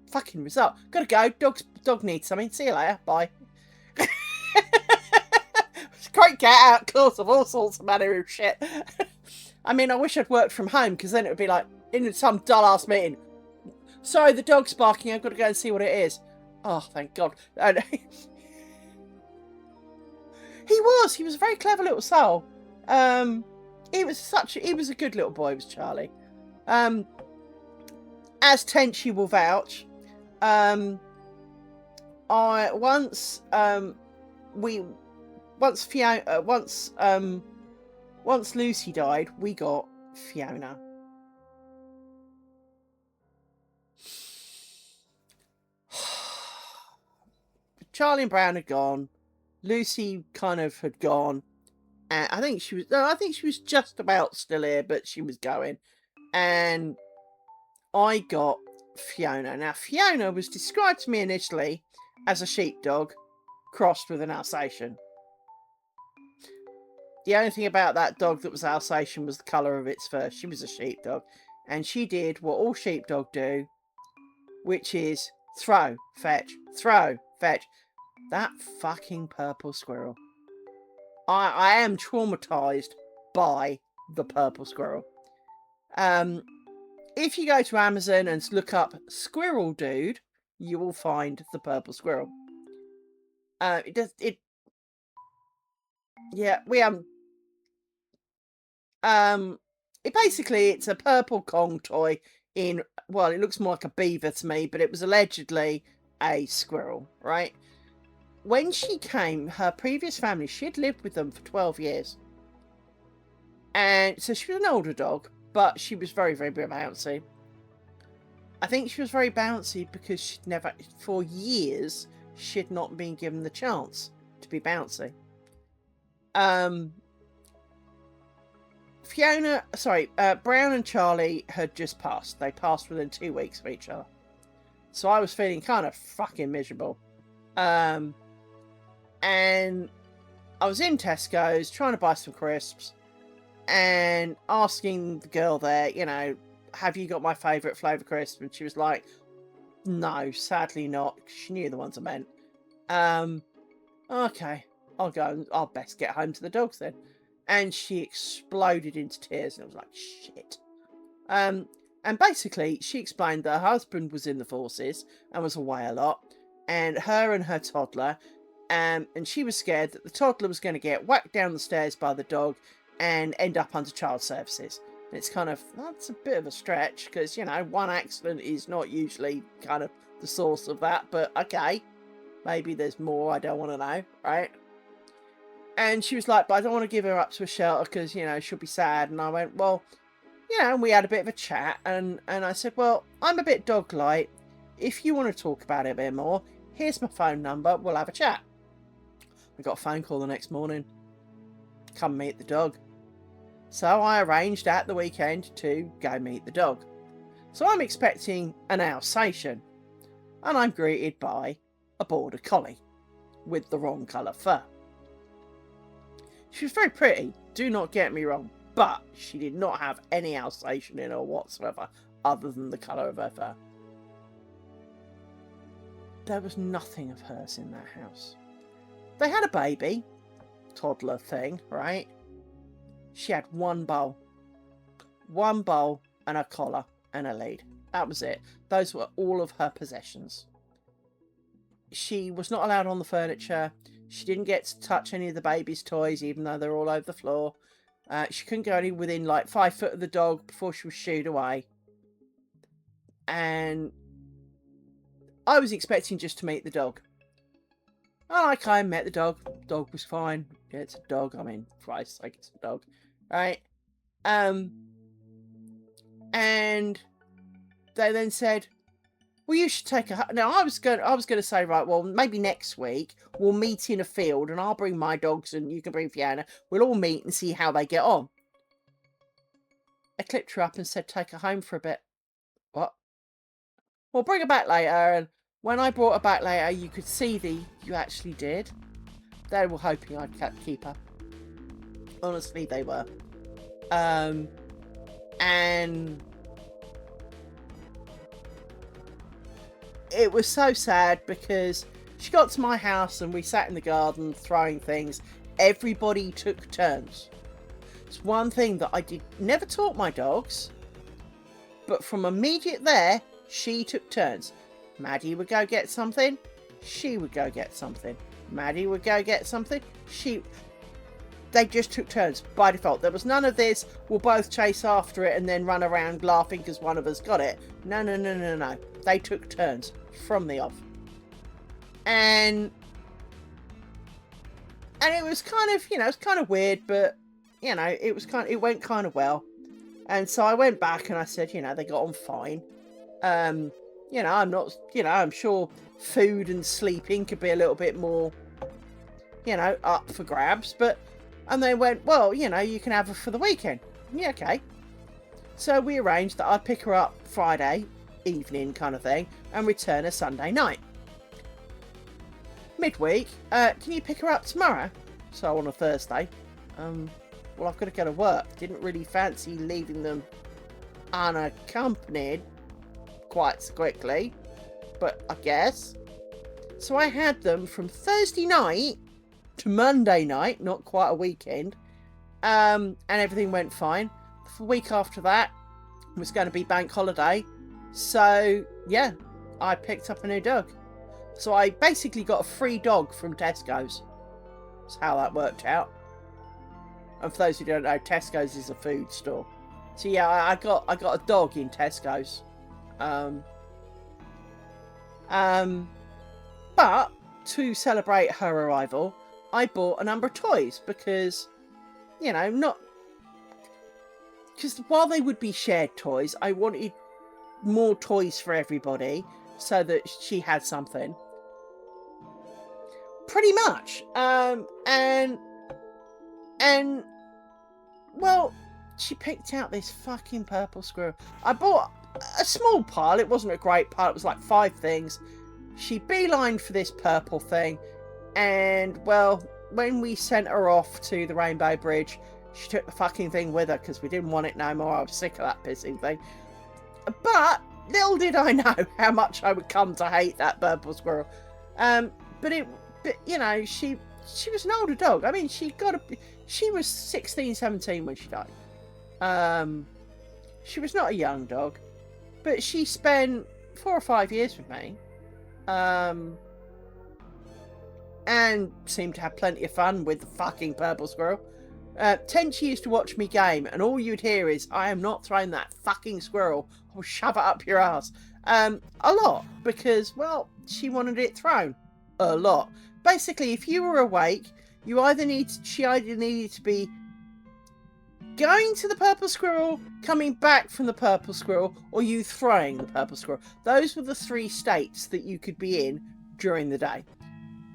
Fucking result. Gotta go. Dog needs something. See you later. Bye. Great cat out, claws of all sorts of manner of shit. I mean, I wish I'd worked from home, because then it would be like, in some dull-ass meeting. Sorry, the dog's barking. I've got to go and see what it is. Oh, thank God. He was a very clever little soul. He was a good little boy, was Charlie. As Tenchi will vouch, once Lucy died, we got Fiona. Charlie and Brown had gone. Lucy kind of had gone. And I think she was just about still here, but she was going. And I got Fiona. Now, Fiona was described to me initially as a sheepdog crossed with an Alsatian. The only thing about that dog that was Alsatian was the colour of its fur. She was a sheepdog. And she did what all sheepdog do, which is throw, fetch, throw, fetch. That fucking purple squirrel. I am traumatised by the purple squirrel. If you go to Amazon and look up squirrel dude, you will find the purple squirrel. It's a purple Kong toy it looks more like a beaver to me, but it was allegedly a squirrel, right? When she came, her previous family, she had lived with them for 12 years. And so she was an older dog, but she was very, very bouncy. I think she was very bouncy because for years, she'd not been given the chance to be bouncy. Brown and Charlie had just passed. They passed within 2 weeks of each other. So I was feeling kind of fucking miserable. And I was in Tesco's trying to buy some crisps and asking the girl there, have you got my favourite flavour crisp? And she was like, no, sadly not. She knew the ones I meant. Okay. I'll best get home to the dogs then. And she exploded into tears, and I was like, shit. And basically, she explained that her husband was in the forces and was away a lot, and her and her toddler, and she was scared that the toddler was going to get whacked down the stairs by the dog and end up under child services. And it's kind of, that's a bit of a stretch, because, you know, one accident is not usually kind of the source of that, but okay, maybe there's more, I don't want to know, right? And she was like, but I don't want to give her up to a shelter because, you know, she'll be sad. And I went, well, you know, and we had a bit of a chat, and I said, well, I'm a bit dog light. If you want to talk about it a bit more, here's my phone number, we'll have a chat. We got a phone call the next morning. Come meet the dog. So I arranged at the weekend to go meet the dog. So I'm expecting an Alsatian, and I'm greeted by a border collie with the wrong colour fur. She was very pretty, do not get me wrong, but she did not have any Alsatian in her whatsoever, other than the colour of her fur. There was nothing of hers in that house. They had a baby, toddler thing, right? She had one bowl and a collar and a lead. That was it. Those were all of her possessions. She was not allowed on the furniture. She didn't get to touch any of the baby's toys, even though they're all over the floor. She couldn't go any within like 5 foot of the dog before she was shooed away. And I was expecting just to meet the dog. And I came, met the dog. Dog was fine. Yeah, it's a dog. I mean, Christ's sake, it's a dog, right? And they then said, well, you should take a... Now, I was going to say, right, well, maybe next week we'll meet in a field and I'll bring my dogs and you can bring Fiona. We'll all meet and see how they get on. I clipped her up and said, take her home for a bit. What? Well, bring her back later. And when I brought her back later, you could see you actually did. They were hoping I'd keep her. Honestly, they were. And it was so sad because she got to my house and we sat in the garden throwing things. Everybody took turns. It's one thing that I never taught my dogs, but from immediate there, she took turns. Maddie would go get something, she would go get something. Maddie would go get something, they just took turns by default. There was none of this, we'll both chase after it and then run around laughing because one of us got it. No. They took turns from the off. And it was kind of, you know, it's kind of weird, but, you know, it went kind of well. And so I went back and I said, you know, they got on fine. You know, I'm not, you know, I'm sure food and sleeping could be a little bit more, you know, up for grabs. And they went, well, you know, you can have her for the weekend. Yeah, okay. So we arranged that I'd pick her up Friday evening kind of thing and return her Sunday night. Midweek, can you pick her up tomorrow? So on a Thursday. Well, I've got to go to work. Didn't really fancy leaving them unaccompanied quite so quickly, but I guess. So I had them from Thursday night to Monday night, not quite a weekend, and everything went fine. The week after that was going to be bank holiday, so yeah, I picked up a new dog. So I basically got a free dog from Tesco's. That's how that worked out. And for those who don't know, Tesco's is a food store. So yeah, I got a dog in Tesco's. But to celebrate her arrival, I bought a number of toys because, you know, because while they would be shared toys, I wanted more toys for everybody so that she had something. Pretty much. And well, she picked out this fucking purple squirrel. I bought a small pile. It wasn't a great pile. It was like 5 things. She beelined for this purple thing. And, well, when we sent her off to the Rainbow Bridge, she took the fucking thing with her because we didn't want it no more. I was sick of that pissing thing. But little did I know how much I would come to hate that purple squirrel. But you know, she was an older dog. I mean, she was 16, 17 when she died. She was not a young dog, but she spent 4 or 5 years with me. And seemed to have plenty of fun with the fucking purple squirrel. Tenchi used to watch me game, and all you'd hear is, I am not throwing that fucking squirrel. I'll shove it up your ass. A lot, because, well, she wanted it thrown. A lot. Basically, if you were awake, she either needed to be going to the purple squirrel, coming back from the purple squirrel, or you throwing the purple squirrel. Those were the 3 states that you could be in during the day.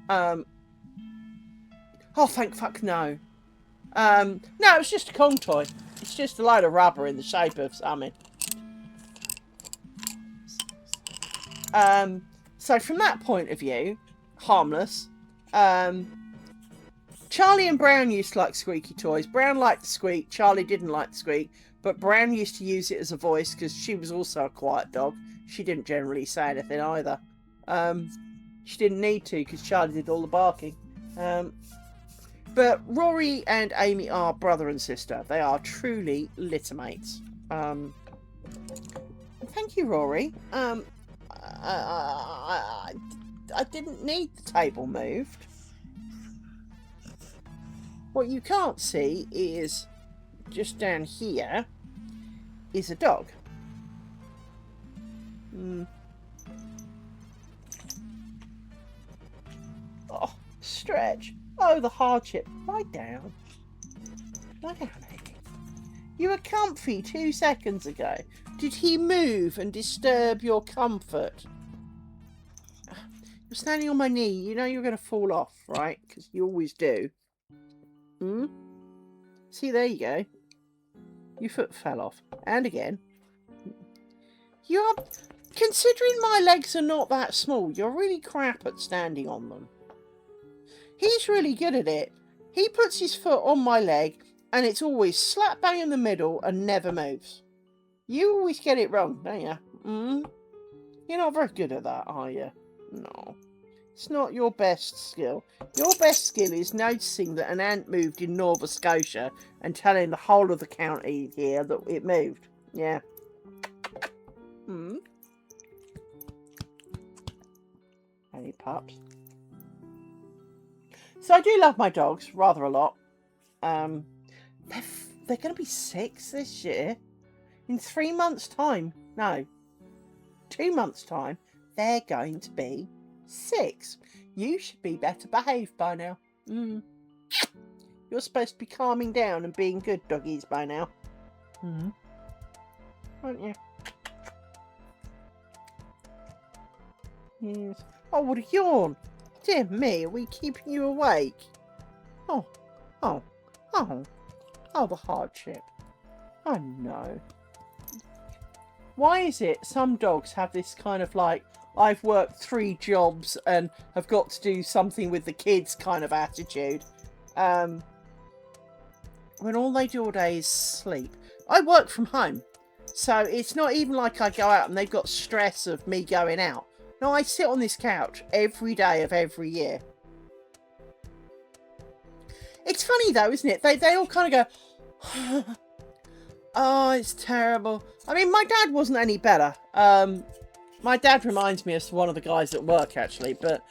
Oh, thank fuck no. No, it was just a Kong toy. It's just a load of rubber in the shape of something. So from that point of view, harmless. Charlie and Brown used to like squeaky toys. Brown liked the squeak. Charlie didn't like the squeak. But Brown used to use it as a voice because she was also a quiet dog. She didn't generally say anything either. She didn't need to because Charlie did all the barking. But Rory and Amy are brother and sister. They are truly littermates. Thank you, Rory. I didn't need the table moved. What you can't see is just down here is a dog. Oh, stretch. Oh, the hardship. Lie down. Lie down, Amy. You were comfy 2 seconds ago. Did he move and disturb your comfort? You're standing on my knee. You know you're going to fall off, right? Because you always do. See, there you go. Your foot fell off. And again. You're... Considering my legs are not that small, you're really crap at standing on them. He's really good at it. He puts his foot on my leg and it's always slap bang in the middle and never moves. You always get it wrong, don't you? You're not very good at that, are you? No. It's not your best skill. Your best skill is noticing that an ant moved in Nova Scotia and telling the whole of the county here that it moved. Yeah. Any pups? So I do love my dogs rather a lot. They're going to be 6 this year. In 3 months' time. No. 2 months' time. They're going to be 6. You should be better behaved by now. You're supposed to be calming down and being good doggies by now. Aren't you? Yes. Oh, what a yawn. Dear me, are we keeping you awake? Oh, the hardship. Oh, no. Why is it some dogs have this kind of like, I've worked 3 jobs and have got to do something with the kids kind of attitude? When all they do all day is sleep. I work from home. So it's not even like I go out and they've got stress of me going out. No, I sit on this couch every day of every year. It's funny though, isn't it? They all kind of go, oh, it's terrible. I mean, my dad wasn't any better. My dad reminds me of one of the guys at work, actually. But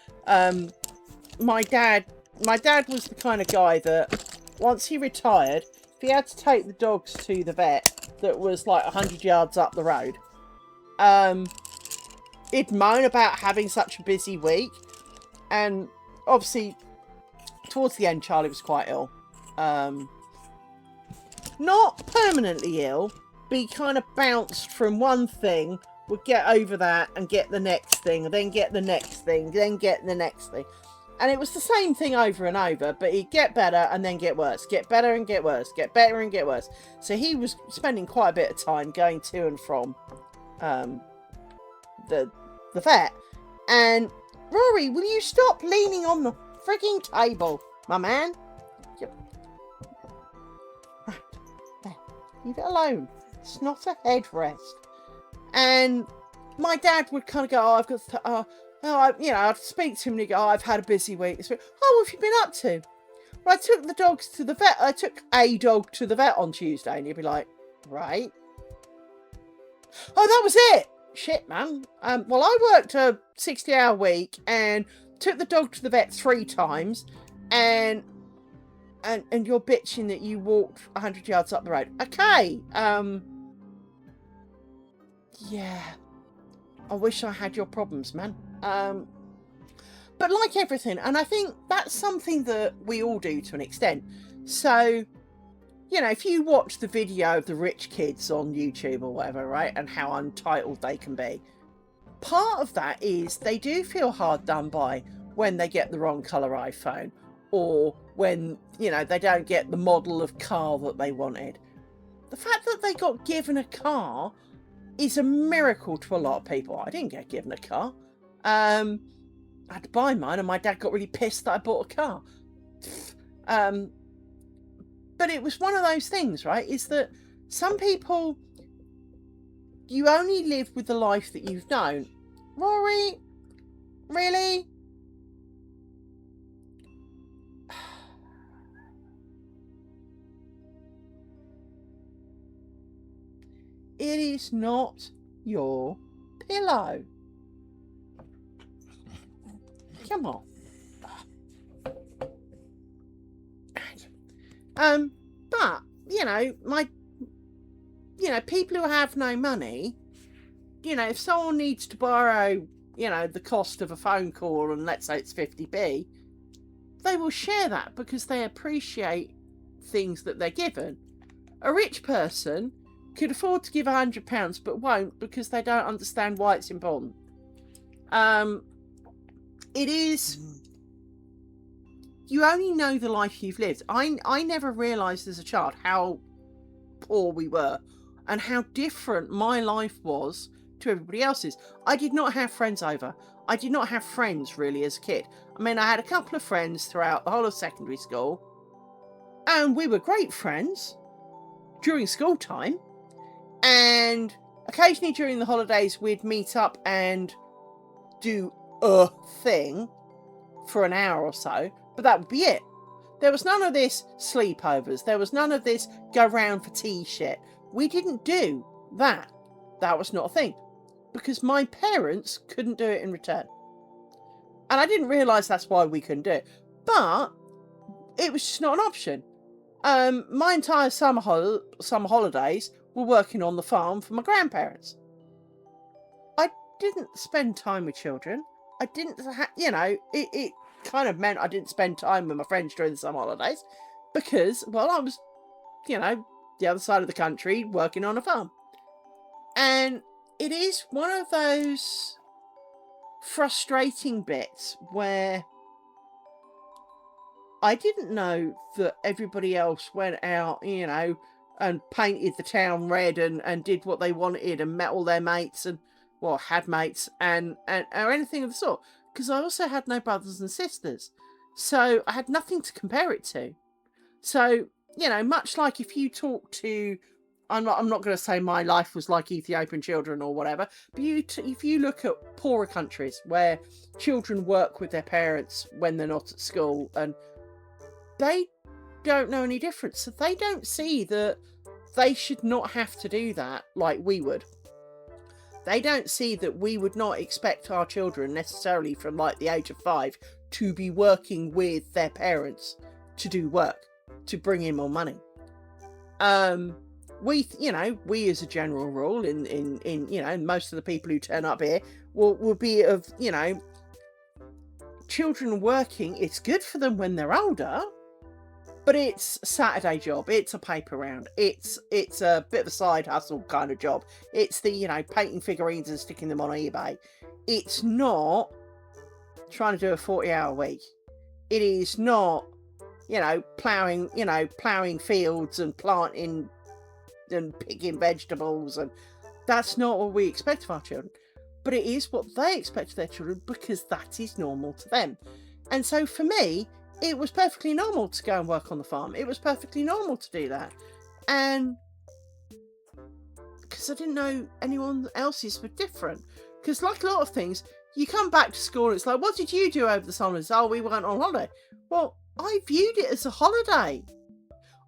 my dad was the kind of guy that once he retired, if he had to take the dogs to the vet that was like 100 yards up the road, he'd moan about having such a busy week. And obviously, towards the end, Charlie was quite ill. Not permanently ill, but he kind of bounced from one thing, would get over that and get the next thing, and then get the next thing, then get the next thing. And it was the same thing over and over, but he'd get better and then get worse. Get better and get worse. Get better and get worse. So he was spending quite a bit of time going to and from the vet. And Rory, will you stop leaning on the frigging table, my man? Yep. Right. There. Leave it alone. It's not a headrest. And my dad would kind of go, oh, I've got Oh, I'd speak to him and he'd go, oh, I've had a busy week. Oh, what have you been up to? Well, I took the dogs to the vet. I took a dog to the vet on Tuesday. And you'd be like, right. Oh, that was it. Shit, man. Well, I worked a 60-hour week and took the dog to the vet 3 times. And you're bitching that you walked 100 yards up the road. Okay. Yeah. I wish I had your problems, man. But like everything, and I think that's something that we all do to an extent. So, if you watch the video of the rich kids on YouTube or whatever, right, and how untitled they can be, part of that is they do feel hard done by when they get the wrong colour iPhone, or when, they don't get the model of car that they wanted. The fact that they got given a car is a miracle to a lot of people. I didn't get given a car. I had to buy mine, and my dad got really pissed that I bought a car. But it was one of those things, right? Is that some people, you only live with the life that you've known. Rory, really? It is not your pillow. Come on. But, people who have no money, if someone needs to borrow, the cost of a phone call, and let's say it's 50p, they will share that because they appreciate things that they're given. A rich person could afford to give £100 but won't because they don't understand why it's important. It is, you only know the life you've lived. I never realised as a child how poor we were and how different my life was to everybody else's. I did not have friends over. I did not have friends really as a kid. I mean, I had a couple of friends throughout the whole of secondary school, and we were great friends during school time, and occasionally during the holidays we'd meet up and do a thing for an hour or so, but that would be it. There was none of this sleepovers. There was none of this go round for tea shit. We didn't do that. That was not a thing. Because my parents couldn't do it in return. And I didn't realise that's why we couldn't do it. But it was just not an option. My entire summer holidays were working on the farm for my grandparents. I didn't spend time with children. I didn't, it kind of meant I didn't spend time with my friends during the summer holidays because, well, I was, the other side of the country working on a farm. And it is one of those frustrating bits where I didn't know that everybody else went out, and painted the town red and did what they wanted and met all their mates and, well, had mates and or anything of the sort. Because I also had no brothers and sisters. So I had nothing to compare it to. So, much like if you talk to, I'm not going to say my life was like Ethiopian children or whatever, but if you look at poorer countries where children work with their parents when they're not at school, and they don't know any difference. So they don't see that they should not have to do that like we would. They don't see that we would not expect our children necessarily from like the age of 5 to be working with their parents to do work, to bring in more money. We as a general rule in most of the people who turn up here will be of, children working. It's good for them when they're older, but it's a Saturday job. It's a paper round. It's a bit of a side hustle kind of job. It's the, painting figurines and sticking them on eBay. It's not trying to do a 40-hour week. It is not, ploughing fields and planting and picking vegetables, and that's not what we expect of our children. But it is what they expect of their children because that is normal to them. And so for me, it was perfectly normal to go and work on the farm. It was perfectly normal to do that. And because I didn't know anyone else's were different. Because like a lot of things, you come back to school and it's like, what did you do over the summers? Oh, we went on holiday. Well, I viewed it as a holiday.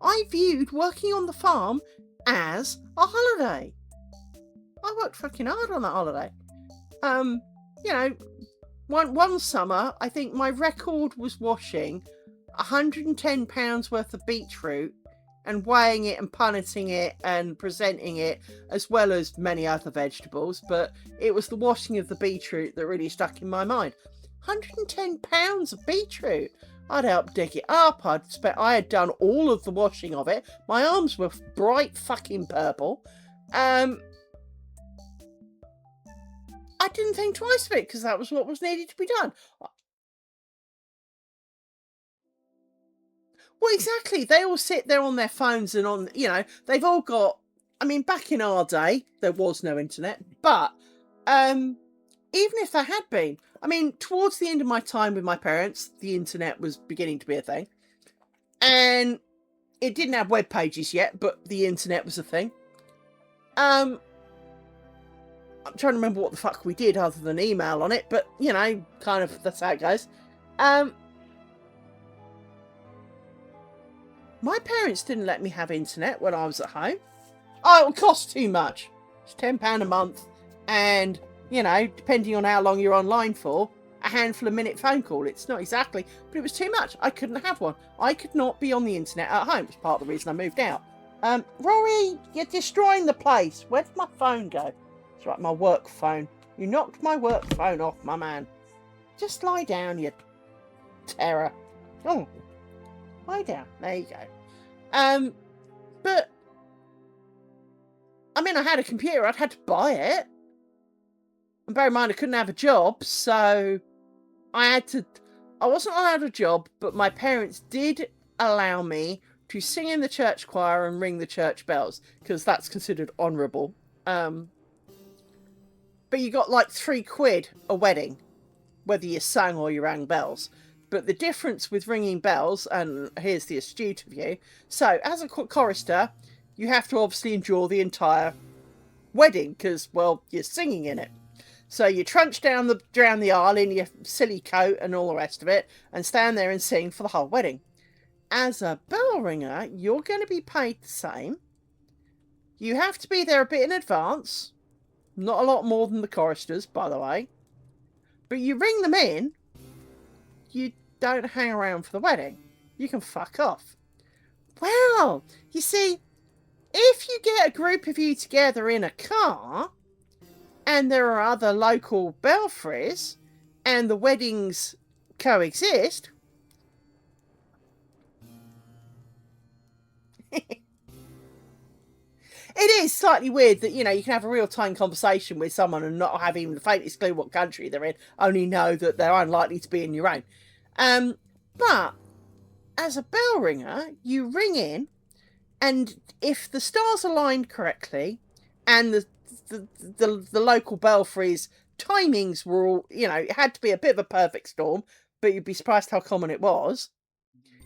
I viewed working on the farm as a holiday. I worked fucking hard on that holiday. You know, one summer, I think my record was washing £110 worth of beetroot and weighing it and punneting it and presenting it, as well as many other vegetables. But it was the washing of the beetroot that really stuck in my mind. £110 of beetroot. I'd helped dig it up. I had done all of the washing of it. My arms were bright fucking purple. I didn't think twice of it because that was what was needed to be done. Well, exactly. They all sit there on their phones and on, they've all got, I mean, back in our day, there was no internet, but even if there had been, I mean, towards the end of my time with my parents, the internet was beginning to be a thing. And it didn't have web pages yet, but the internet was a thing. I'm trying to remember what the fuck we did other than email on it, but, kind of, that's how it goes. My parents didn't let me have internet when I was at home. Oh, it would cost too much. It's £10 a month. And, depending on how long you're online for, a handful of minute phone call. It's not exactly, but it was too much. I couldn't have one. I could not be on the internet at home. It's part of the reason I moved out. Rory, you're destroying the place. Where did my phone go? It's right, my work phone. You knocked my work phone off, my man. Just lie down, you terror. Oh. Lie down. There you go. But I mean, I had a computer. I'd had to buy it. And bear in mind, I couldn't have a job, so I wasn't allowed a job, but my parents did allow me to sing in the church choir and ring the church bells, because that's considered honourable. But you got like £3 a wedding, whether you sang or you rang bells. But the difference with ringing bells, and here's the astute of you, so as a chorister, you have to obviously endure the entire wedding, because, well, you're singing in it. So you trunch down the aisle in your silly coat and all the rest of it, and stand there and sing for the whole wedding. As a bell ringer, you're going to be paid the same. You have to be there a bit in advance. Not a lot more than the choristers, by the way. But you ring them in. You don't hang around for the wedding. You can fuck off. Well, you see, if you get a group of you together in a car, and there are other local belfries, and the weddings coexist, it is slightly weird that, you can have a real-time conversation with someone and not have even the faintest clue what country they're in, only know that they're unlikely to be in your own. But as a bell ringer, you ring in, and if the stars aligned correctly, and the local belfries timings were all, it had to be a bit of a perfect storm, but you'd be surprised how common it was.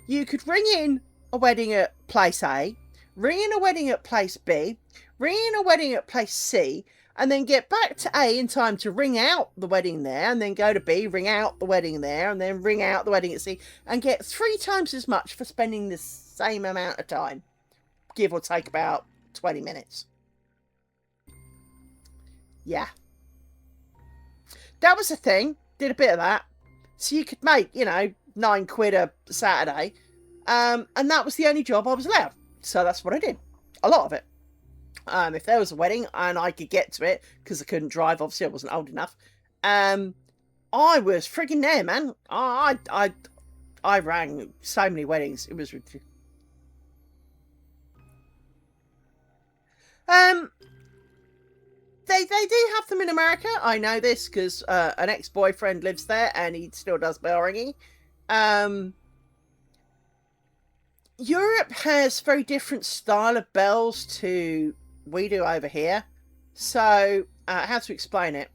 You could ring in a wedding at place A, ring in a wedding at place B, ring in a wedding at place C, and then get back to A in time to ring out the wedding there, and then go to B, ring out the wedding there, and then ring out the wedding at C, and get 3 times as much for spending the same amount of time, give or take about 20 minutes. Yeah. That was a thing. Did a bit of that. So you could make, £9 a Saturday. And that was the only job I was allowed. So that's what I did. A lot of it. If there was a wedding and I could get to it, because I couldn't drive, obviously I wasn't old enough, I was frigging there, man. I rang so many weddings. It was ridiculous. They do have them in America. I know this because an ex-boyfriend lives there and he still does bell ringing. Europe has very different style of bells to we do over here. So, how to explain it?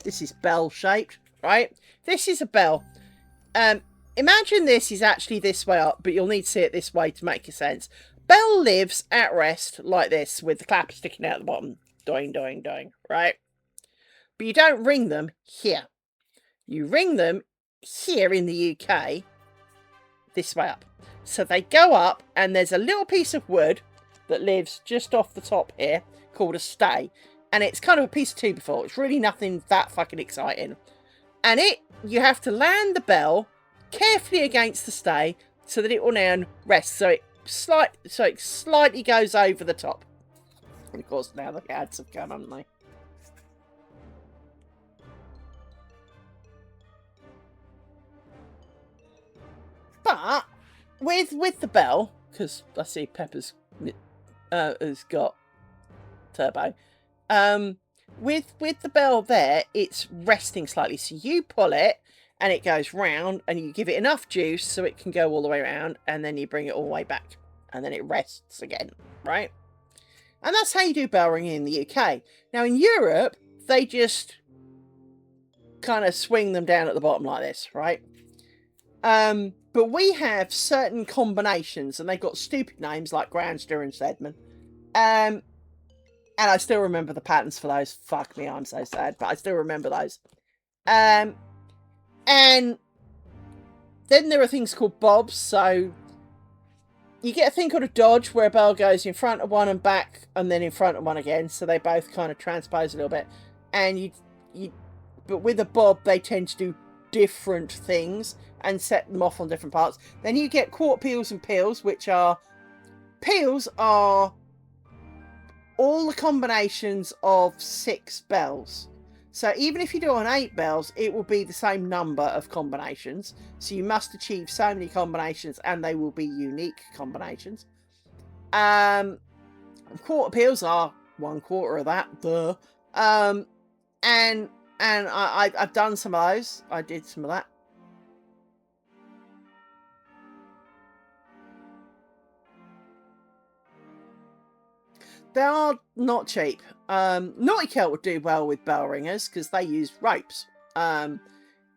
This is bell-shaped, right? This is a bell. Imagine this is actually this way up, but you'll need to see it this way to make sense. Bell lives at rest like this, with the clapper sticking out the bottom. doing, doing, doing, right? But you don't ring them here. You ring them here in the UK, this way up. So they go up, and there's a little piece of wood that lives just off the top here called a stay. And it's kind of a piece of 2x4. It's really nothing that fucking exciting. And you have to land the bell carefully against the stay so that it will now rest. So it slightly goes over the top. And of course now the ads have come, haven't they? But with the bell, because I see Pepper's has got turbo. With the bell there, it's resting slightly. So you pull it and it goes round, and you give it enough juice so it can go all the way around, and then you bring it all the way back, and then it rests again, right? And that's how you do bell ringing in the UK. Now in Europe, they just kind of swing them down at the bottom like this, right? But we have certain combinations, and they've got stupid names like Groundster and Stedman. And I still remember the patterns for those. Fuck me, I'm so sad, but I still remember those. And then there are things called bobs. So you get a thing called a dodge, where a bell goes in front of one and back, and then in front of one again. So they both kind of transpose a little bit. And but with a bob, they tend to do different things and set them off on different parts. Then you get quarter peals and peals, which are... Peals are all the combinations of 6 bells. So even if you do it on 8 bells, it will be the same number of combinations. So you must achieve so many combinations, and they will be unique combinations. Quarter peals are 1/4 of that. And I've done some of those. I did some of that. They are not cheap. Naughty Kel would do well with bell ringers because they use ropes. And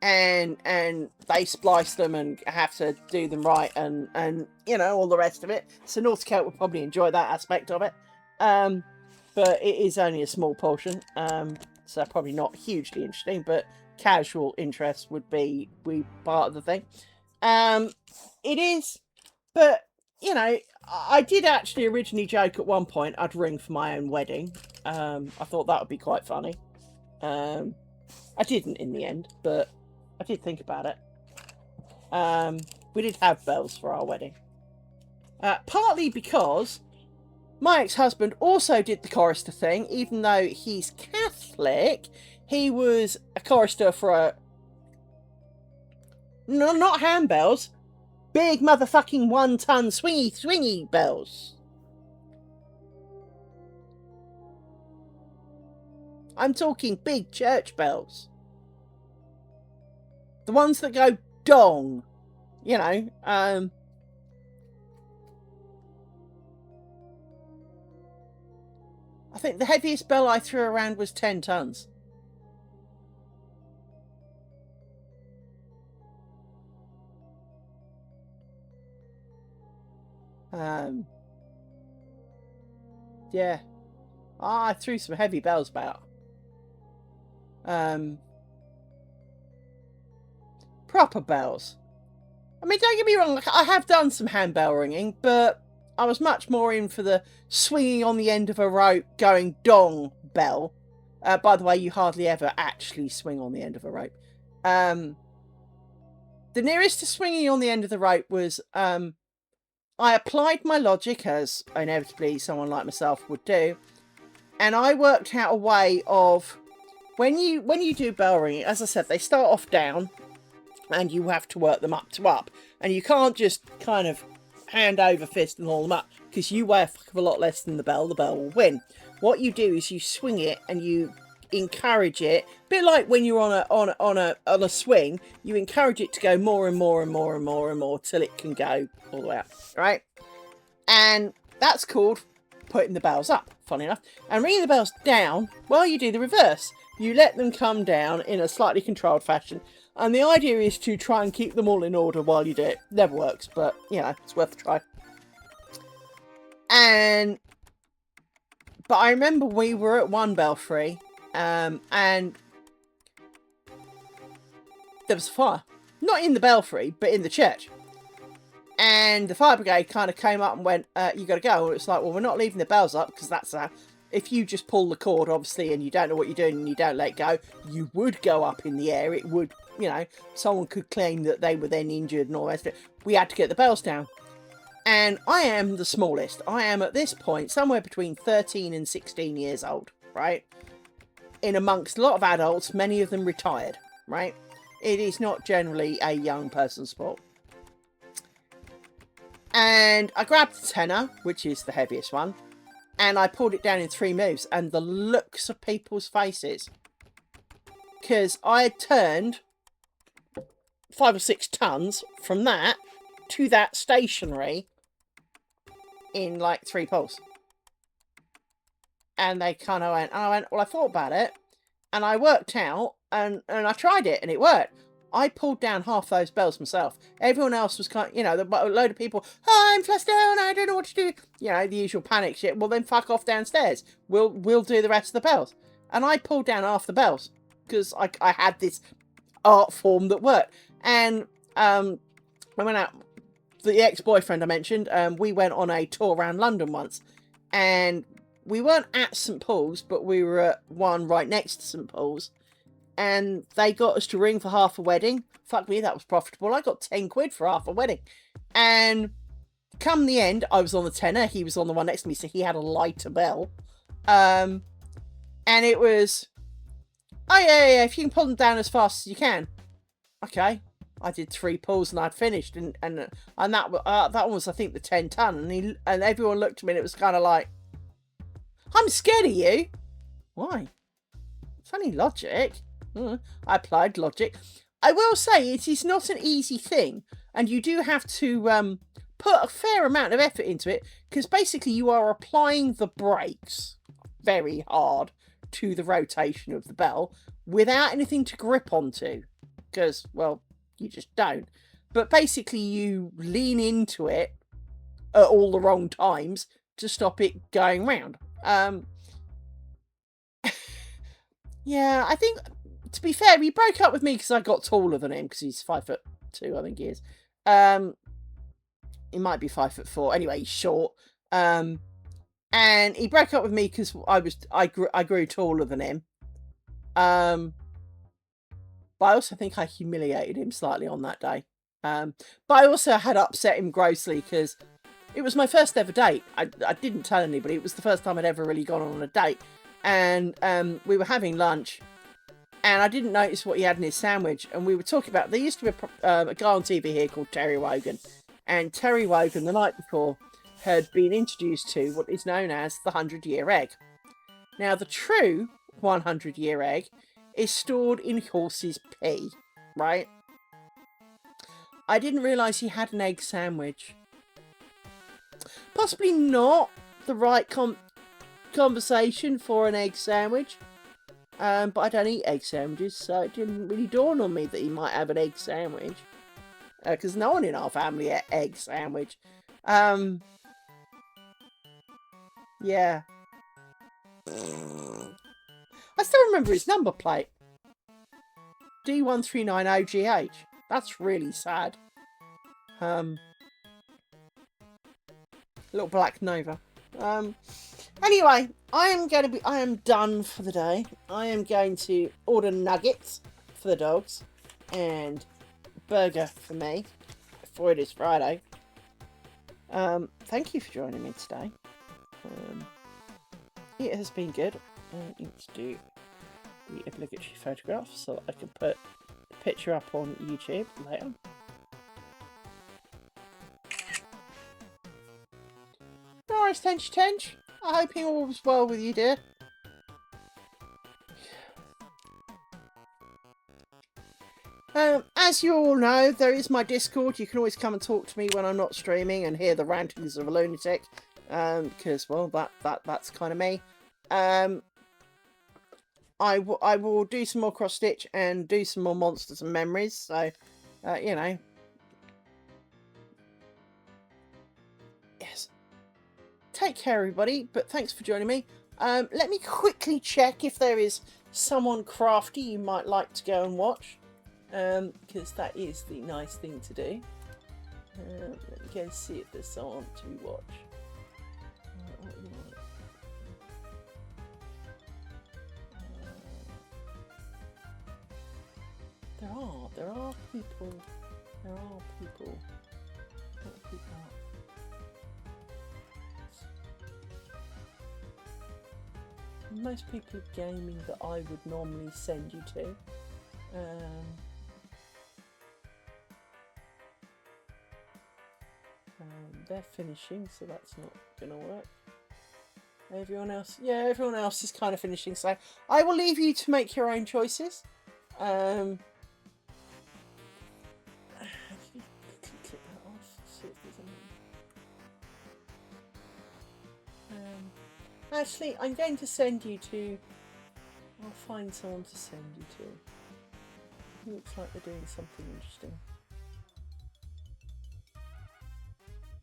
they splice them and have to do them right, and you know, all the rest of it. So Naughty Kel would probably enjoy that aspect of it. But it is only a small portion. So probably not hugely interesting, but casual interest would be part of the thing. It is, but you know, I did actually originally joke at one point I'd ring for my own wedding. I thought that would be quite funny. I didn't in the end, but I did think about it. We did have bells for our wedding. Partly because my ex-husband also did the chorister thing. Even though he's Catholic, he was a chorister for a... No, not handbells. Big motherfucking 1-ton swingy bells. I'm talking big church bells. The ones that go dong. You know, I think the heaviest bell I threw around was 10 tons. Yeah. I threw some heavy bells about. Proper bells. I mean, don't get me wrong, I have done some handbell ringing, but I was much more in for the swinging on the end of a rope going dong bell. By the way, you hardly ever actually swing on the end of a rope. The nearest to swinging on the end of the rope was... I applied my logic, as inevitably someone like myself would do, and I worked out a way of... When you do bell ringing, as I said, they start off down, and you have to work them up to up. And you can't just kind of hand over fist and haul them up, because you weigh a fuck of a lot less than the bell will win. What you do is you swing it and you encourage it, a bit like when you're on a swing, you encourage it to go more and more and more and more and more till it can go all the way up, right? And that's called putting the bells up, funny enough. And ringing the bells down, well, you do the reverse. You let them come down in a slightly controlled fashion. And the idea is to try and keep them all in order while you do it. Never works, but, you know, it's worth a try. But I remember we were at one belfry, and there was a fire. Not in the belfry, but in the church. And the fire brigade kind of came up and went, you got to go. And it's like, well, we're not leaving the bells up, because that's if you just pull the cord, obviously, and you don't know what you're doing and you don't let go, you would go up in the air. It would, you know, someone could claim that they were then injured and all that stuff. We had to get the bells down. And I am the smallest. I am at this point somewhere between 13 and 16 years old, right? In amongst a lot of adults, many of them retired, right? It is not generally a young person's sport. And I grabbed the tenor, which is the heaviest one, and I pulled it down in 3 moves. And the looks of people's faces, because I had turned 5 or 6 tons from that to that stationary in like 3 pulls. And they kind of went, and I went, well, I thought about it, and I worked out, and I tried it, and it worked. I pulled down half those bells myself. Everyone else was kind of, you know, a load of people, oh, I'm flushed down, I don't know what to do. You know, the usual panic shit. Well, then fuck off downstairs. We'll do the rest of the bells. And I pulled down half the bells, because I had this art form that worked. And I went out, the ex-boyfriend I mentioned, we went on a tour around London once. And we weren't at St. Paul's, but we were at one right next to St. Paul's. And they got us to ring for half a wedding. Fuck me, that was profitable. I got 10 quid for half a wedding. And come the end, I was on the tenor. He was on the one next to me, so he had a lighter bell. And it was, oh yeah, if you can pull them down as fast as you can. Okay. I did 3 pulls and I'd finished. And that one was, I think, the 10 ton. And everyone looked at me and it was kind of like, I'm scared of you. Why? It's only logic. I applied logic. I will say it is not an easy thing, and you do have to put a fair amount of effort into it, because basically you are applying the brakes very hard to the rotation of the bell without anything to grip onto, because, well, you just don't. But basically you lean into it at all the wrong times to stop it going round. Yeah, I think, to be fair, he broke up with me because I got taller than him, because he's 5'2", I think he is. He might be 5'4". Anyway, he's short. And he broke up with me because I grew taller than him. But I also think I humiliated him slightly on that day. But I also had upset him grossly because it was my first ever date. I didn't tell anybody. It was the first time I'd ever really gone on a date. And we were having lunch. And I didn't notice what he had in his sandwich. And we were talking about, there used to be a guy on TV here called Terry Wogan. And Terry Wogan, the night before, had been introduced to what is known as the 100-year egg. Now, the true 100-year egg is stored in horse's pee, right? I didn't realise he had an egg sandwich. Possibly not the right conversation for an egg sandwich. But I don't eat egg sandwiches, so it didn't really dawn on me that he might have an egg sandwich. Because no one in our family ate egg sandwich. Yeah. I still remember his number plate. D1390GH. That's really sad. Little black Nova. Anyway, I am done for the day. I am going to order nuggets for the dogs and burger for me before it is Friday. Thank you for joining me today. It has been good. I need to do the obligatory photograph so that I can put the picture up on YouTube later. Nice, Tench. I hope all was well with you, dear. As you all know, there is my Discord. You can always come and talk to me when I'm not streaming and hear the rantings of a lunatic. Because, well, that's kind of me. I will do some more cross stitch and do some more monsters and memories. So, you know. Yes. Take care, everybody. But thanks for joining me. Let me quickly check if there is someone crafty you might like to go and watch, because that is the nice thing to do. Let me go and see if there's someone to watch. What do you want? There are people. There are people. What people are? Most people are gaming that I would normally send you to. They're finishing, so that's not gonna work. Everyone else, yeah, everyone else is kind of finishing, so I will leave you to make your own choices. Click that off. See if there's anything. Actually, I'm going to send you to. I'll find someone to send you to. Looks like they're doing something interesting.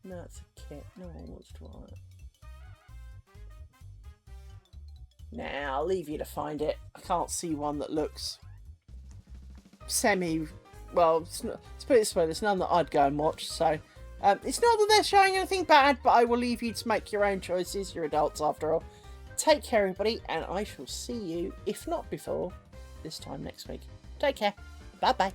No, it's a kit. No one wants to buy it. Nah, I'll leave you to find it. I can't see one that looks semi. Well, let's put it this way: there's none that I'd go and watch. So, it's not that they're showing anything bad, but I will leave you to make your own choices. You're adults after all. Take care, everybody, and I shall see you, if not before, this time next week. Take care. Bye bye.